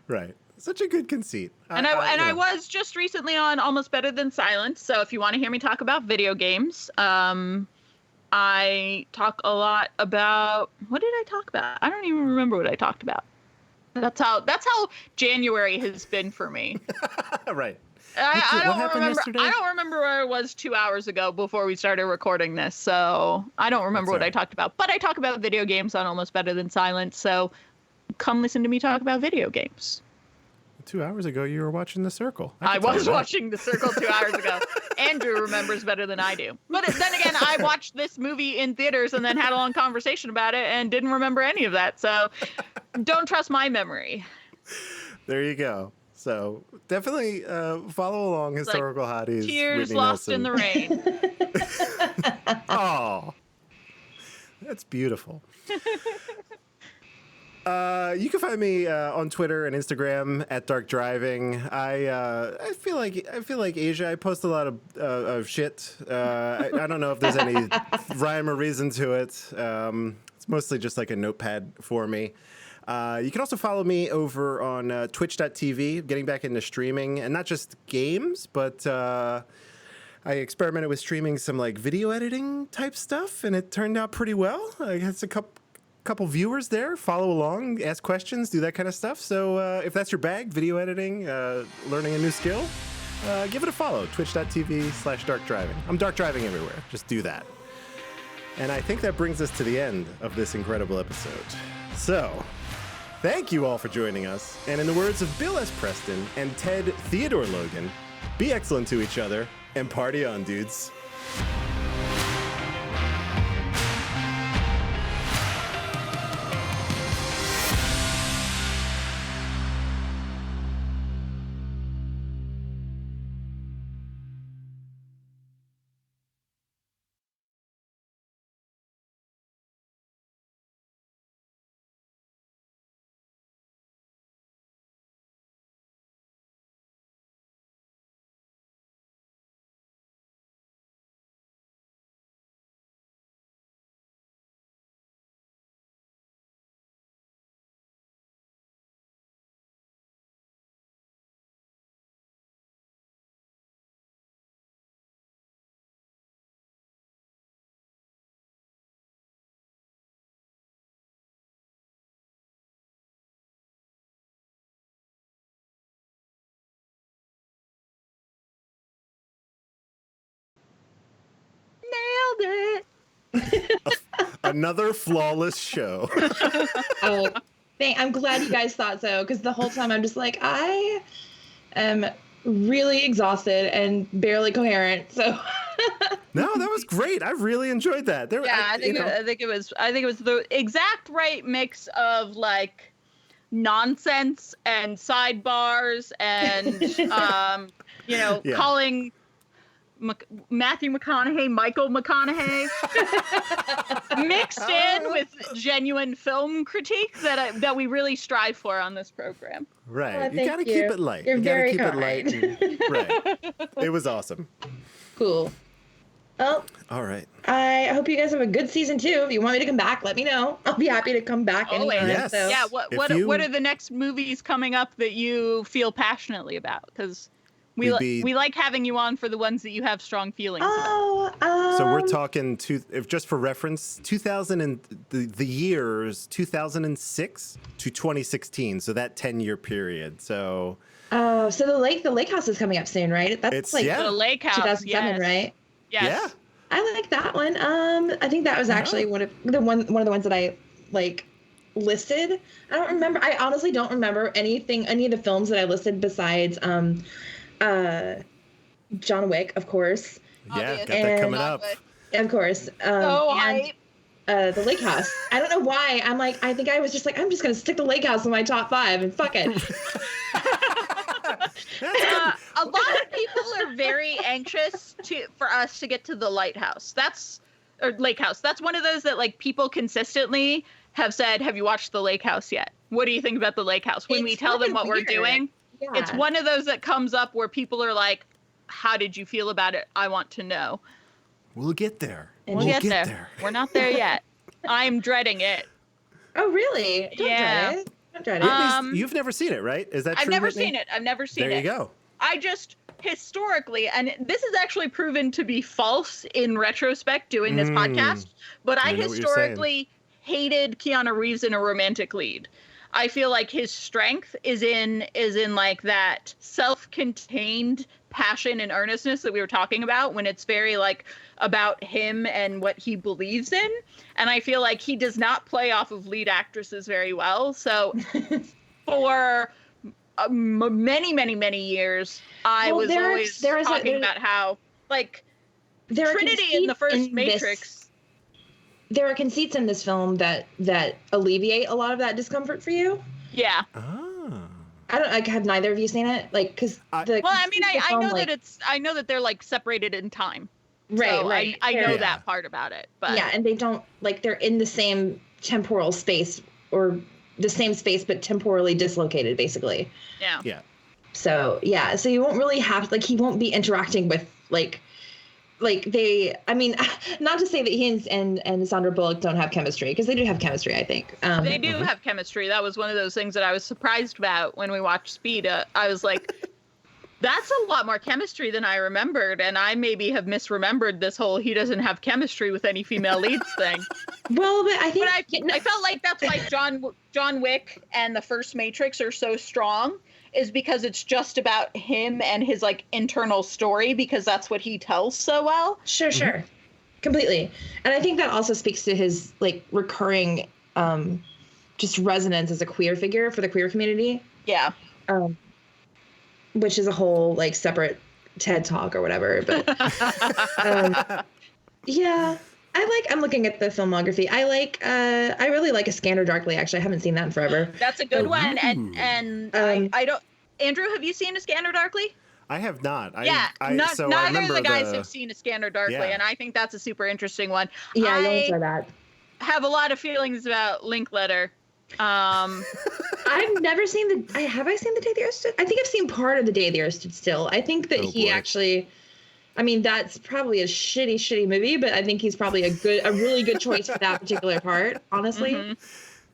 Right. Such a good conceit. I was just recently on Almost Better Than Silence. So if you want to hear me talk about video games, I talk a lot about, what did I talk about? I don't even remember what I talked about. That's how January has been for me. Right. I don't remember. Yesterday? I don't remember where I was 2 hours ago before we started recording this, so I don't remember what I talked about. But I talk about video games on Almost Better Than Silence, so come listen to me talk about video games. 2 hours ago, you were watching The Circle. I was watching The Circle 2 hours ago. Andrew remembers better than I do. But then again, I watched this movie in theaters and then had a long conversation about it and didn't remember any of that. So don't trust my memory. There you go. So definitely follow along Historical Hotties. Tears Whitney lost Nelson. in the rain. Oh, that's beautiful. You can find me on Twitter and Instagram at Dark Driving. I feel like Asia. I post a lot of shit. I don't know if there's any rhyme or reason to it. It's mostly just like a notepad for me. You can also follow me over on twitch.tv, getting back into streaming, and not just games, but I experimented with streaming some like video editing type stuff, and it turned out pretty well. I had a couple viewers there, follow along, ask questions, do that kind of stuff. So if that's your bag, video editing, learning a new skill, give it a follow, twitch.tv/darkdriving. I'm dark driving everywhere. Just do that. And I think that brings us to the end of this incredible episode. So, thank you all for joining us. And in the words of Bill S. Preston and Ted Theodore Logan, be excellent to each other and party on, dudes. it. Another flawless show. Oh, I'm glad you guys thought so, because the whole time I'm just like, I am really exhausted and barely coherent. So No, that was great. I really enjoyed that. I think it was the exact right mix of like nonsense and sidebars and calling Matthew McConaughey Michael McConaughey mixed in with genuine film critique that we really strive for on this program. Right. You got to keep it light. You're very keep kind. it light. Right. It was awesome. Cool. Well, all right. I hope you guys have a good season 2. If you want me to come back, let me know. I'll be happy to come back anytime. Yes. So. Yeah. What are the next movies coming up that you feel passionately about? Because we like having you on for the ones that you have strong feelings about. So we're talking if just for reference, 2000 and the years 2006 to 2016. So that 10-year period. So. Oh, so the lake house is coming up soon, right? That's the Lake House, 2007, right? Yes. Yeah. I like that one. I think that was actually one of the ones that I like listed. I don't remember. I honestly don't remember any of the films that I listed besides John Wick, of course. Yeah, got that coming up. Of course. And the Lake House. I don't know why. I think I was just like, I'm just gonna stick the Lake House in my top 5 and fuck it. A lot of people are very anxious for us to get to the lighthouse. Lake House. That's one of those that like people consistently have said, "Have you watched the Lake House yet? What do you think about the Lake House?" When we tell them what we're doing, it's one of those that comes up where people are like, "How did you feel about it? I want to know." We'll get there. We'll get there. We're not there yet. I'm dreading it. Oh, really? Don't dread it. Don't dread it. You've never seen it, right? Is that true? I've never Whitney? seen it. I've never seen it. There you go. I just historically, and this is actually proven to be false in retrospect doing this podcast, but I historically hated Keanu Reeves in a romantic lead. I feel like his strength is in like that self-contained passion and earnestness that we were talking about, when it's very like about him and what he believes in. And I feel like he does not play off of lead actresses very well. So for many years, I was always talking about how like Trinity in the first Matrix. There are conceits in this film that alleviate a lot of that discomfort for you. Yeah. I don't like. Have neither of you seen it? Like, because I know that they're like separated in time. Right. So right. I know that part about it. But yeah, and they don't like they're in the same temporal space or the same space but temporally dislocated, basically. Yeah. Yeah. So yeah, so you won't really have like he won't be interacting with like they. I mean, not to say that he and Sandra Bullock don't have chemistry, because they do have chemistry, I think. They do have chemistry. That was one of those things that I was surprised about when we watched Speed. I was like, that's a lot more chemistry than I remembered, and I maybe have misremembered this whole he doesn't have chemistry with any female leads thing. Well, but I think I felt like that's why John Wick and the first Matrix are so strong, is because it's just about him and his like internal story, because that's what he tells so well. Sure. Completely. And I think that also speaks to his like recurring just resonance as a queer figure for the queer community. Yeah. Which is a whole like separate TED talk or whatever. But yeah. I'm looking at the filmography. I really like A Scanner Darkly, actually. I haven't seen that in forever. That's a good one. And I don't. Andrew, have you seen A Scanner Darkly? I have not. Neither of the guys have seen A Scanner Darkly, and I think that's a super interesting one. Yeah, you'll enjoy that. Have a lot of feelings about Linkletter. I've never seen have I seen The Day the Earth Stood? I think I've seen part of The Day the Earth Stood Still. I think that he actually. I mean, that's probably a shitty movie, but I think he's probably a really good choice for that particular part, honestly.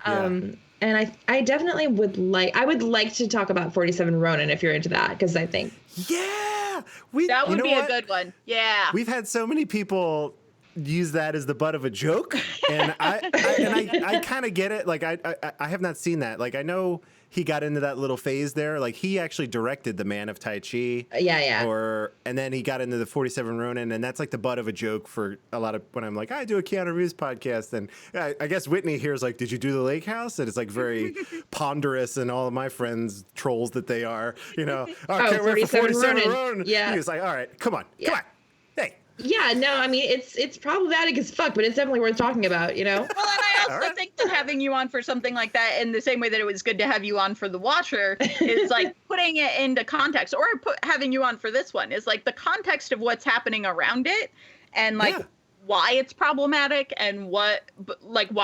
Mm-hmm. And I definitely would like to talk about 47 Ronin if you're into that, because I think that would be a good one. Yeah. We've had so many people use that as the butt of a joke, and I kind of get it. Like I have not seen that. Like I know he got into that little phase there. Like he actually directed The Man of Tai Chi. Yeah. And then he got into the 47 Ronin, and that's like the butt of a joke for a lot of when I'm like, I do a Keanu Reeves podcast, and I guess Whitney here is like, did you do the Lake House? And it's like very ponderous, and all of my friends, trolls that they are, oh, can't wait for 47 Ronin. Yeah. He was like, all right, come on. Hey. Yeah, no, I mean, it's problematic as fuck, but it's definitely worth talking about, Well, and I also think that having you on for something like that, in the same way that it was good to have you on for The Watcher, is like putting it into context, or having you on for this one is like the context of what's happening around it, and like why it's problematic, and why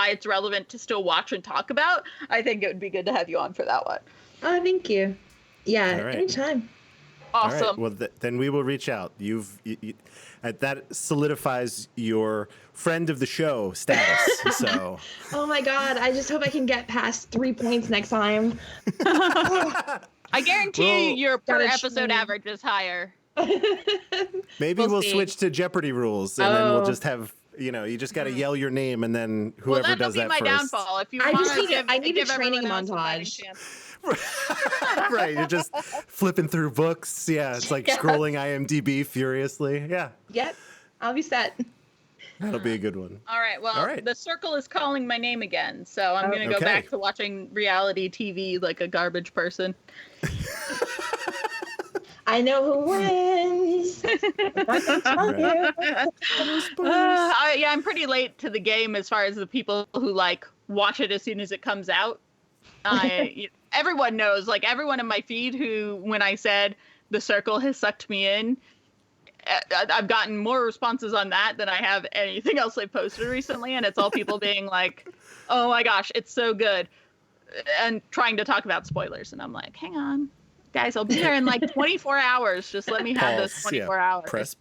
it's relevant to still watch and talk about. I think it would be good to have you on for that one. Oh, thank you. Yeah, anytime. Awesome. All right. Well, then we will reach out. That solidifies your friend of the show status. So. Oh my God! I just hope I can get past 3 points next time. I guarantee your per episode average is higher. Maybe we'll switch to Jeopardy rules, and then we'll just have. You just got to yell your name, and then whoever does that first. That'll be my downfall. If you I need a training montage. Right, you're just flipping through books. Yeah, it's like scrolling IMDb furiously. Yeah. Yep, I'll be set. That'll be a good one. All right, well, The Circle is calling my name again, so I'm going to go back to watching reality TV like a garbage person. I know who wins. I'm pretty late to the game as far as the people who watch it as soon as it comes out. Everyone knows, everyone in my feed who, when I said The Circle has sucked me in, I've gotten more responses on that than I have anything else I posted recently, and it's all people being like, oh my gosh, it's so good, and trying to talk about spoilers, and I'm like, hang on, guys, I'll be there in 24 hours. Just let me have those 24 hours. Press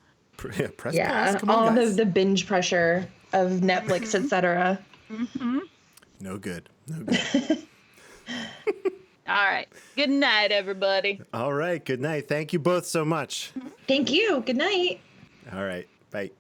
yeah, pause. Come on, all guys. the binge pressure of Netflix, etc. Mm-hmm. No good. All right. Good night, everybody. All right. Good night. Thank you both so much. Thank you. Good night. All right. Bye.